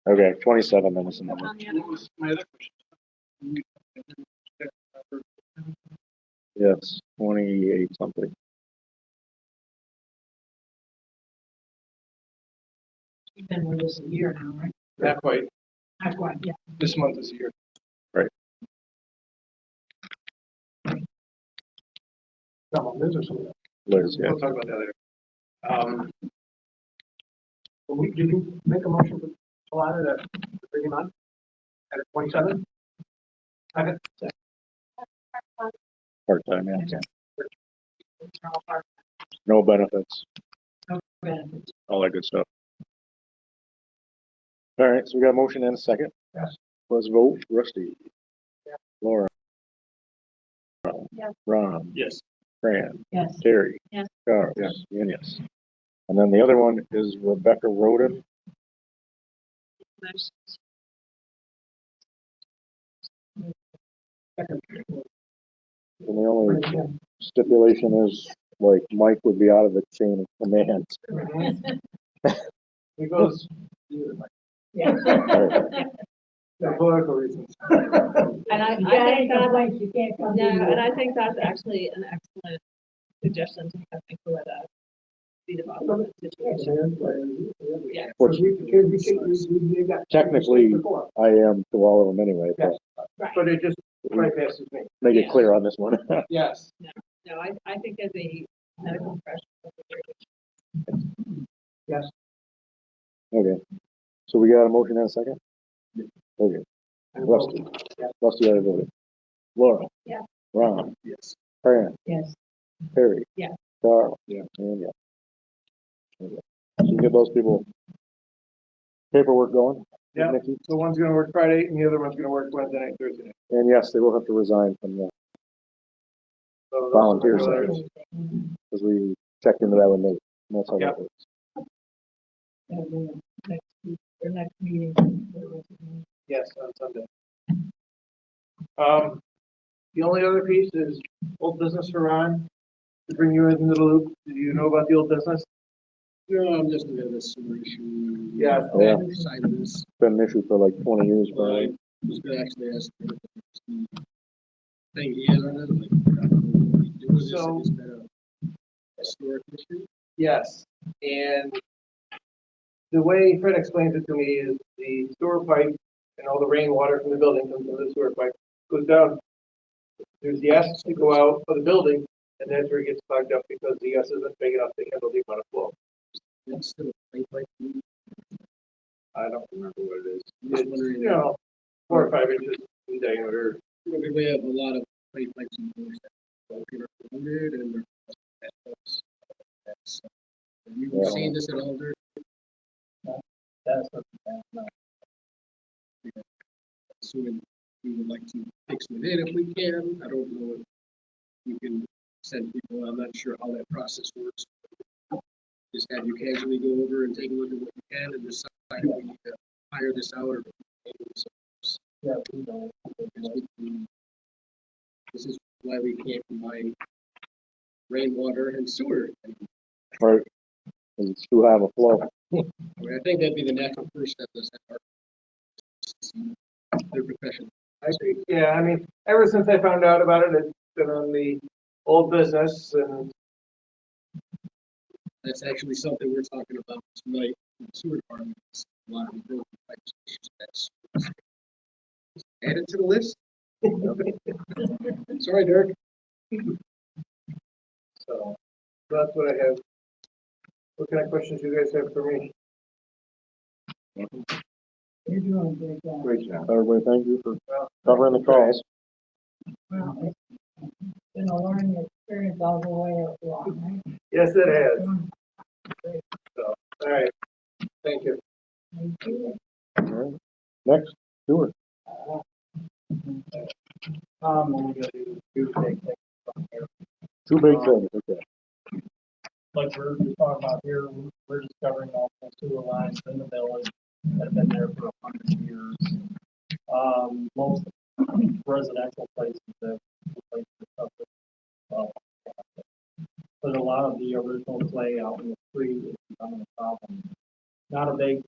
Okay, 27 then is the number. what was my other question? Yes, 28 something. You've been with us a year now, right? Not quite. Not quite, yeah. This month is a year. Right. No, Liz or something. Liz, yeah. We'll talk about that later. Did you make a motion for Talada to bring him on at 27? Second. Part-time, yeah. No benefits, No benefits. all that good stuff. All right, so we got a motion and a second. Yes. Let's vote. Rusty. Yes. Laura. Yes. Ron. Yes. Fran. Yes. Terry. Yes. Charles. Yes. And yes. And then the other one is Rebecca Roden. And the only stipulation is, like, Mike would be out of the chain of command. He goes, Yeah. for political reasons. And I think that, You can't come. yeah, and I think that's actually an excellent suggestion to have Nicoletta be the boss of the situation. Yeah. Which technically I am to all of them anyway, but Right. But it just right passes me. make it clear on this one. Yes. No, I think as a medical professional. Yes. Okay. So we got a motion and a second? Okay. Rusty. Rusty already voted. Laura. Yeah. Ron. Yes. Fran. Yes. Terry. Yeah. Carl. Yeah. And yeah. Okay. So you get those people paperwork going? Yeah. Nikki? So one's gonna work Friday and the other one's gonna work Wednesday night, Thursday night. And yes, they will have to resign from the So those are volunteer the side, others. because we checked into that with Nate, and that's how Yep. that works. Next week, or next meeting. Yes, on Sunday. The only other piece is old business for Ron, to bring you into the loop. Do you know about the old business? No, I'm just gonna have a sewer issue. Yeah. Yeah. Side of this. It's been an issue for like 20 years, Well, I probably. was gonna actually ask the thing he is on it, like, I don't know what he do with this, So- is that a historic issue? Yes, and the way Fred explains it to me is the sewer pipe and all the rainwater from the building comes into the sewer pipe, goes down. There's the S to go out of the building, and that's where it gets clogged up because the S isn't big enough to handle the amount of flow. That's still a pipe like, I don't remember what it is. I'm just It's, wondering, you know, 4 or 5 inches in diameter. we have a lot of pipe pipes in the that are 100 and they're that close. That's, have you Yeah. seen this at all, Dirk? That's not. Assuming we would like to fix it in if we can. I don't know if you can send people, I'm not sure how that process works. Just have you casually go over and take a look at what you can and decide if we need to hire this out or. Yeah. This is why we can't combine rainwater and sewer. Right. 'Cause it's too high of a flow. I mean, I think that'd be the natural first step, is that their profession. I think, yeah, I mean, ever since I found out about it, it's been on the old business and That's actually something we're talking about tonight in the sewer department. It's a lot of broken pipes. That's add it to the list. Sorry, Dirk. so that's what I have What kind of questions you guys have for me? You're doing a great job. Great job. Everybody, thank you for covering the calls. Well, it's been a learning experience all the way along, right? Yes, it has. So, all right. Thank you. Thank you. All right. Next, Stuart. I'm only gonna do two big things from here. Two big things, okay. Like we're just talking about here, we're discovering all the sewer lines in the village that have been there for 100 years. Most residential places have replaced the stuff with, well, but a lot of the original clay out in the street is becoming a problem. Not a big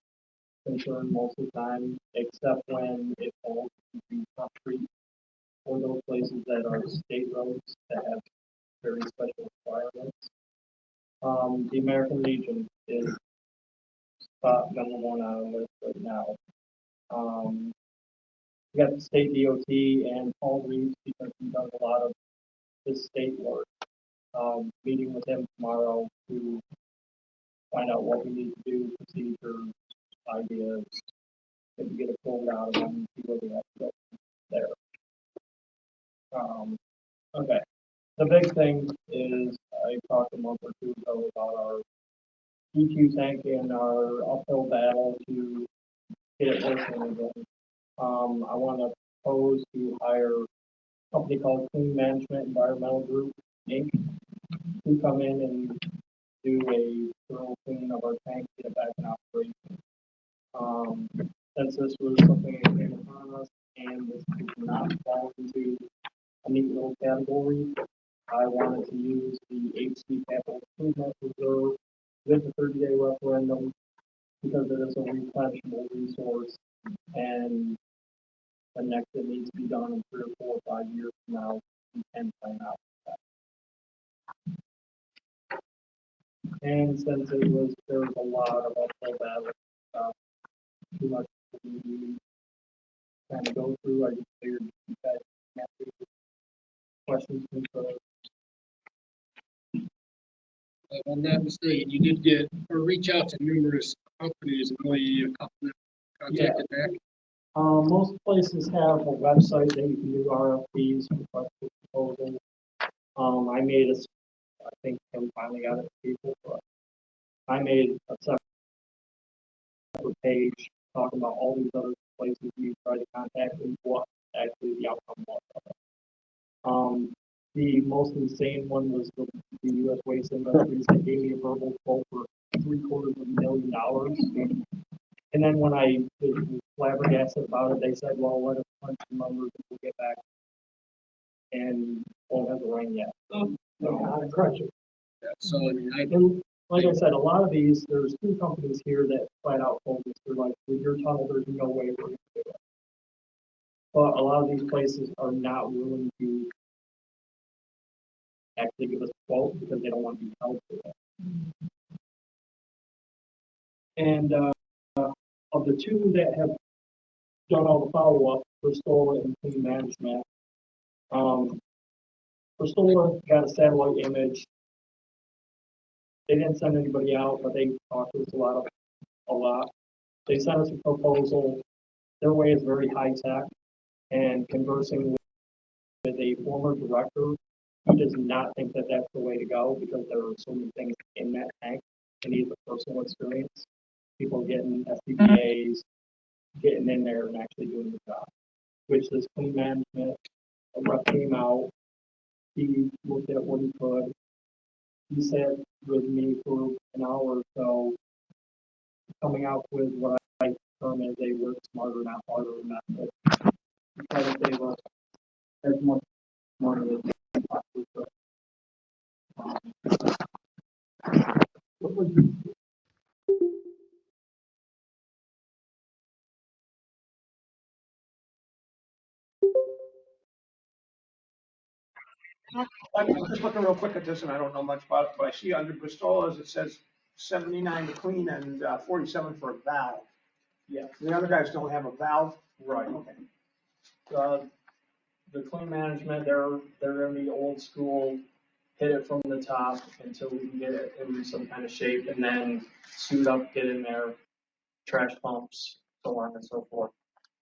concern most of the time, except when it falls into concrete or those places that are state roads that have very special requirements. The American Legion is spot number one on the list right now. We got the state DOT and Paul Reeves because he does a lot of this state work. Meeting with him tomorrow to find out what we need to do, procedures, ideas, and get a quote out of them, see where we have to go there. Okay. The big thing is I talked a month or two ago about our EQ tank and our uphill battle to get it working again. I want to propose to hire a company called Clean Management Environmental Group, Inc., to come in and do a thorough clean of our tank, get it back in operation. Since this was something that came upon us and this did not fall into a neat little category, I wanted to use the HC Capital Improvement Reserve with the 30-day referendum because it is a replenishable resource and the next that needs to be done in 3 or 4 or 5 years from now, we can plan out for that. And since there was a lot of uphill battle stuff, too much to kind of go through, I just figured you guys can answer questions, concerns. If I'm not mistaken, you did get or reach out to numerous companies and only a couple of contacted back. Most places have a website that you can do RFPs, request for proposals. I made I think Tim finally got it to people, but I made a separate page talking about all these other places you try to contact and what actually the outcome was of it. The most insane one was the U.S. Waste Industries that gave me a verbal quote for $750,000. And then when I was flabbergasted about it, they said, well, let us punch the numbers and we'll get back. And won't have the rain yet. So, how to crunch it. Yeah, so I mean, And like I said, a lot of these, there's 2 companies here that flat out told us, they're like, with your tunnel, there's no way we're going to do it. But a lot of these places are not willing to actually give us a quote because they don't want to be held to it. And of the 2 that have done all the follow-up, Restore and Clean Management, Restore got a satellite image. They didn't send anybody out, but they talked to us a lot. They sent us a proposal. Their way is very high tech, and conversing with a former director, he does not think that that's the way to go because there are so many things in that tank that need a personal experience. People getting SCBAs, getting in there and actually doing the job, which is Clean Management. A rep came out. He looked at what he could. He sat with me for an hour or so, coming out with what I term as a work smarter, not harder method. He tried to save us as much money as we possibly could. What was your I'm just looking real quick at this, and I don't know much about it, but I see under Bristolas, it says 79 to clean and 47 for a valve. Yeah. The other guys don't have a valve? Right. Okay. The Clean Management, they're in the old school hit it from the top until we can get it in some kind of shape, and then suit up, get in there, trash pumps, so on and so forth.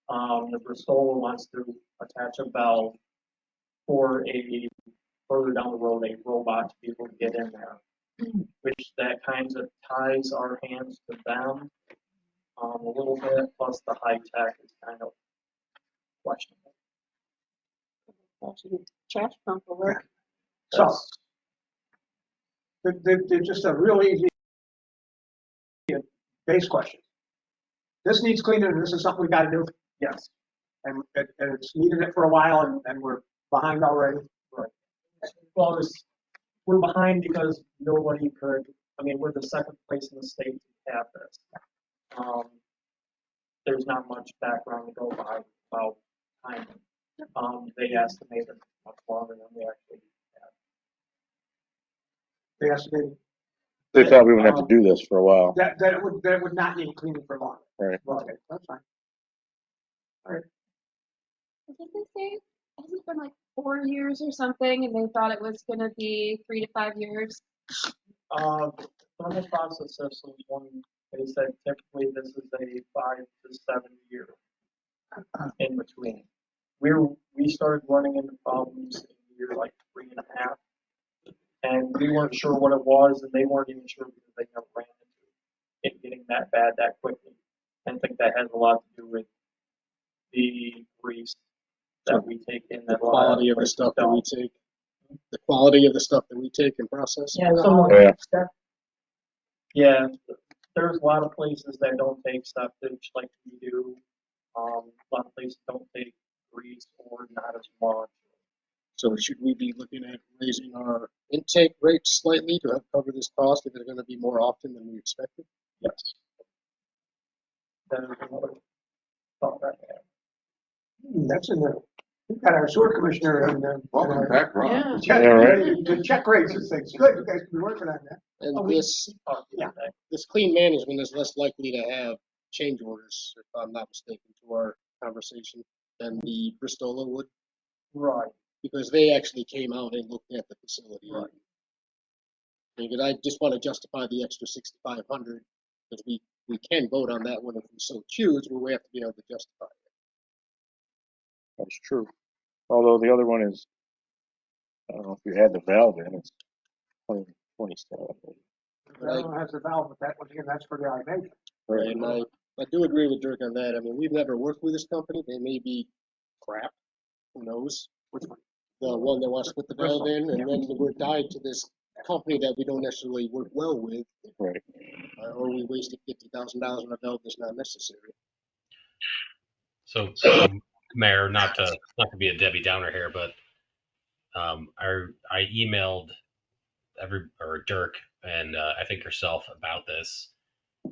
The Bristola wants to attach a valve for a further down the road, a robot to be able to get in there, which that kind of ties our hands to them a little bit. Plus, the high tech is kind of questionable. Actually, trash pump will work. So, they're just a real easy base question. This needs cleaning, and this is something we gotta do? Yes. And it's needed it for a while, and we're behind already? Right. Well, we're behind because nobody could, I mean, we're the second place in the state to have this. There's not much background to go by about timing. They estimated much longer than we actually had. They estimated? They thought we would have to do this for a while. That it would not need cleaning for long. Right. Okay, that's fine. All right. I think they say, hasn't it been like 4 years or something, and they thought it was gonna be 3 to 5 years? Thermal process systems, they said typically this is a 5 to 7 year in between. We started running into problems in year like 3.5, and we weren't sure what it was, and they weren't even sure because they never ran into it getting that bad that quickly. And I think that has a lot to do with the grease that we take in. The quality of the stuff that we take. The quality of the stuff that we take and process. Yeah, yeah. There's a lot of places that don't take septic like we do. A lot of places don't take grease or not as much. So should we be looking at raising our intake rates slightly to help cover this cost if it's going to be more often than we expected? Yes. That is another thought I have. That's in there. We've got our sewer commissioner and Welcome back, Ron. Yeah, right. The check rates and things. Good, you guys have been working on that. And this clean management is less likely to have change orders, if I'm not mistaken, to our conversation than the Bristola would. Right. Because they actually came out and looked at the facility. Right. Because I just want to justify the extra 6,500 because we can vote on that one if we so choose, but we have to be able to justify it. That's true. Although the other one is, I don't know if you add the valve in, it's 127. That one has a valve, but that one again, that's for the automation. Right, and I do agree with Dirk on that. I mean, we've never worked with this company. They may be crap. Who knows? Which one? The one that wants to put the valve in, and then we're tied to this company that we don't necessarily work well with. Right. Or we wasted $50,000 on a valve that's not necessary. So Mayor, not to be a Debbie Downer here, but I emailed Dirk and I think yourself about this,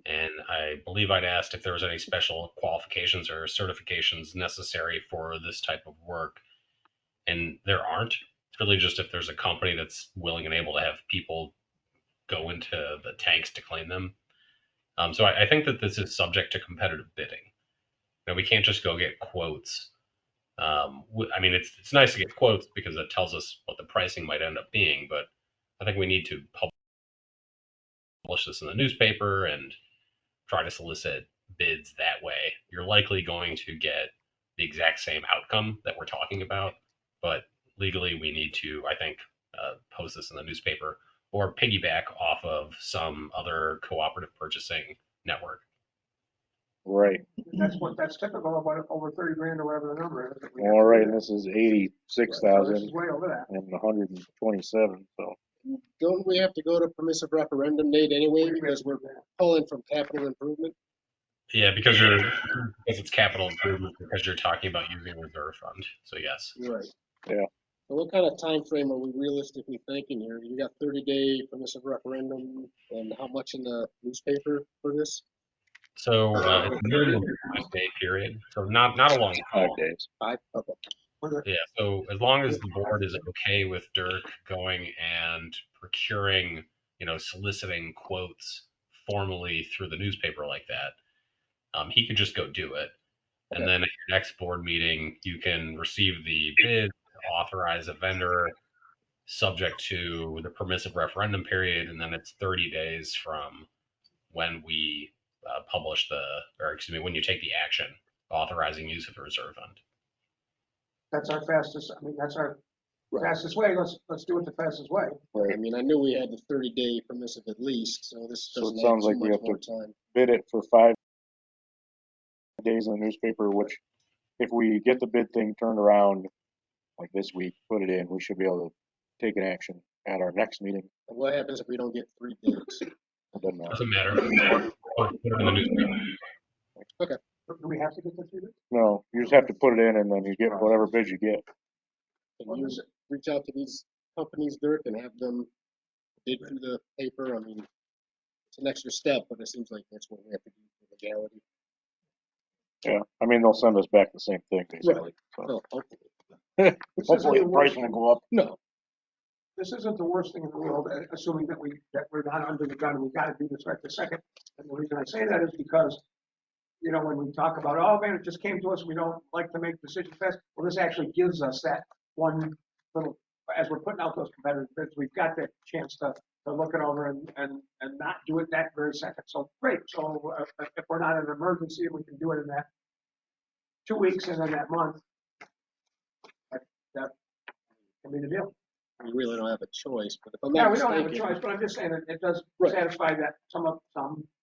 and I believe I'd asked if there was any special qualifications or certifications necessary for this type of work, and there aren't. It's really just if there's a company that's willing and able to have people go into the tanks to clean them. So I think that this is subject to competitive bidding. We can't just go get quotes. I mean, it's nice to get quotes because it tells us what the pricing might end up being, but I think we need to publish this in the newspaper and try to solicit bids that way. You're likely going to get the exact same outcome that we're talking about, but legally we need to, I think, post this in the newspaper or piggyback off of some other cooperative purchasing network. Right. That's typical of what, over 30 grand or whatever the number is. All right, and this is 86,000 So this is way over that. and 127. So Don't we have to go to permissive referendum, Nate, anyway, because we're pulling from capital improvement? Yeah, because it's capital improvement, because you're talking about using reserve fund. So yes. Right. Yeah. So what kind of time frame are we realistically thinking here? You got 30-day permissive referendum, and how much in the newspaper for this? So it's minimum 5-day period. So not a long time. 5 days. 5. Okay. Yeah. So as long as the board is okay with Dirk going and procuring, soliciting quotes formally through the newspaper like that, he could just go do it. Okay. And then at your next board meeting, you can receive the bid, authorize a vendor, subject to the permissive referendum period, and then it's 30 days from when we publish when you take the action authorizing use of the reserve fund. That's our fastest, I mean, that's our fastest way. Let's do it the fastest way. Right. I mean, I knew we had the 30-day permissive at least, so this So doesn't it add sounds too like we much have more to time. bid it for 5 days in the newspaper, which if we get the bid thing turned around like this week, put it in, we should be able to take an action at our next meeting. And what happens if we don't get 3 days? It doesn't matter. Doesn't matter. Put it in the newspaper. Okay. Do we have to get the 3 days? No, you just have to put it in and then you get whatever bid you get. Can you reach out to these companies, Dirk, and have them bid through the paper? I mean, it's an extra step, but it seems like that's what we have to do for legality. Yeah, I mean, they'll send us back the same thing, basically. Right. So. So hopefully. Hopefully the price won't go up. No. This isn't the worst thing in the world, assuming that we're not under the gun. We got to do this right this second. And the reason I say that is because, you know, when we talk about, oh man, it just came to us, we don't like to make decisions fast. Well, this actually gives us that one little, as we're putting out those competitive bids, we've got that chance to look it over and not do it that very second. So great. So if we're not in an emergency, we can do it in that 2 weeks and then that month. That can be the deal. We really don't have a choice, but if I'm Yeah, not we don't have a mistaken, choice, but I'm just saying it does Right. satisfy that some.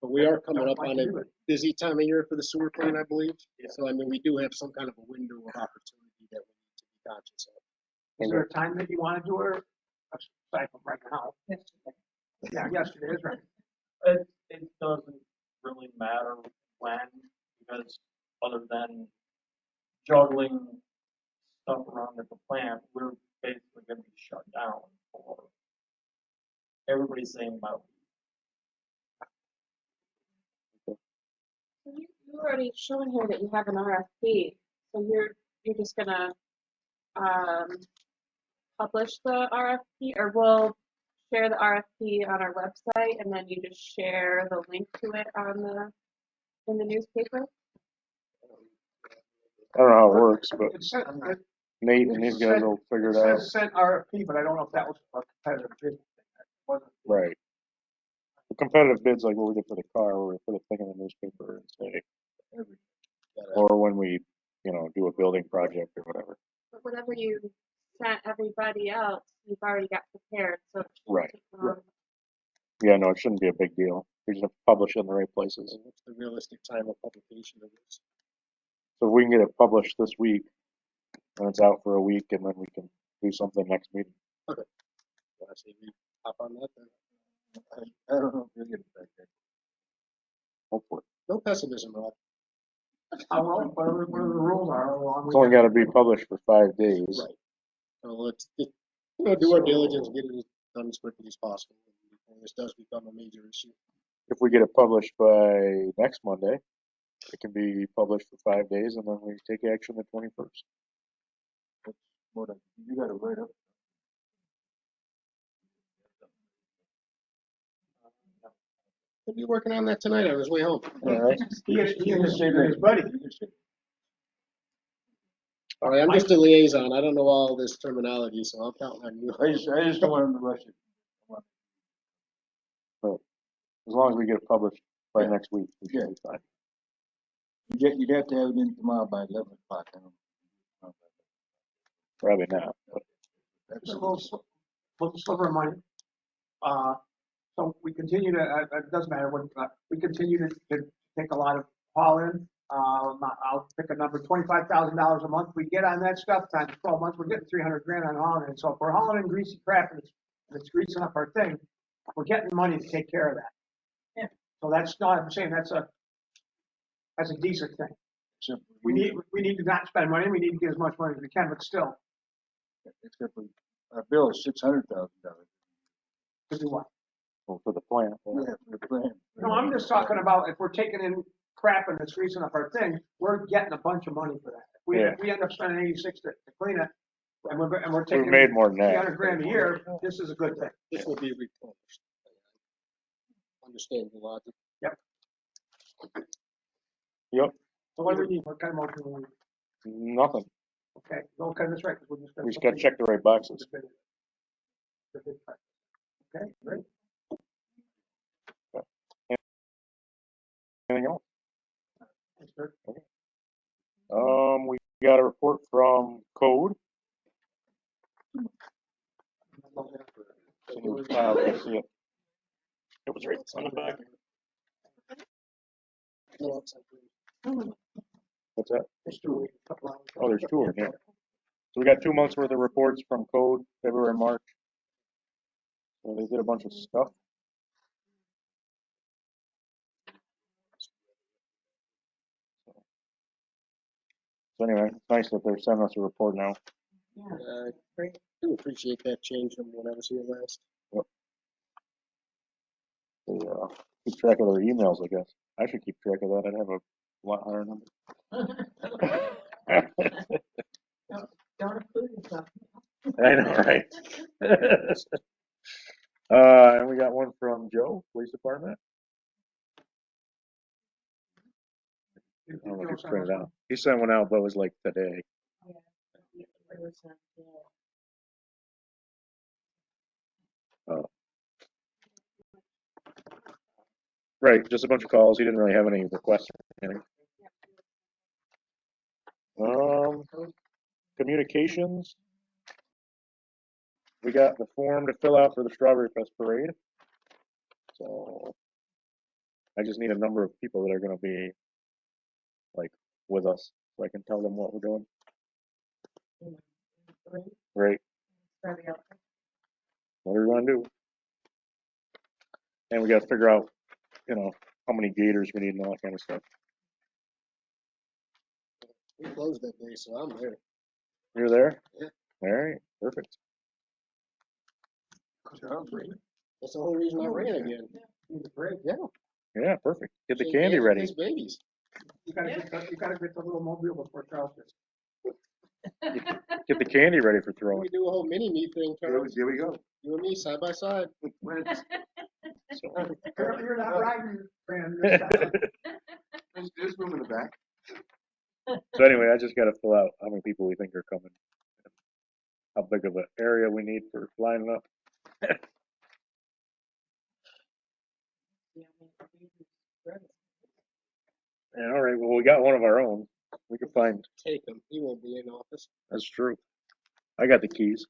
but we are coming don't up like on to a do it. busy time of year for the sewer plant, I believe. So, I mean, we do have some kind of a window of opportunity that we need to be conscious of. Is there a time that you want to do it? Aside from right now. Yeah, yesterday is right. It doesn't really matter when, because other than juggling stuff around at the plant, we're basically gonna be shut down for everybody's saying about. So you already shown here that you have an RFP, so you're just gonna publish the RFP, or we'll share the RFP on our website, and then you just share the link to it in the newspaper? I don't know how it works, but It said- Nate and these guys will figure it It out. says sent RFP, but I don't know if that was a competitive bid. Wasn't. Right. The competitive bids like what we did for the car, where we put a thing in the newspaper and say, or when we, you know, do a building project or whatever. But whatever you sent everybody else, you've already got prepared, so. It shouldn't Right. take long. Yeah, no, it shouldn't be a big deal. We just have to publish it in the right places. And what's the realistic time of publication of this? So if we can get it published this week, and it's out for a week, and then we can do something next meeting. Okay. Well, I say we hop on that then. I don't know if you'll get it back there. Hopefully. No pessimism, Rob. Well, whatever the rules are, It's only got to be published for 5 days. Right. So let's just, do our diligence, get it done as quickly as possible before this does become a major issue. If we get it published by next Monday, it can be published for 5 days, and then we take action the 21st. That's more than, you gotta write up. He'll be working on that tonight on his way home. All right. He and his buddy. All right, I'm just a liaison. I don't know all this terminology, so I'm counting on you. I just don't want him to rush it. But as long as we get it published by next week, we should be fine. You'd have to have it in tomorrow by 11 o'clock. I don't know. Probably not. But It's a little sliver of money. So we continue to, it doesn't matter what, we continue to take a lot of haul in. I'll pick a number, $25,000 a month. We get on that stuff times 12 months, we're getting 300 grand on hauling in. So if we're hauling in greasy crap and it's greasing up our thing, we're getting money to take care of that. Yeah. So that's not, I'm saying that's a decent thing. So We need to not spend money. We need to get as much money as we can, but still. Except for our bill is $600,000. To do what? well, for the plant. Yeah, for the plan. No, I'm just talking about if we're taking in crap and it's greasing up our thing, we're getting a bunch of money for that. If we end up spending 86 to clean it, and we're taking We've made more than that. 300 grand a year, this is a good thing. This will be replenished. Understand the logic. Yep. Yep. So what do we need? What kind of motion do we need? Nothing. Okay, okay, that's right. 'Cause we're just We just got to check the right boxes. the big part. Okay, great. Anything else? Thanks, Dirk. Okay. We got a report from Code. Can you see it? It was right on the back. What's that? There's two. Oh, there's two in here. So we got 2 months worth of reports from Code, February, March. So they did a bunch of stuff. So anyway, it's nice that they're sending us a report now. I do appreciate that change from when I was here last. Yep. They keep track of their emails, I guess. I should keep track of that. I'd have a lot higher number. Don't include yourself. I know, right? And we got one from Joe, Police Department. I don't know if he's printed out. He sent one out, but it was like today. Oh. Right, just a bunch of calls. He didn't really have any requests or anything. Communications. We got the form to fill out for the Strawberry Fest Parade. So I just need a number of people that are going to be like with us, so I can tell them what we're doing. Right. What are we going to do? And we got to figure out, how many gators we need and all that kind of stuff. We closed that day, so I'm there. You're there? Yeah. All right. Perfect. That's the whole reason I ran again. Yeah. Yeah, perfect. Get the candy ready. These babies. You gotta get the little mobile before Charles gets. Get the candy ready for throwing. We do a whole mini me thing, Charles. Here we go. You and me side by side. You're not riding, man. There's room in the back. So anyway, I just got to fill out how many people we think are coming, how big of an area we need for lining up. And all right, well, we got one of our own. We can find. Take him. He won't be in office. That's true. I got the keys.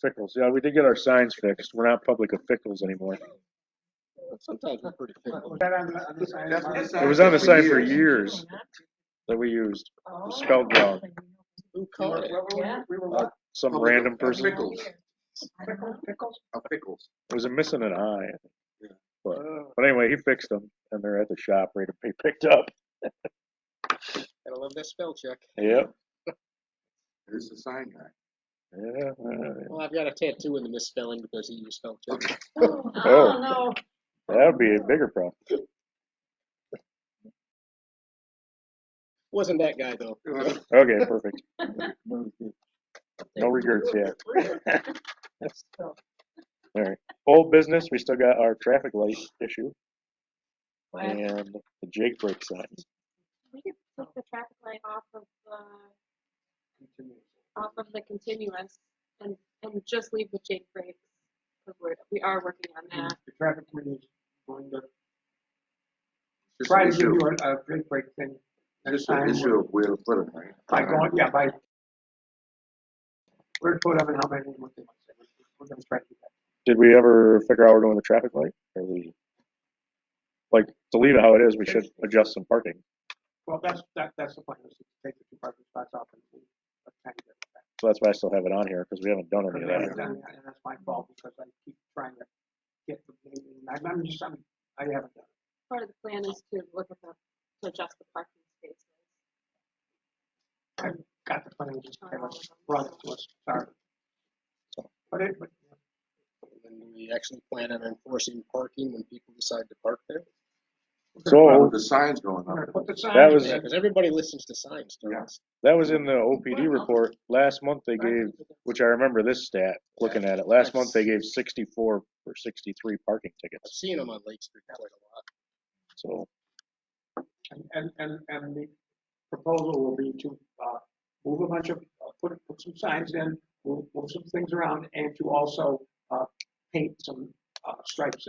Fickles. Yeah, we did get our signs fixed. We're not public officials anymore. Sometimes we're pretty fickle. Was that on the sign? It was on the sign for years that we used. It was spelled wrong. Who caught it? We were what? Some random person. Pickles. Pickles? Pickles. It was missing an eye, I think. Yeah. But anyway, he fixed them, and they're at the shop ready to be picked up. Gotta love that spell check. Yep. There's the sign guy. Yeah. Well, I've got a tattoo in the misspelling because he used spell check. Oh, no. That would be a bigger problem. Wasn't that guy though. Okay, perfect. No regrets yet. All right. Old business, we still got our traffic light issue. And the Jake brake signs. We could take the traffic light off of the continuous and just leave the Jake brakes, because we are working on that. The traffic committee is going to try to give you a big break thing. Just an issue of where to put it, right? By going, by where to put them and how many, what they want to say. We're going to try to do that. Did we ever figure out we're doing the traffic light? Or like, to leave it how it is, we should adjust some parking. Well, that's the plan, is to take the 2 parking spots off and leave a tiny bit of that. So that's why I still have it on here, because we haven't done any of that. And that's my fault, because I keep trying to get the meeting. I haven't done it. Part of the plan is to look at to adjust the parking spaces. I've got the plan, just haven't brought it to us, sorry. But And then do we actually plan on enforcing parking when people decide to park there? So the signs going up. That was because everybody listens to signs. That was in the OPD report. Last month they gave, which I remember this stat, looking at it, last month they gave 64 or 63 parking tickets. I've seen them on Lake Street quite a lot. So. And proposal will be to move a bunch of, put some signs in, move some things around, and to also paint some stripes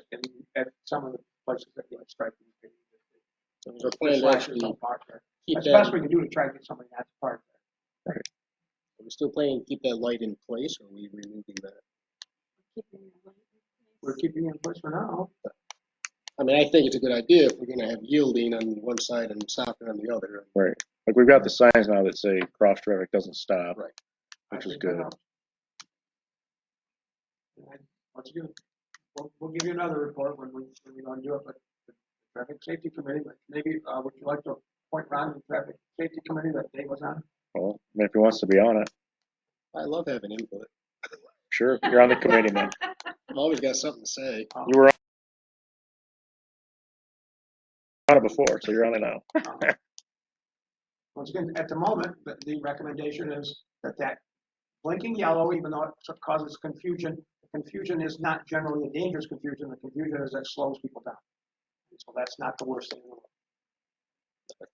at some of the places that you like striping. So there's a plan to actually keep That's the that. best we can do to try to get something that's part of Right. Are we still planning to keep that light in place, or are we removing that? We're keeping it in place for now. I mean, I think it's a good idea if we're gonna have yielding on one side and stopping on the other. Right. Like we've got the signs now that say cross traffic doesn't stop. Right. Which is I think good. that helps. And once again, we'll give you another report when we go and do it, but the traffic safety committee, but maybe, would you like to appoint Ron to the traffic safety committee that Dave was on? Well, I mean, if he wants to be on it, I love having input. sure. You're on the committee, man. I've always got something to say. You were on it before, so you're on it now. Once again, at the moment, the recommendation is that blinking yellow, even though it causes confusion, the confusion is not generally a dangerous confusion. The confusion is that slows people down. So that's not the worst thing in the world.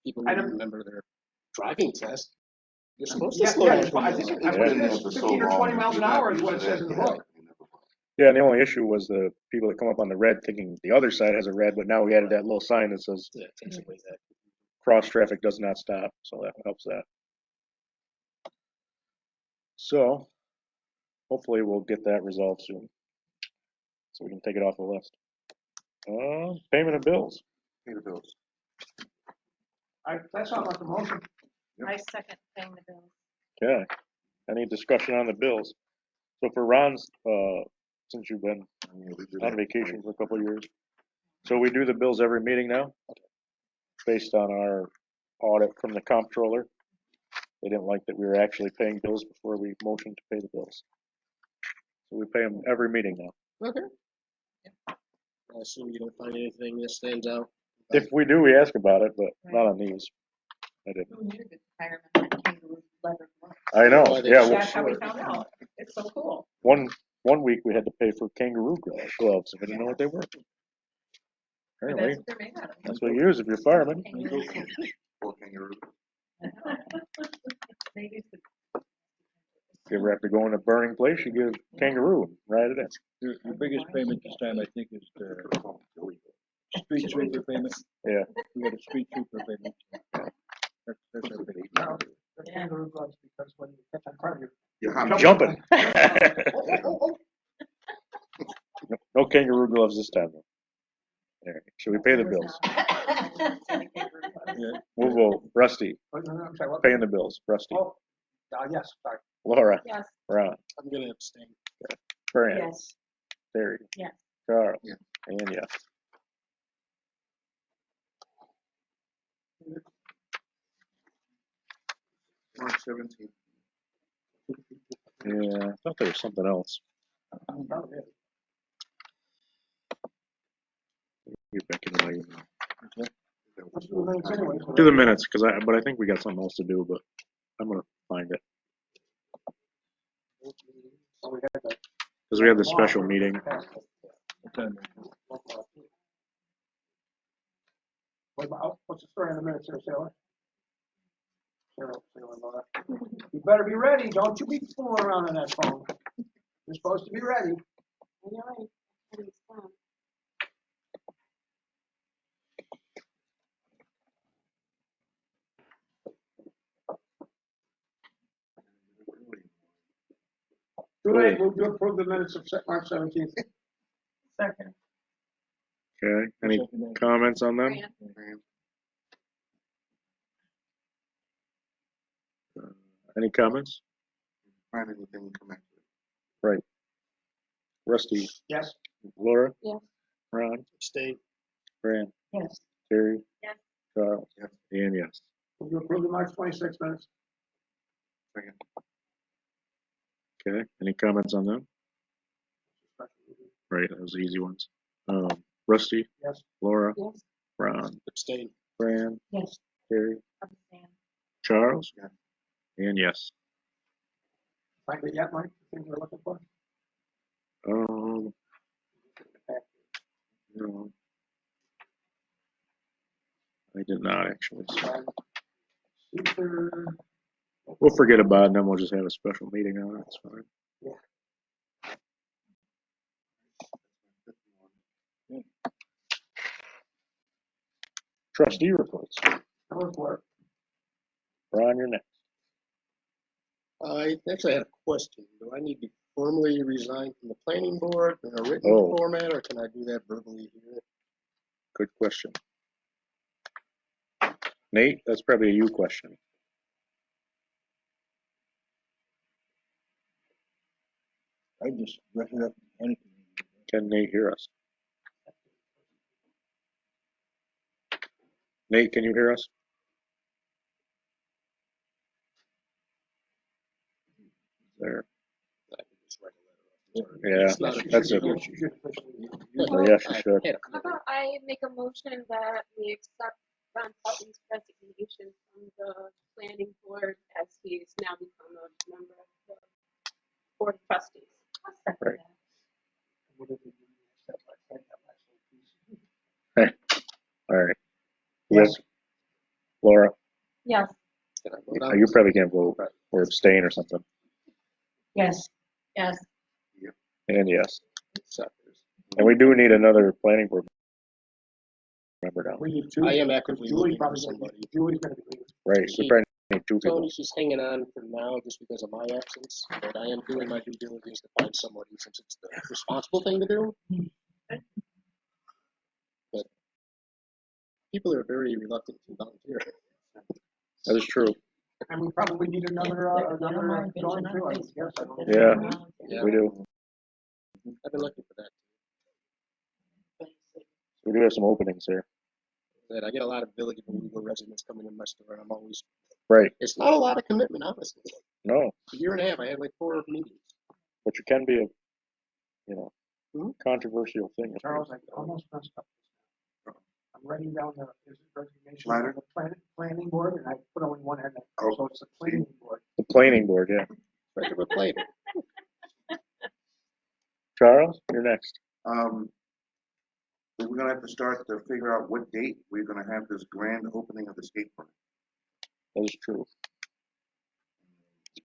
People I need to don't- remember their driving test. You're supposed to Yeah, slow yeah, down. I think for I yellow. believe it's 15 or 20 miles an hour is what it says in the book. Yeah, and the only issue was the people that come up on the red thinking the other side has a red, but now we added that little sign that says Yeah, it takes away that. cross traffic does not stop, so that helps that. So hopefully we'll get that resolved soon, so we can take it off the list. Payment of bills. Pay the bills. That's not like the motion. I second paying the bills. Okay. Any discussion on the bills? So for Ron's, since you've been on vacation for a couple of years, so we do the bills every meeting now, based on our audit from the comptroller. They didn't like that we were actually paying bills before we motioned to pay the bills. So we pay them every meeting now. Okay. I assume you don't find anything that stands out. If we do, we ask about it, but not on these. I didn't. I know, yeah. That's how we found out. It's so cool. One week we had to pay for kangaroo gloves. I didn't know what they were. Apparently, That's what they're made out of. that's what you use if you're a fireman. Or kangaroo. They used to- If you ever have to go in a burning place, you give kangaroo and ride it in. Your biggest payment this time, I think, is the street sweeper payment. Yeah. We got a street sweeper payment. That's our big. The kangaroo gloves, because when you catch on fire, You're Jumping. Oh. No kangaroo gloves this time, though. There. Should we pay the bills? Yeah. We'll vote. Rusty, I'm sorry, what? paying the bills. Rusty, Oh, yes, sorry. Laura, Yes. Ron, I'm gonna abstain. Fran, Yes. Terry, Yes. Charles, Yeah. and yes. March 17th. Yeah, I thought there was something else. Get back into my email. Let's do the minutes anyway. Do the minutes, but I think we got something else to do, but I'm gonna find it. So we had the- Because we had the special meeting. What's the story in the minutes there, Sailor? Sailor, Laura. You better be ready. Don't you be fooling around on that phone. You're supposed to be ready. Too late. Move to approve the minutes of March 17th. Second. Okay, any comments on them? Any comments? Find anything connected. Right. Rusty, Yes. Laura, Yes. Ron, Abstain. Fran, Yes. Terry, Yes. Charles, Yes. and yes. Move to approve the March 26th minutes. Second. Okay, any comments on them? Right, those are easy ones. Rusty, Yes. Laura, Yes. Ron, Abstain. Fran, Yes. Terry, Abstain. Charles, Yes. and yes. Find it yet, Mike? The thing we're looking for? No. I did not actually. So. 2/3. We'll forget about it, and then we'll just have a special meeting on it. It's fine. Trustee reports. Ron, you're next. I actually had a question. Do I need to formally resign from the planning board in a written format, or can I do that verbally here? Good question. Nate, that's probably a you question. I just read it up. Can Nate hear us? Nate, can you hear us? There. Yeah, that's a yes, you should. How about I make a motion that we accept Ron Putney's resignation from the planning board as he is now become a member of the board of trustees. Right. All right. Yes. Laura, Yes. you probably can't vote or abstain or something. Yes. Yes. And yes. And we do need another planning board member now. We need two. I am actively looking for somebody. Julie's gonna be leaving. Right, we probably need two people. Tony, she's hanging on for now just because of my absence, but I am doing my due diligence to find somebody since it's the responsible thing to do. But people are very reluctant to volunteer. That is true. And we probably need another drawing too, I guess. Yeah, we do. I've been looking for that. We do have some openings here. I get a lot of village and legal residents coming in my store, and I'm always right. It's not a lot of commitment, honestly. No. A year and a half, I had like 4 meetings. But you can be a, controversial thing. Charles, I almost messed up. I'm writing down his resignation on the planning board, and I put only one head. So it's the planning board. The planning board, yeah. Regular planner. Charles, you're next. We're gonna have to start to figure out what date we're gonna have this grand opening of the skate park. That is true.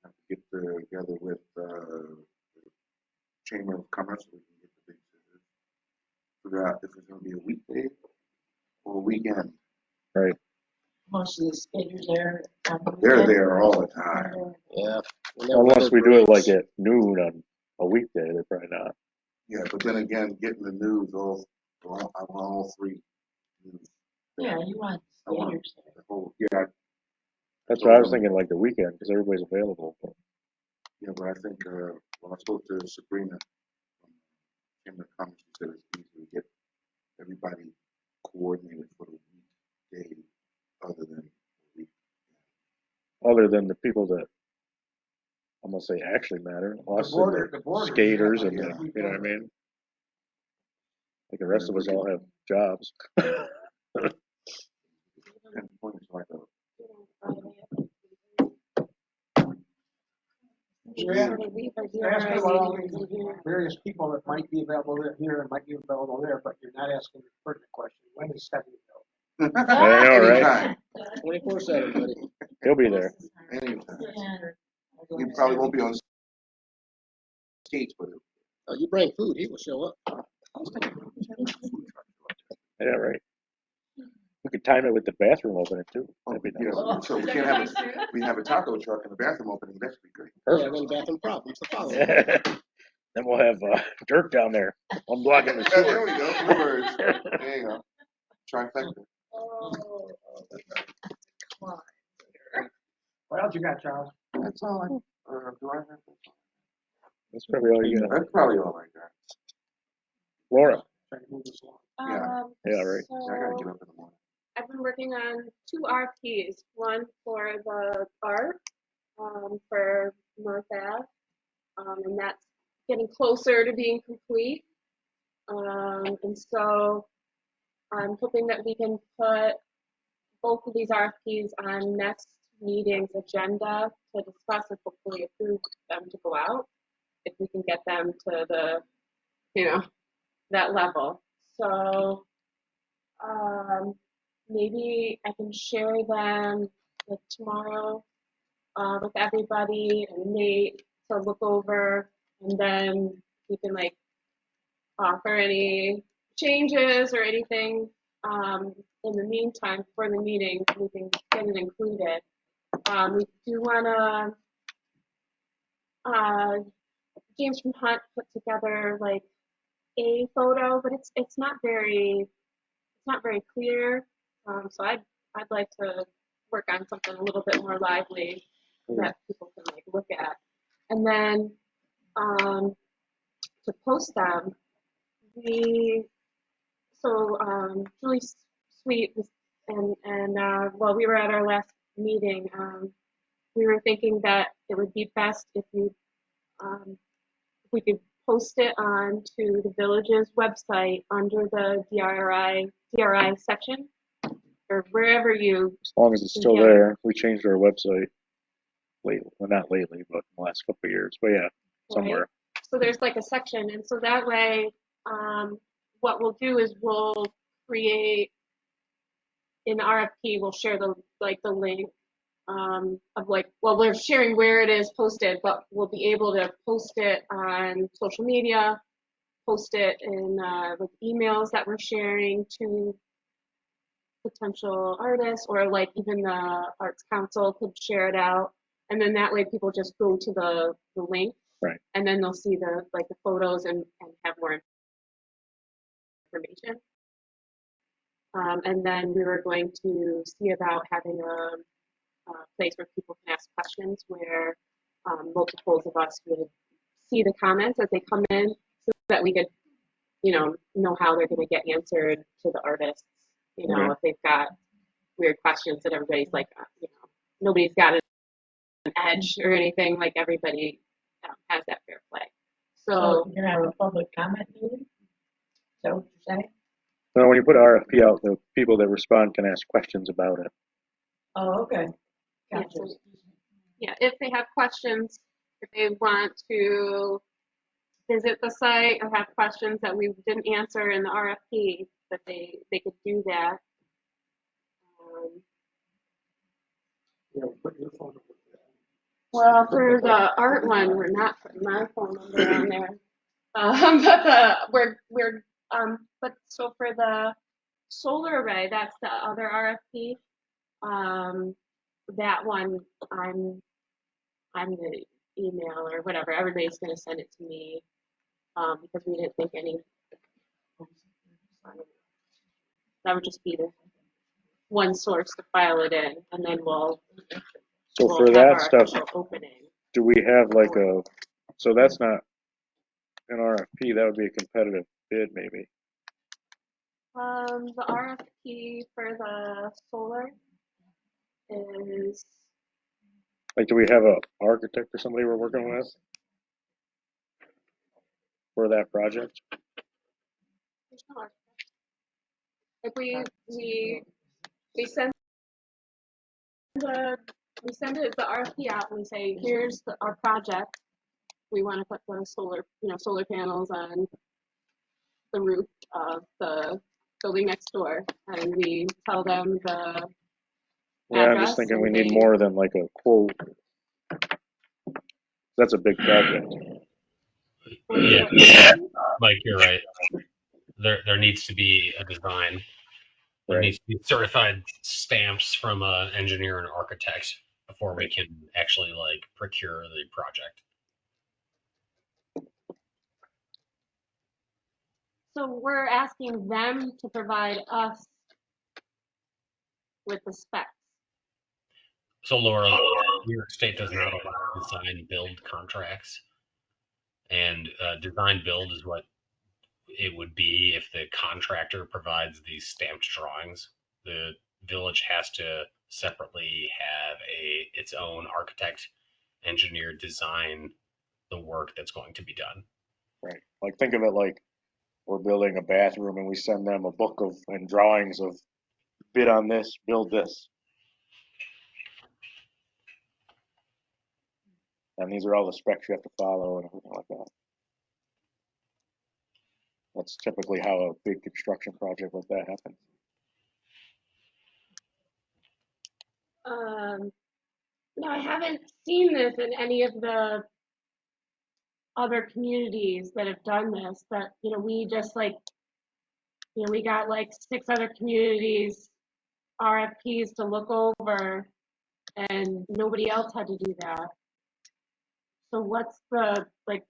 Have to get together with the Chamber of Commerce so we can get the big scissors. Figure out if it's gonna be a weekday or a weekend. Right. Most of the skaters there. They're there all the time. Yeah. Unless we do it like at noon on a weekday, they're probably not. Yeah, but then again, getting the news I want all 3 news. Yeah, you want skaters there. The whole, yeah. That's what I was thinking, like the weekend, because everybody's available. But. Yeah, but I think when I spoke to Sabrina from Chamber of Commerce, she said it's easy to get everybody coordinated for the weekday other than the people that I'm gonna say actually matter, us and the skaters and the, you know what I mean? Like the rest of us all have jobs. Asking about all these various people that might be available here and might be available there, but you're not asking the pertinent question. When is Stephanie available? I know, right? 24/7, buddy. He'll be there. Anytime. He probably won't be on skates, but you bring food, he will show up. Yeah, right. We could time it with the bathroom opening too. That'd be nice. Yeah, so we have a taco truck and the bathroom opening. That should be great. Yeah, then bathroom problems to follow. Then we'll have Dirk down there. I'm blocking the sewer. There we go. 2 birds. There you go. Trifecta. What else you got, Charles? That's all do I have? That's probably all you got. That's probably all I got. Laura. Yeah, right. So I gotta get up in the morning. I've been working on 2 RFPs, one for the art for North Ave, and that's getting closer to being complete. And so I'm hoping that we can put both of these RFPs on next meeting's agenda to discuss and hopefully approve them to go out if we can get them to the, that level. So maybe I can share them like tomorrow, with everybody and Nate to look over, and then we can like offer any changes or anything. In the meantime, for the meeting, we can get it included. We do want to, James from Hunt put together like a photo, but it's not very clear. So I'd like to work on something a little bit more lively that people can like look at, and then to post them, Julie Sweet and while we were at our last meeting, we were thinking that it would be best if we could post it onto the village's website under the DRI section, or wherever you. As long as it's still there. We changed our website lately, well, not lately, but in the last couple of years. But yeah, somewhere. Right. So there's like a section, and so that way, what we'll do is we'll create in RFP. We'll share the link of we're sharing where it is posted, but we'll be able to post it on social media, post it in with emails that we're sharing to potential artists, or like even the Arts Council could share it out, and then that way people just go to the link, right, and then they'll see the photos and have more information. And then we were going to see about having a place where people can ask questions, where multiples of us would see the comments as they come in, so that we could, know how they're going to get answered to the artists. If they've got weird questions that everybody's like, nobody's got an edge or anything. Like everybody has that fair play. So you're gonna have a public comment meeting? Is that what you're saying? So when you put RFP out, the people that respond can ask questions about it. Oh, okay. Gotcha. Yeah, if they have questions, if they want to visit the site or have questions that we didn't answer in the RFP, that they could do that. Well, for the art one, we're not putting my phone number on there. But so for the solar array, that's the other RFP. That one, I'm the email or whatever. Everybody's going to send it to me because we didn't think any. That would just be the one source to file it in, and then we'll. So we'll for have that our stuff, official opening. do we have like a? So that's not an RFP. That would be a competitive bid, maybe. The RFP for the solar is. Like, do we have a architect or somebody we're working with for that project? There's no architect. Like we send the RFP out and we say, here's our project. We want to put the solar panels on the roof of the building next door, and we tell them the Yeah, I'm address. just thinking we need more than like a quote. That's a big project. Yeah, Mike, you're right. There needs to be a design. There needs to be certified stamps from an engineer and architect before we can actually like procure the project. So we're asking them to provide us with the specs. So Laura, New York State does not allow design build contracts, and design build is what it would be if the contractor provides these stamped drawings. The village has to separately have its own architect, engineer design the work that's going to be done. Right. Like, think of it like we're building a bathroom and we send them a book and drawings of bid on this, build this. And these are all the specs you have to follow and everything like that. That's typically how a big construction project like that happens. No, I haven't seen this in any of the other communities that have done this, but, you know, we just like, you know, we got like 6 other communities RFPs to look over and nobody else had to do that. So what's the, like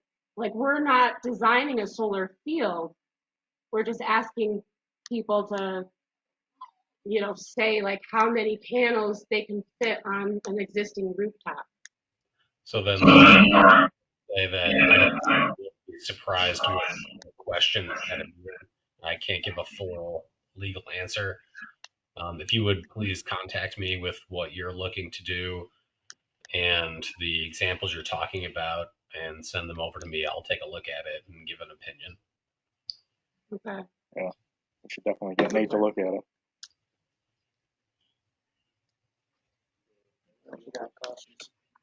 we're not designing a solar field. We're just asking people to, you know, say like how many panels they can fit on an existing rooftop. So then say that I don't be surprised with the question at a meeting. I can't give a full legal answer. If you would please contact me with what you're looking to do and the examples you're talking about and send them over to me, I'll take a look at it and give an opinion. Okay. Yeah, we should definitely get Nate to look at it.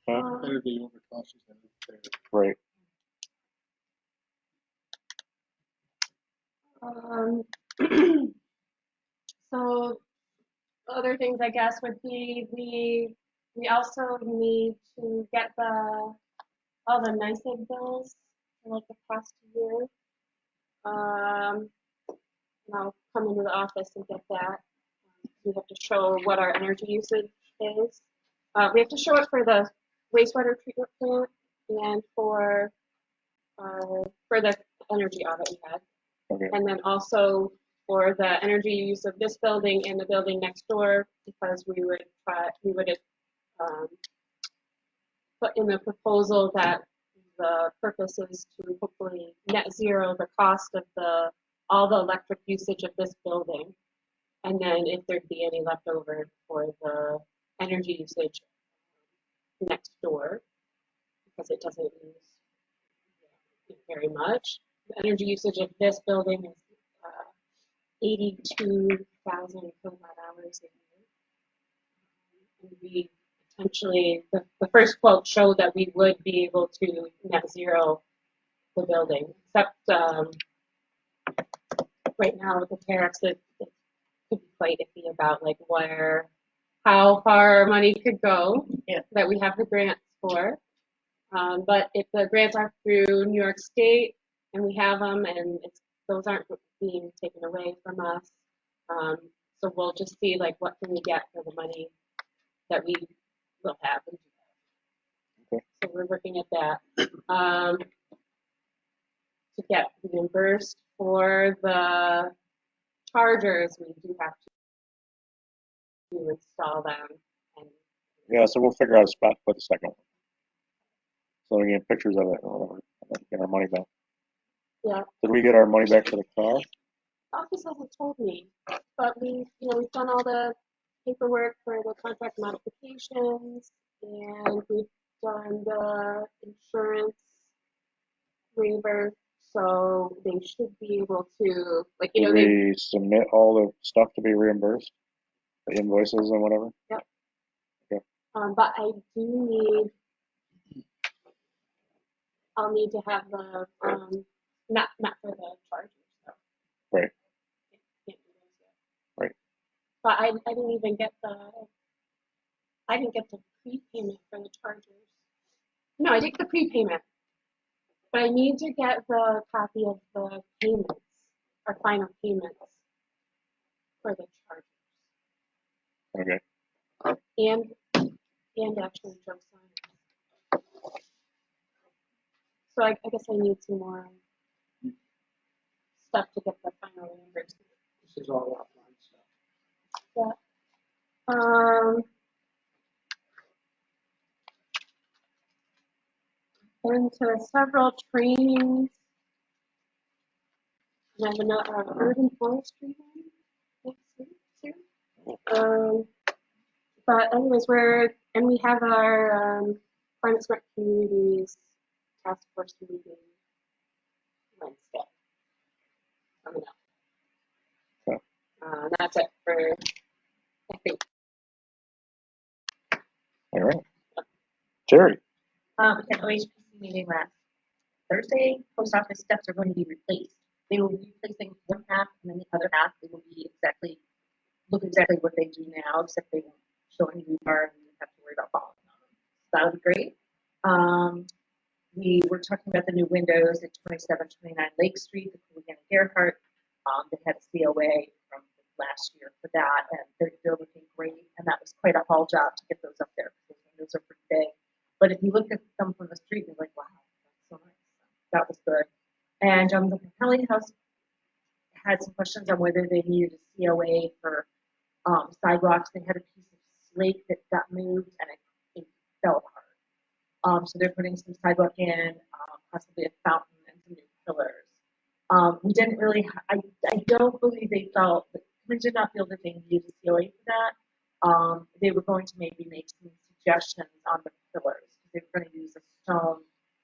Huh? Better be overcautious than prepared. Right. So other things I guess would be we also need to get all the NYSEG bills for like the past year. And I'll come into the office and get that. We have to show what our energy usage is. We have to show it for the wastewater treatment plant and for the energy audit we had. Okay. And then also for the energy use of this building and the building next door, because we would put in the proposal that the purpose is to hopefully net zero the cost of all the electric usage of this building. And then if there'd be any left over for the energy usage next door, because it doesn't use very much. The energy usage of this building is 82,000 kilowatt hours a year. And we potentially, the first quote showed that we would be able to net zero the building, except right now with the tariffs, it could be quite iffy about like how far money could go that we have the grants for. But if the grants are through New York State and we have them and those aren't being taken away from us, so we'll just see like what can we get for the money that we will have. Okay. So we're looking at that to get reimbursed for the chargers. We do have to install them. Yeah, so we'll figure out a spot to put the second one. So we get pictures of it or whatever, and then get our money back. Yeah. Did we get our money back for the car? The office hasn't told me, but we've done all the paperwork for the contract modifications, and we've done the insurance waiver, so they should be able to, like, Did we submit all the stuff to be reimbursed? The invoices and whatever? Yep. Okay. But I'll need to have the, not for the chargers, though. Right. Can't do those yet. Right. But I didn't even get the prepayment for the chargers. No, I did the prepayment, but I need to get the copy of the payments, our final payments for the chargers. Okay. And actually Joe signed. So I guess I need some more stuff to get the final reimbursement. This is all offline stuff. Yeah. Been to several trainings. I have another urban forestry one next week. But anyways, we have our climate smart communities task force meeting Wednesday coming up. Okay. That's it for, I think. All right. Terry. At OHPC meeting last Thursday, post office steps are going to be replaced. They will be replacing one half, and then the other half they will be look exactly what they do now, except they won't show any rebar we were talking about the new windows at 2729 Lake Street, the Cooley Gerhardt. They had a COA from last year for that, and they're looking great. And that was quite a haul job to get those up there because those windows are pretty big. But if you look at them from the street, you're like, wow, that's so nice. That was good. And the Capelli House had some questions on whether they needed a COA for sidewalks. They had a piece of slate that got moved and it fell apart. So they're putting some sidewalk in, possibly a fountain and some new pillars. We didn't really, I don't believe they felt, we did not feel that they needed a COA for that. They were going to maybe make some suggestions on the pillars. They were going to use a stone,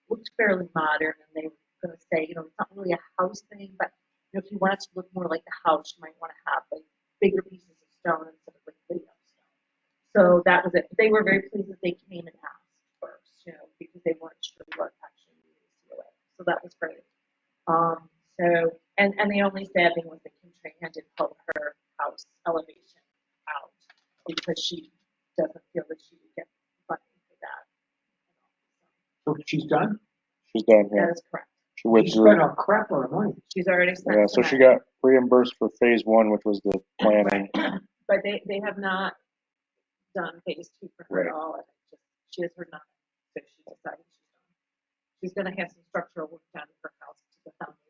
looked fairly modern, and they were going to say, it's not really a house thing, but if you want it to look more like a house, you might want to have like bigger pieces of stone instead of like video stone. So that was it. But they were very pleased that they came and asked first, because they weren't sure what actually needed a COA. So that was great. And the only sad thing was that Kim Trahan did pull her house elevation out because she doesn't feel that she would get funding for that. So she's done? She's done, yeah. That is correct. She She spent a crap load of money. She's already spent. Yeah, so she got reimbursed for phase 1, which was the planning. But they have not done phase 2 for her at all. And she has heard nothing. So she decided she's going to have some structural work done to her house to the foundation.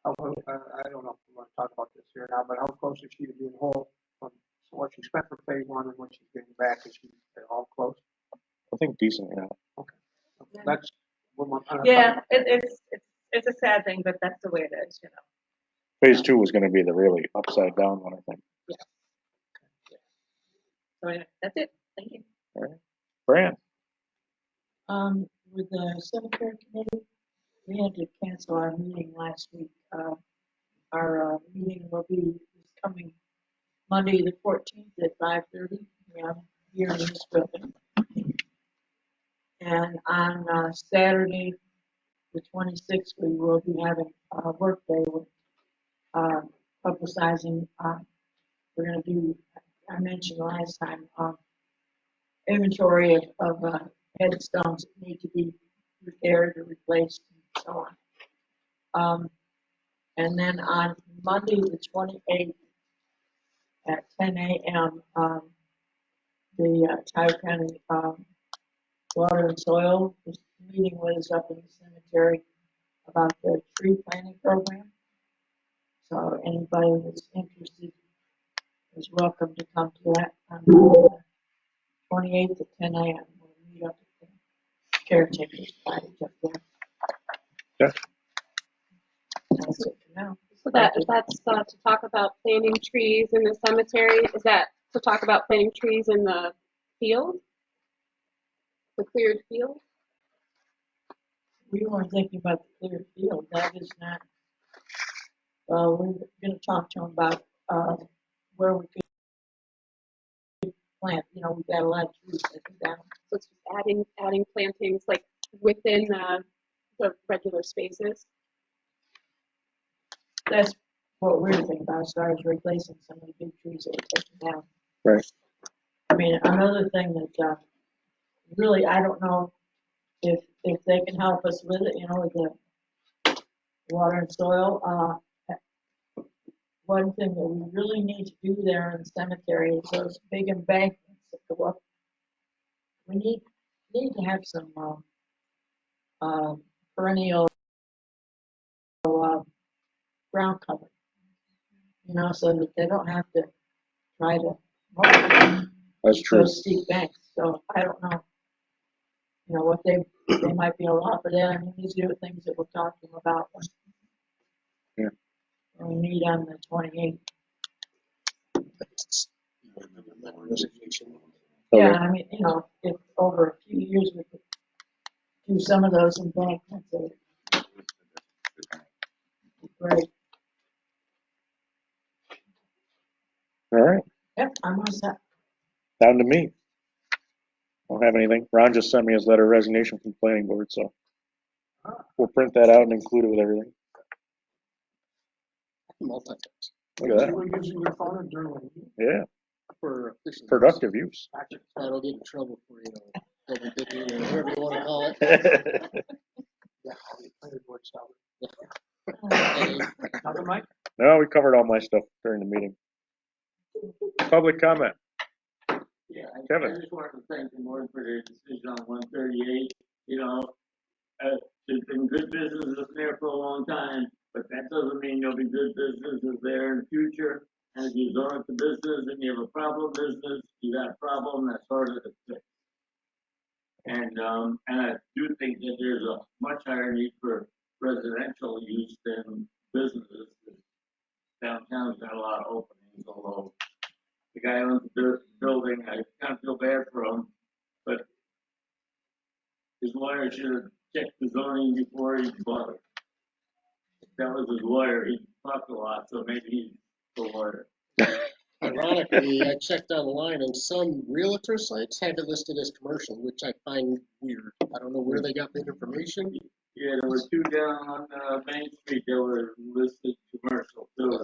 I don't know if we want to talk about this here now, but how close is she to being whole from what she spent for phase 1 and what she's getting back? Is she all close? I think decent, yeah. Okay. That's yeah, it's a sad thing, but that's the way it is, Phase 2 was going to be the really upside down one, I think. Yeah. So anyway, that's it. Thank you. All right. Fran? With the cemetery committee, we had to cancel our meeting last week. Our meeting will be this coming Monday, the 14th at 5:30 here in this building. And on Saturday, the 26th, we will be having a work day with publicizing. We're going to do, I mentioned last time, inventory of headstones that need to be repaired or replaced and so on. And then on Monday, the 28th at 10 a.m., the Tioga County Water and Soil meeting was up in the cemetery about the tree planting program. So anybody that's interested is welcome to come to that on the 28th at 10 a.m. We'll meet up at the caretaker's cottage up there. Yeah. That's it for now. So that's to talk about planting trees in the cemetery. Is that to talk about planting trees in the field? The cleared field? We weren't thinking about the cleared field. That is not. Well, we're going to talk to them about where we could plant. We've got a lot of trees that are down. So it's just adding plantings like within the regular spaces. That's what we're thinking about as far as replacing some of the big trees that we're taking down. Right. I mean, another thing that really I don't know if they can help us with it, with the water and soil. One thing that we really need to do there in the cemetery is those big embankments that go up. We need to have some perennial ground cover, so that they don't have to try to That's true. those steep banks. So I don't know, what they might be able to offer there. I mean, these are the things that we're talking about. Yeah. When we meet on the 28th. Yeah, I mean, if over a few years we could do some of those embankments. Right. All right. Yep, I'm all set. Down to me. Don't have anything. Ron just sent me his letter of resignation from the planning board, so we'll print that out and include it with everything. Look at that. You were using your phone during the meeting? Yeah. For productive use. I don't get in trouble for, double dipping, or whatever you want to call it. Yeah, planning board stuff. Any- Nothing, Mike? No, we covered all my stuff during the meeting. Public comment. Yeah, Kevin. I just wanted to thank the board for their decision on 138. You know, there's been good businesses there for a long time, but that doesn't mean there'll be good businesses there in the future. And if you zone it to business and you have a problem business, you got a problem that's harder to fix. And I do think that there's a much higher need for residential use than businesses. Downtown's got a lot of openings, although the guy owns the building, I kind of feel bad for him, but his lawyer should have checked the zoning before he bought it. That was his lawyer, he talked a lot, so maybe he's the lawyer. Ironically, I checked online and some realtor sites have it listed as commercial, which I find weird. I don't know where they got that information. Yeah, there were two down on Main Street that were listed commercial too.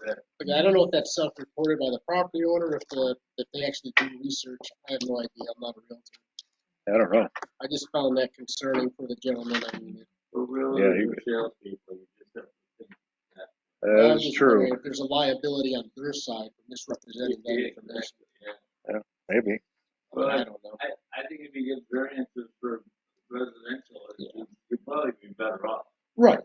I don't know if that's self-reported by the property owner, if they actually do research. I have no idea. I'm not a realtor. I don't know. I just found that concerning for the gentleman. I mean, Yeah, he was. Salespeople, you just have to think that. I'm That's just true. wondering if there's a liability on their side for misrepresenting that information. Yeah, maybe. But I don't know. I think if you get variances for residential, you'd probably be better off. Right.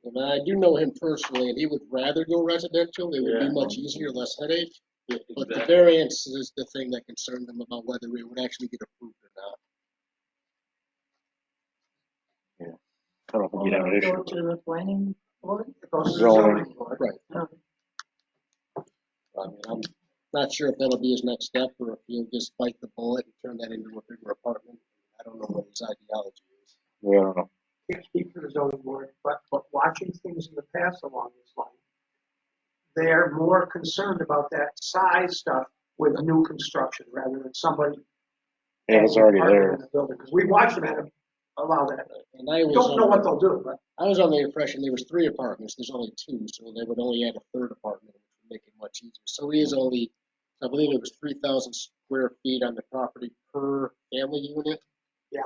And I do know him personally, and he would rather go residential. It would Yeah. be much easier, less headache. Yeah, But the exactly. variance is the thing that concerned him about whether it would actually get approved or not. I don't know if we'd have an Go issue. to the planning board? It goes to the Zoning. zoning board. Right. I mean, I'm not sure if that'll be his next step or if he'll just bite the bullet and turn that into a bigger apartment. I don't know what his ideology is. Yeah, I don't know. Can't speak for the zoning board, but watching things in the past along this line, they're more concerned about that size stuff with new construction rather than somebody. Yeah, it's already there. In the building, because we watched them allow that. And I was Don't know what they'll do, but I was under the impression there was 3 apartments. There's only 2, so they would only add a third apartment, which would make it much easier. So he is only, I believe it was 3,000 square feet on the property per family unit. Yeah.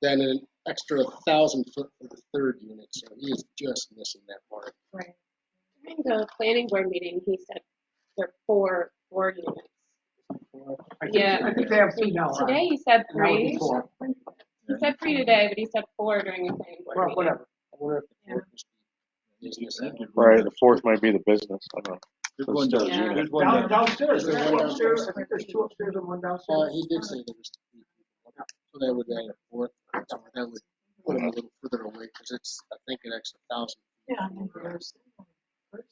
Then an extra 1,000 foot for the third unit, so he is just missing that mark. Right. During the planning board meeting, he said there are four units. I think they have 3 now. Ryan. Today he said And that would be 3. 4. He said 3 today, but he said 4 during the planning board Well, meeting. whatever. I wonder if the fourth must be business. Right, the fourth might be the business. I don't know. There's one down. Yeah. There's one down. Downstairs, Is there there's one 2 upstairs. I think there's 2 upstairs and 1 downstairs. He did say there was 3 people. So that would add a fourth. So that would put him a little further away because it's, I think, an extra 1,000. Yeah, I think there's.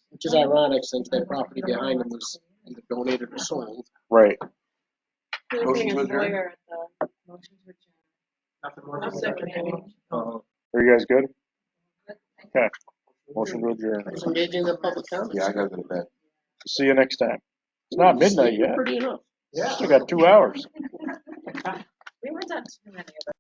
Which is ironic since that property behind him was either donated or sold. Right. He was being a lawyer at the Motion to adjourn. Nothing more. I'll second it. Are you guys good? Okay. Motion to adjourn. Who's engaging in the public comments? Yeah, I gotta go to bed. See you next time. It's not midnight yet. Pretty enough. Yeah. Still got 2 hours. We weren't done too many of them.